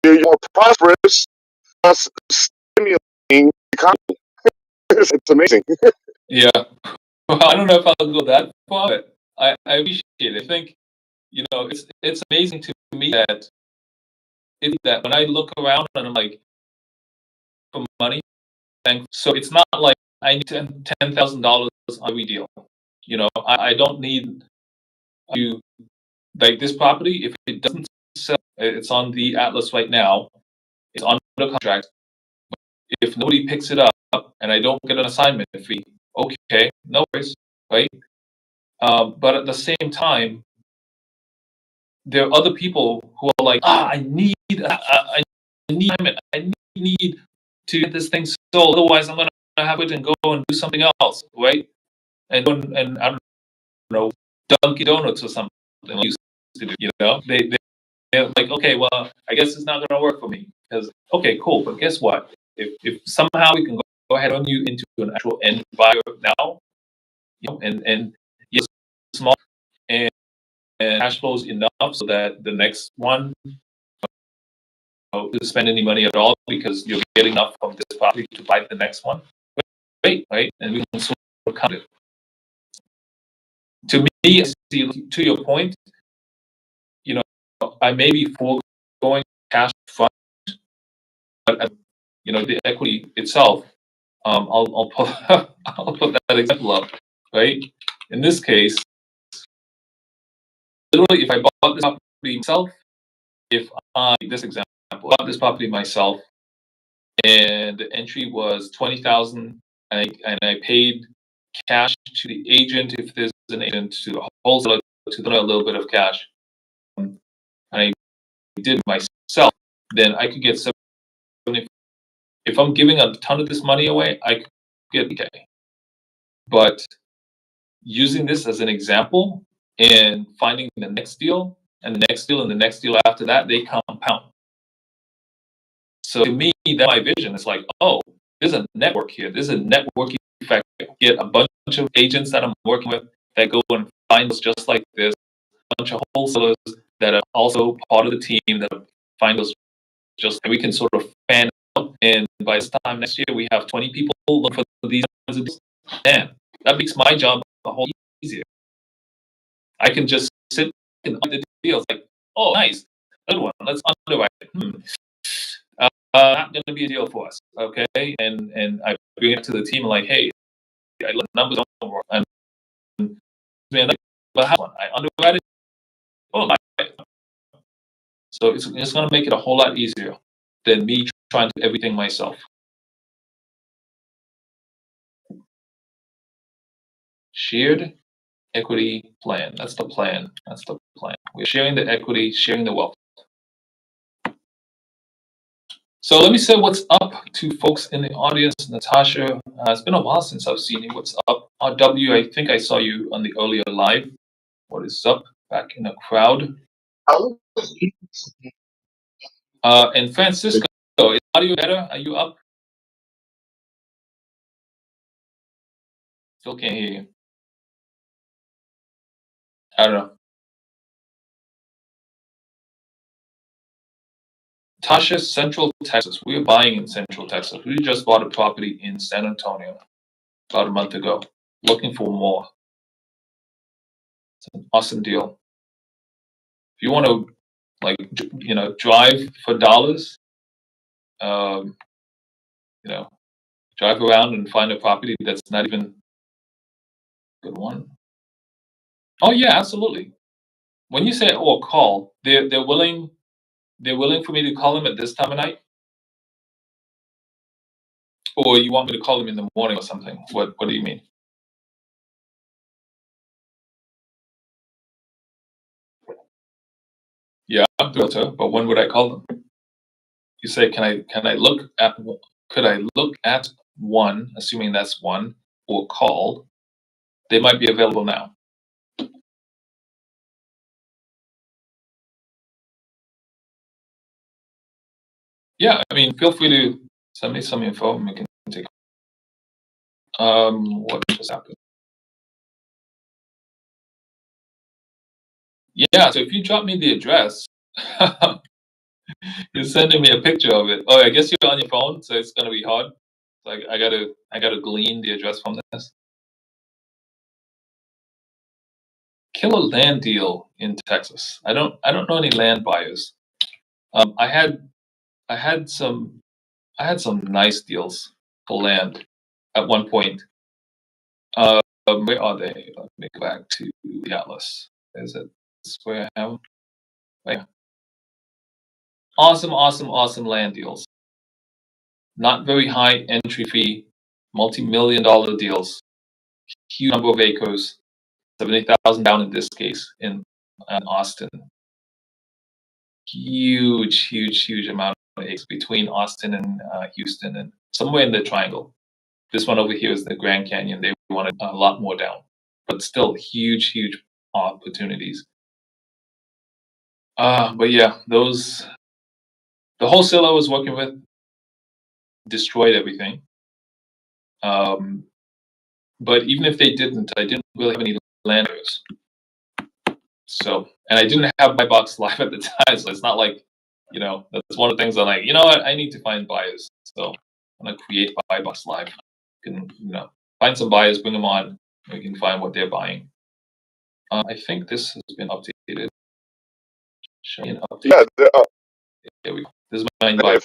[SPEAKER 6] you're more prosperous, plus stimulating the economy. It's amazing.
[SPEAKER 1] Yeah. Well, I don't know if I'll go that far, but I appreciate it. I think, it's amazing to me that when I look around and I'm like, for money, so it's not like I need $10,000 on every deal. I don't need to, like, this property. If it doesn't sell, it's on the Atlas right now. It's on the contract. If nobody picks it up and I don't get an assignment fee, okay, no worries, right? But at the same time, there are other people who are like, I need to get this thing sold. Otherwise, I'm going to have it and go and do something else, right? And I don't know, Dunkin' Donuts or something like used to do. They're like, okay, well, I guess it's not going to work for me because okay, cool. But guess what? If somehow we can go ahead on you into an actual end buyer now, and yes, small and cash flows enough so that the next one to spend any money at all because you're getting enough from this property to buy the next one. Great, right? And we can sort of count it. To me, to your point, I may be foregoing cash fund, but the equity itself, I'll pull I'll put that example up, right? In this case, literally, if I bought this property myself, this example, I bought this property myself, and the entry was 20,000, and I paid cash to the agent if there's an agent, to the wholesaler to a little bit of cash, and I did it myself, then I could get 70. If I'm giving a ton of this money away, I could get okay. But using this as an example and finding the next deal and the next deal and the next deal after that, they compound. So to me, that's my vision. It's like, oh, there's a network here. There's a networking effect. Get a bunch of agents that I'm working with that go and find those just like this. A bunch of wholesalers that are also part of the team that find those just, and we can sort of fan out. And by this time next year, we have 20 people looking for these kinds of deals. Man, that makes my job a whole easier. I can just sit and underwrite the deals like, oh, nice, good one. Let's underwrite it. Not going to be a deal for us, okay? And I bring it to the team like, hey, I let the numbers don't work. And man, but how I underwrite it? Oh, so it's going to make it a whole lot easier than me trying to do everything myself. Shared equity plan. That's the plan. That's the plan. We're sharing the equity, sharing the wealth. So let me say what's up to folks in the audience. Natasha, it's been a while since I've seen you. What's up? RW, I think I saw you on the earlier live. What is up? Back in the crowd. And Francisco, is audio better? Are you up? Still can't hear you. I don't know. Tasha, Central Texas. We are buying in Central Texas. We just bought a property in San Antonio about a month ago. Looking for more. It's an awesome deal. If you want to, like, drive for dollars, drive around and find a property that's not even a good one. Oh yeah, absolutely. When you say call, they're willing for me to call them at this time of night, or you want me to call them in the morning or something? What do you mean? Yeah, I'm the realtor, but when would I call them? You say, could I look at one, assuming that's one, or call? They might be available now. Yeah, I mean, feel free to send me some info and we can take. What just happened? Yeah, so if you drop me the address, you're sending me a picture of it. Oh, I guess you're on your phone, so it's gonna be hard. Like I gotta glean the address from this. Killer land deal in Texas. I don't know any land buyers. I had some nice deals for land at one point. Where are they? Let me go back to the atlas. Is it this where I have them? Right. Awesome land deals. Not very high entry fee, multi-million-dollar deals. Huge number of acres, 70,000 down in this case in Austin. Huge amount of acres between Austin and Houston, and somewhere in the triangle. This one over here is the Grand Canyon. They wanted a lot more down, but still huge opportunities. But yeah, the wholesaler I was working with destroyed everything. But even if they didn't, I didn't really have any landers. So, and I didn't have Buy Box Live at the time, so it's not like, that's one of the things I'm like, you know what, I need to find buyers. So I'm gonna create Buy Box Live. You can, find some buyers, bring them on, we can find what they're buying. I think this has been updated. Show me an update.
[SPEAKER 6] Yeah,
[SPEAKER 1] There we go. This is my invite.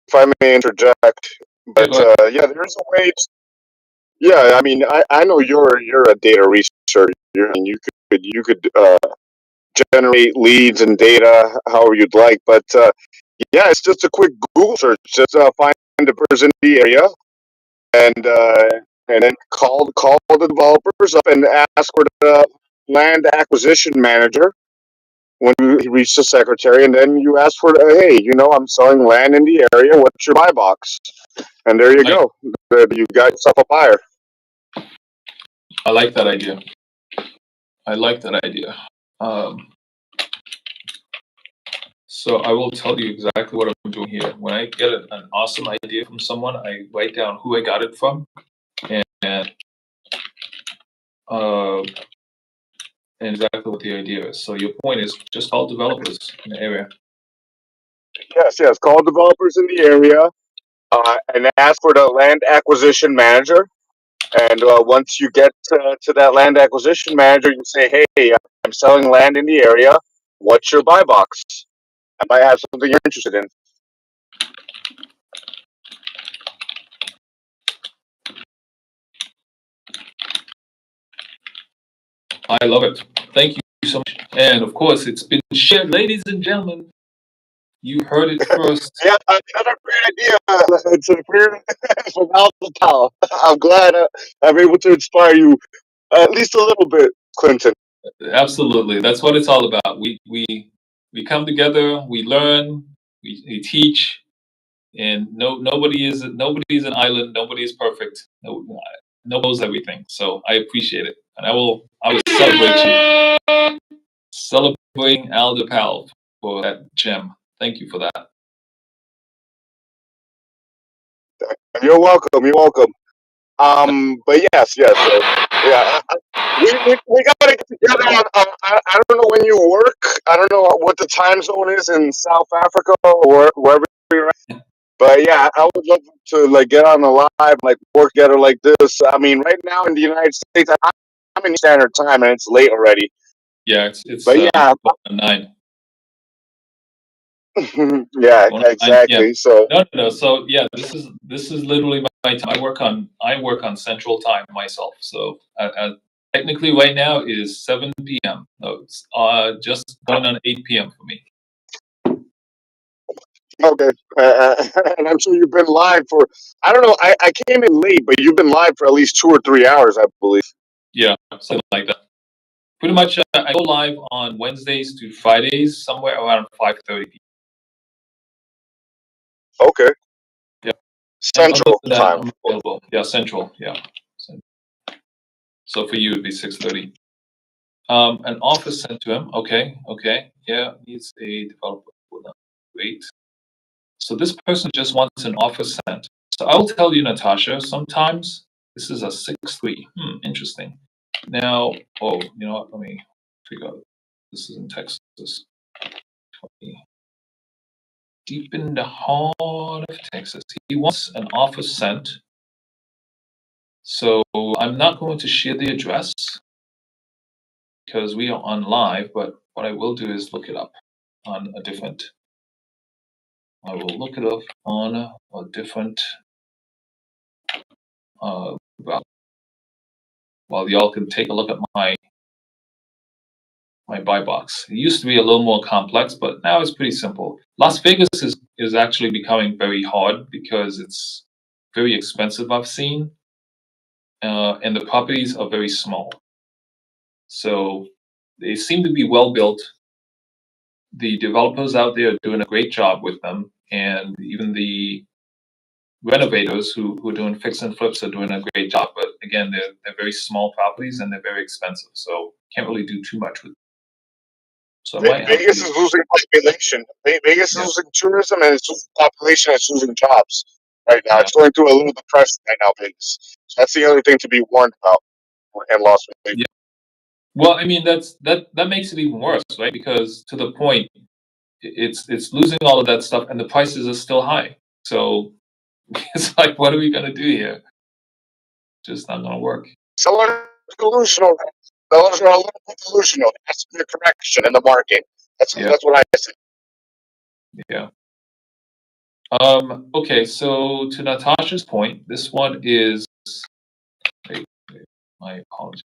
[SPEAKER 6] if I may interject, But
[SPEAKER 1] go ahead.
[SPEAKER 6] yeah, there's a way. Yeah, I mean, I know you're a data researcher. And you could generate leads and data however you'd like. But yeah, it's just a quick Google search. Just find the person in the area and then call the developers up and ask for the land acquisition manager when you reach the secretary, and then you ask for, hey, I'm selling land in the area. What's your buy box? And there you
[SPEAKER 1] I,
[SPEAKER 6] go. You got yourself a buyer.
[SPEAKER 1] I like that idea. I like that idea. So I will tell you exactly what I'm doing here. When I get an awesome idea from someone, I write down who I got it from, and uh, and exactly what the idea is. So your point is just call developers in the area.
[SPEAKER 6] Yes. Call developers in the area and ask for the land acquisition manager. And once you get to that land acquisition manager, you say, hey, I'm selling land in the area. What's your buy box? I might have something you're interested in.
[SPEAKER 1] I love it. Thank you so much. And of course, it's been shared, ladies and gentlemen. You heard it first.
[SPEAKER 6] Yeah, another great idea. It's a great from Al to Tal. I'm glad I'm able to inspire you at least a little bit, Clinton.
[SPEAKER 1] Absolutely, that's what it's all about. We come together, we learn, we teach, and nobody's an island. Nobody is perfect. Nobody knows everything. So I appreciate it, and I will celebrate you, celebrating Al DePal for that gem. Thank you for that.
[SPEAKER 6] You're welcome. You're welcome. But yes. So, yeah, we gotta get together. I don't know when you work. I don't know what the time zone is in South Africa or wherever you're at. But yeah, I would love to like get on the live, like work together like this. I mean, right now in the United States, I'm in Standard Time and it's late already.
[SPEAKER 1] Yeah, it's
[SPEAKER 6] But yeah,
[SPEAKER 1] 9.
[SPEAKER 6] yeah,
[SPEAKER 1] Well, yeah.
[SPEAKER 6] exactly. So
[SPEAKER 1] No. So yeah, this is literally my time. I work on Central Time myself. So technically, right now it is 7 p.m. No, it's just going on 8 p.m. for me.
[SPEAKER 6] okay, and I'm sure you've been live for. I don't know. I came in late, but you've been live for at least 2 or 3 hours, I believe.
[SPEAKER 1] Yeah, something like that. Pretty much, I go live on Wednesdays to Fridays, somewhere around 5:30 p.m.
[SPEAKER 6] Okay,
[SPEAKER 1] Yeah, and other
[SPEAKER 6] Central
[SPEAKER 1] than that,
[SPEAKER 6] Time.
[SPEAKER 1] I'm available. Yeah, Central. Yeah. So for you, it'd be 6:30. An offer sent to him. Okay. Yeah, needs a developer. Great. So this person just wants an offer sent. So I'll tell you, Natasha, sometimes this is a 6-3. Interesting. Now, you know what? Let me figure out. This is in Texas. Deep in the heart of Texas. He wants an offer sent. So I'm not going to share the address because we are on live, but what I will do is look it up on a different. I will look it up on a different browser. While y'all can take a look at my buy box. It used to be a little more complex, but now it's pretty simple. Las Vegas is actually becoming very hard because it's very expensive, I've seen, and the properties are very small. So they seem to be well built. The developers out there are doing a great job with them, and even the renovators who are doing fix and flips are doing a great job. But again, they're very small properties and they're very expensive, so can't really do too much with them. So I might have
[SPEAKER 6] Vegas
[SPEAKER 1] to.
[SPEAKER 6] is losing population. Vegas is
[SPEAKER 1] Yeah.
[SPEAKER 6] losing tourism, and it's losing population. It's losing jobs right now.
[SPEAKER 1] Yeah.
[SPEAKER 6] It's going through a little depression right now, Vegas. So that's the other thing to be warned about in Las Vegas.
[SPEAKER 1] Yeah. Well, I mean that makes it even worse, right? Because to the point, it's losing all of that stuff, and the prices are still high. So it's like, what are we gonna do here? Just not gonna work.
[SPEAKER 6] Sellers are delusional. Sellers are a little bit delusional. There has to be a correction in the market. That's what I say.
[SPEAKER 1] Yeah. Okay, so to Natasha's point, this one is, wait, my apologies.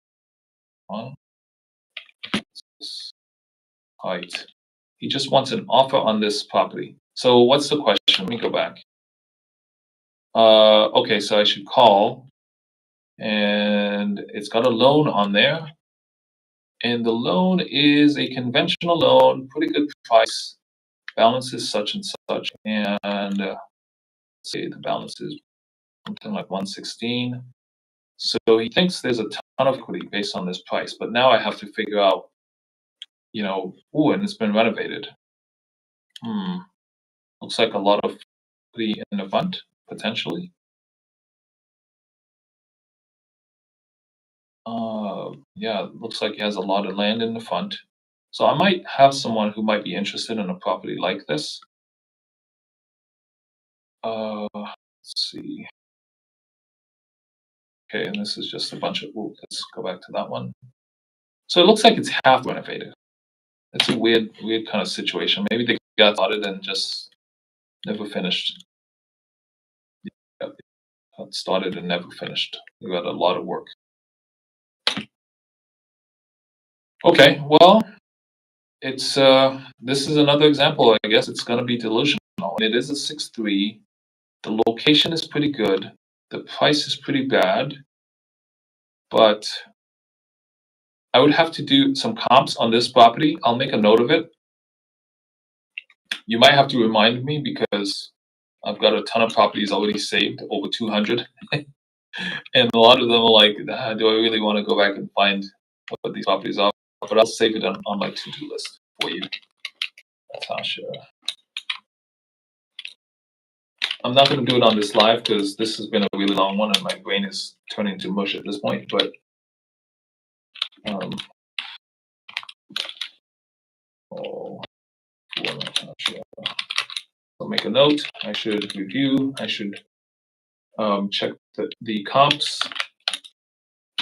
[SPEAKER 1] Height. He just wants an offer on this property. So what's the question? Let me go back. Okay, so I should call, and it's got a loan on there, and the loan is a conventional loan, pretty good price, balance is such and such, and let's see, the balance is something like 116. So he thinks there's a ton of equity based on this price, but now I have to figure out, you know, ooh, and it's been renovated. Looks like a lot of equity in the fund, potentially. Yeah, it looks like he has a lot of land in the fund. So I might have someone who might be interested in a property like this. Let's see. Okay, and this is just a bunch of, ooh, let's go back to that one. So it looks like it's half renovated. It's a weird kind of situation. Maybe they got started and just never finished. Got started and never finished. They got a lot of work. Okay, well, it's this is another example. I guess it's going to be delusional. It is a 6.3. The location is pretty good. The price is pretty bad, but I would have to do some comps on this property. I'll make a note of it. You might have to remind me because I've got a ton of properties already saved, over 200. And a lot of them are like, do I really want to go back and find what these properties are? But I'll save it on my to-do list for you, Natasha. I'm not going to do it on this live because this has been a really long one and my brain is turning to mush at this point. But I'll make a note. I should review. I should check the comps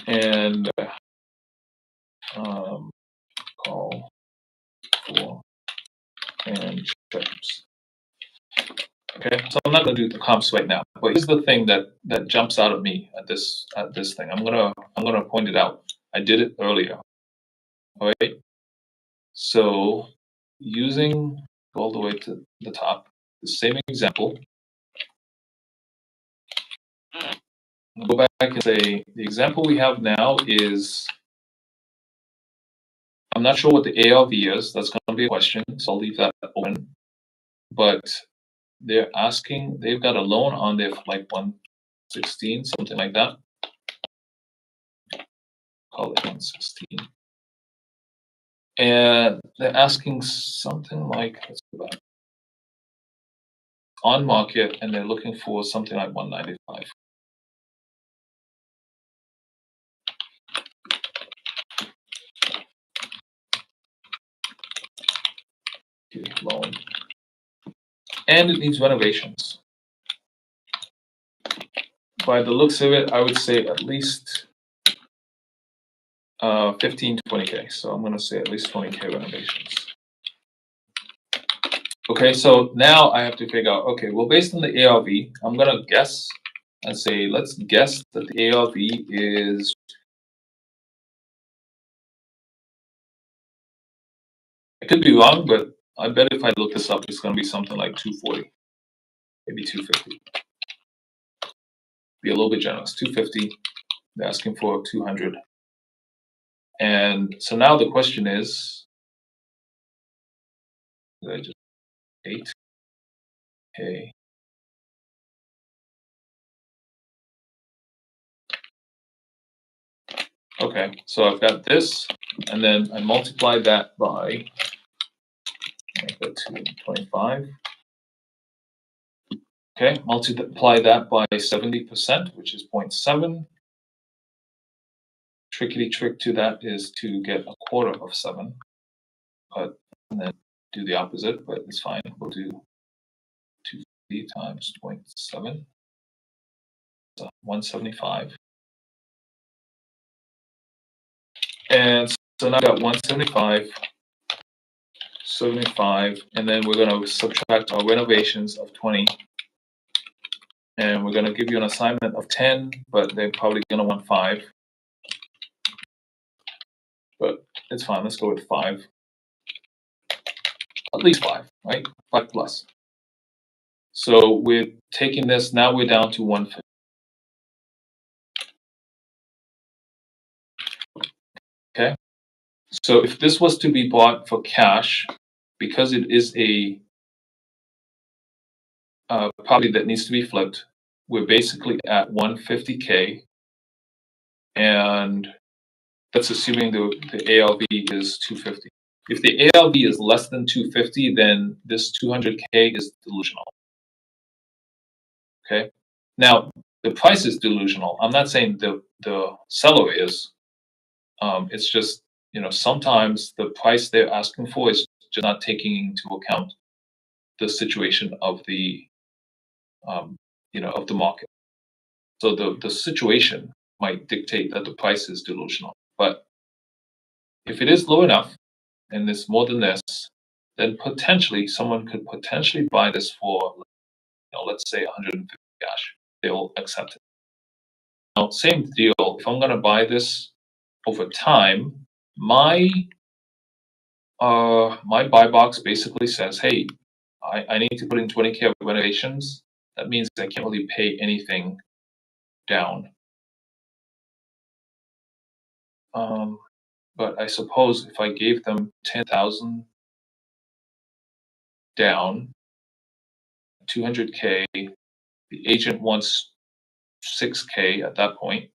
[SPEAKER 1] and call for and checks. Okay, so I'm not going to do the comps right now, but here's the thing that jumps out at me at this thing. I'm gonna point it out. I did it earlier. All right. So using all the way to the top, the same example. I'll go back and say the example we have now is, I'm not sure what the ARV is. That's going to be a question, so I'll leave that open. But they're asking, they've got a loan on there for like 116, something like that. Call it 116. And they're asking something like, let's go back, on market, and they're looking for something like 195. Loan. And it needs renovations. By the looks of it, I would say at least 15 to 20K. So I'm going to say at least 20K renovations. Okay, so now I have to figure out, okay, well, based on the ARV, I'm going to guess and say, let's guess that the ARV is, I could be wrong, but I bet if I look this up, it's going to be something like 240, maybe 250. Be a little bit generous, 250. They're asking for 200. And so now the question is, did I just 8K? Okay, so I've got this, and then I multiply that by, make that 225. Okay, multiply that by 70%, which is 0.7. Trickety trick to that is to get a quarter of 7, but and then do the opposite, but it's fine. We'll do 250 times 0.7, so 175. And so now I've got 175, 75, and then we're going to subtract our renovations of 20. and we're gonna give you an assignment of 10, but they're probably gonna want 5. But it's fine. Let's go with 5. At least 5, right? 5 plus. So we're taking this. Now we're down to 150. Okay. So if this was to be bought for cash, because it is a property that needs to be flipped, we're basically at 150K, and that's assuming the ALV is 250. If the ALV is less than 250, then this 200K is delusional. Okay. Now the price is delusional. I'm not saying the seller is. It's just, sometimes the price they're asking for is just not taking into account the situation of the of the market. So the situation might dictate that the price is delusional. But if it is low enough and it's more than this, then potentially someone could potentially buy this for, let's say 150 cash. They'll accept it. Now, same deal. If I'm going to buy this over time, my buy box basically says, hey, I need to put in 20K of renovations. That means I can't really pay anything down. But I suppose if I gave them 10,000 down, 200K, the agent wants 6K at that point.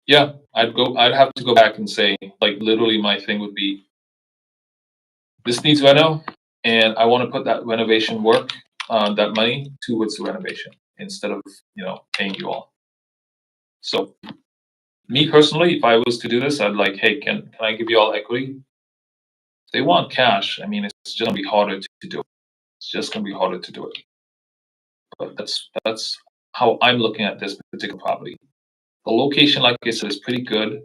[SPEAKER 1] Yeah, I'd have to go back and say, like, literally my thing would be, this needs reno, and I want to put that renovation work, that money towards the renovation instead of, paying you all. So me personally, if I was to do this, I'd like, hey, can I give you all equity? If they want cash, I mean, it's just gonna be harder to do it. It's just gonna be harder to do it. But that's how I'm looking at this particular property. The location, like I said, is pretty good.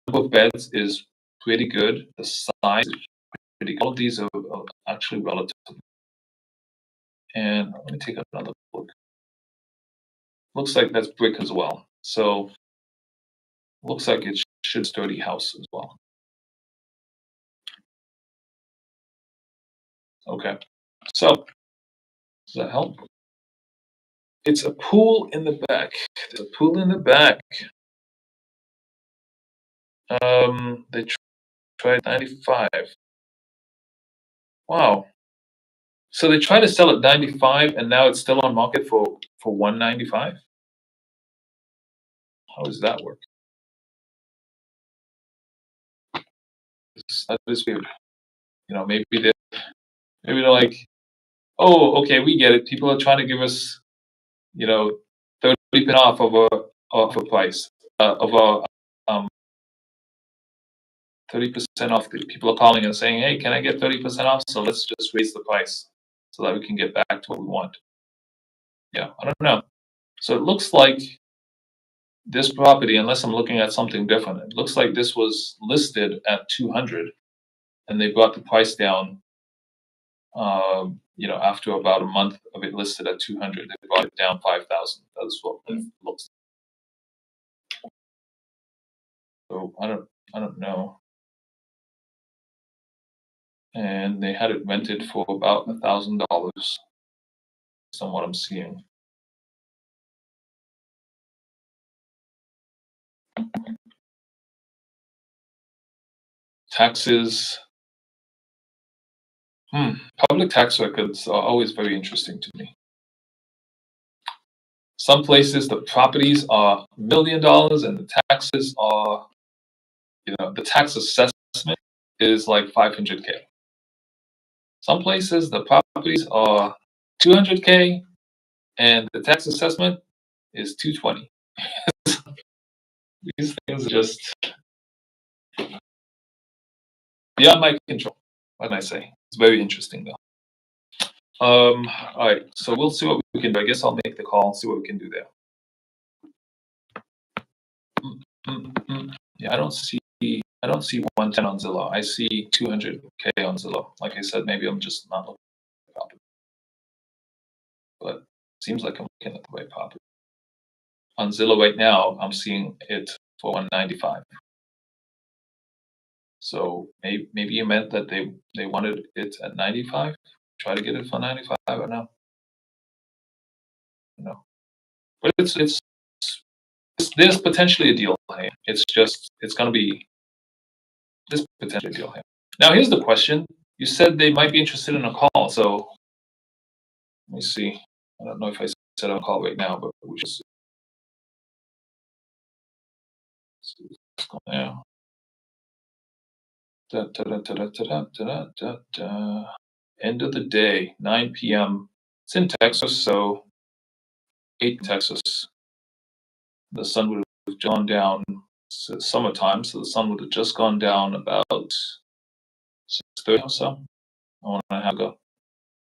[SPEAKER 1] The number of beds is pretty good. The size is pretty good. All of these are actually relative. And let me take another look. Looks like that's brick as well. So looks like it should sturdy house as well. Okay. So does that help? It's a pool in the back. There's a pool in the back. They tried 95. Wow. So they tried to sell at 95 and now it's still on market for 195? How does that work? That is weird. Maybe they're like, oh, okay, we get it. People are trying to give us, 30% off of a price of a 30% off. The people are calling and saying, hey, can I get 30% off? So let's just raise the price so that we can get back to what we want. Yeah, I don't know. So it looks like this property, unless I'm looking at something different, it looks like this was listed at 200 and they brought the price down, after about a month of it listed at 200, they brought it down 5,000. That's what it looks like. So I don't know. And they had it rented for about $1,000, based on what I'm seeing. Taxes. Public tax records are always very interesting to me. Some places the properties are $1 million and the taxes are, the tax assessment is like 500K. Some places the properties are 200K and the tax assessment is 220. These things are just beyond my control. What can I say? It's very interesting though. All right, so we'll see what we can do. I guess I'll make the call and see what we can do there. Yeah, I don't see 110 on Zillow. I see 200K on Zillow. Like I said, maybe I'm just not looking. but it seems like I'm looking at the right property. On Zillow right now, I'm seeing it for 195. So maybe you meant that they wanted it at 95. Try to get it for 95 or no? No. But there's potentially a deal here. It's going to be this potential deal here. Now here's the question. You said they might be interested in a call, so let me see. I don't know if I set up a call right now, but we should see. Let's see what's going on. End of the day, 9 p.m. It's in Texas, so 8 in Texas. The sun would have gone down. It's summertime, so the sun would have just gone down about 6:30 or so. I want to have a go.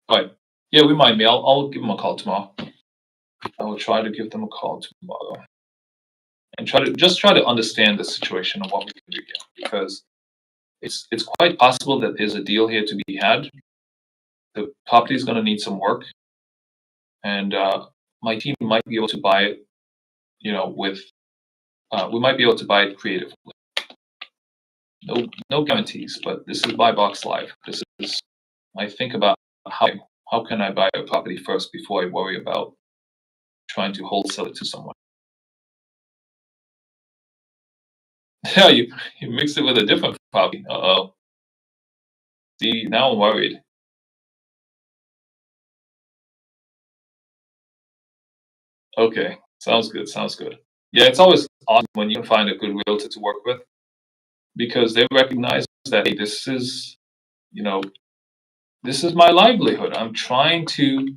[SPEAKER 1] All right. Yeah, remind me. I'll give them a call tomorrow. I will try to give them a call tomorrow and try to understand the situation and what we can do here, because it's quite possible that there's a deal here to be had. The property is going to need some work, and my team might be able to buy it. You know, we might be able to buy it creatively. No guarantees, but this is Buy Box Live. This is I think about how can I buy a property first before I worry about trying to wholesale it to someone. Yeah, you mix it with a different property. Uh-oh. See, now I'm worried. Okay, sounds good. Yeah, it's always awesome when you can find a good realtor to work with, because they recognize that, hey, this is my livelihood. I'm trying to,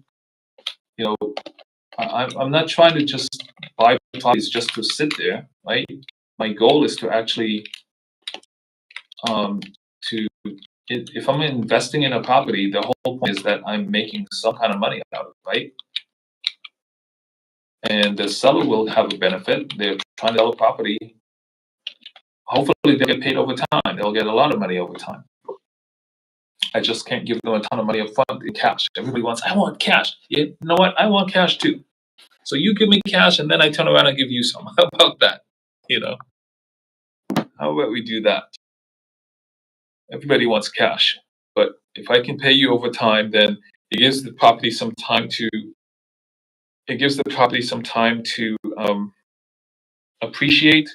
[SPEAKER 1] I'm not trying to just buy properties just to sit there, right? My goal is to actually, if I'm investing in a property, the whole point is that I'm making some kind of money out of it, right? And the seller will have a benefit. They're trying to sell a property. Hopefully they'll get paid over time. They'll get a lot of money over time. I just can't give them a ton of money up front in cash. Everybody wants, I want cash. You know what? I want cash too. So you give me cash and then I turn around and give you some. How about that? How about we do that? Everybody wants cash. But if I can pay you over time, then it gives the property some time to appreciate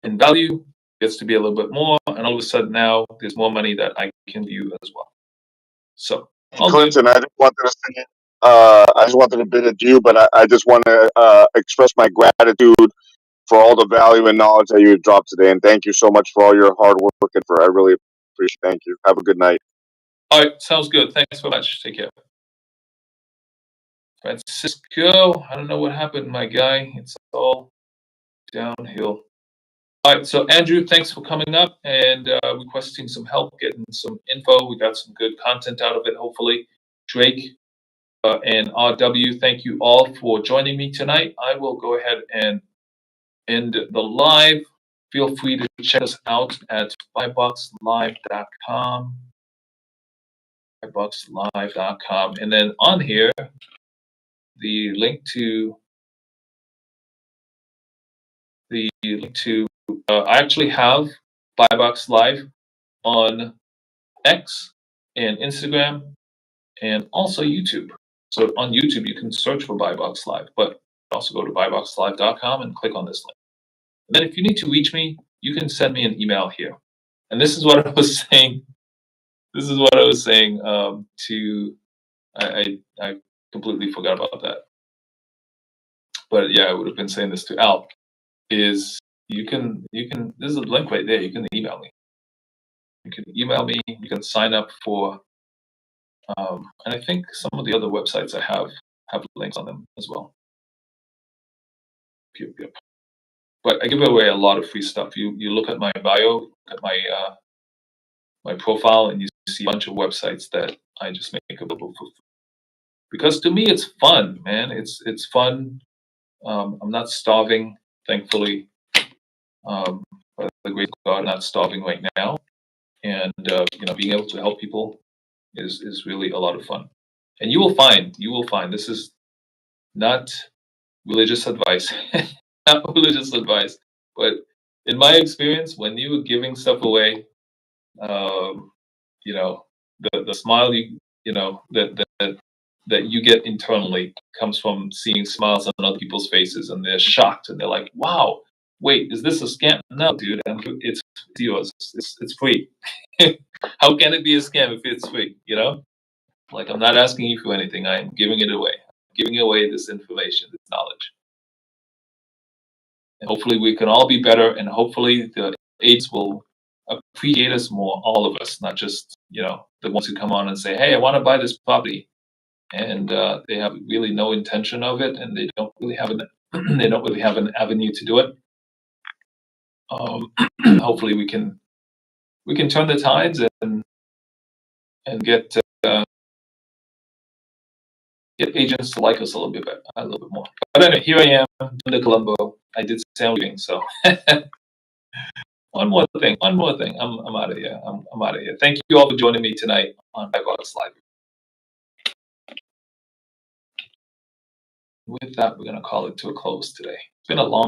[SPEAKER 1] in value, gets to be a little bit more, and all of a sudden now there's more money that I can view as well. So,
[SPEAKER 6] Clinton, I just wanted to say, I just wanted to bid adieu, but I just want to express my gratitude for all the value and knowledge that you have dropped today, and thank you so much for all your hard work and I really appreciate it. Thank you. Have a good night.
[SPEAKER 1] All right, sounds good. Thanks so much. Take care. Francisco, I don't know what happened, my guy. It's all downhill. All right, so Andrew, thanks for coming up and requesting some help, getting some info. We got some good content out of it, hopefully. Drake and RW, thank you all for joining me tonight. I will go ahead and end the live. Feel free to check us out at buyboxlive.com. buyboxlive.com. And then on here, the link to I actually have Buybox Live on X and Instagram and also YouTube. So on YouTube, you can search for Buybox Live, but also go to buyboxlive.com and click on this link. And then if you need to reach me, you can send me an email here. And this is what I was saying. I completely forgot about that. But yeah, I would have been saying this to Al. Is you can there's a link right there. You can email me. You can email me. You can sign up for, and I think some of the other websites I have links on them as well. Yep. But I give away a lot of free stuff. You look at my bio, look at my profile, and you see a bunch of websites that I just make available for free. Because to me, it's fun, man. It's fun. I'm not starving, thankfully. By the grace of God, I'm not starving right now, and being able to help people is really a lot of fun. And you will find this is not religious advice, not religious advice, but in my experience, when you are giving stuff away, you know, the smile that you get internally comes from seeing smiles on other people's faces, and they're shocked and they're like, "Wow, wait, is this a scam?" No, dude, it's yours. It's free. How can it be a scam if it's free? You know, like I'm not asking you for anything. I'm giving it away. I'm giving away this information, this knowledge. And hopefully we can all be better, and hopefully the aides will appreciate us more, all of us, not just the ones who come on and say, "Hey, I want to buy this property," and they have really no intention of it, and they don't really have an avenue to do it. Hopefully we can turn the tides and get agents to like us a little bit better, a little bit more. But anyway, here I am, Linda Colombo. I did say I'm leaving, so one more thing. I'm out of here. I'm out of here. Thank you all for joining me tonight on BuyBox Live. With that, we're going to call it to a close today. It's been a long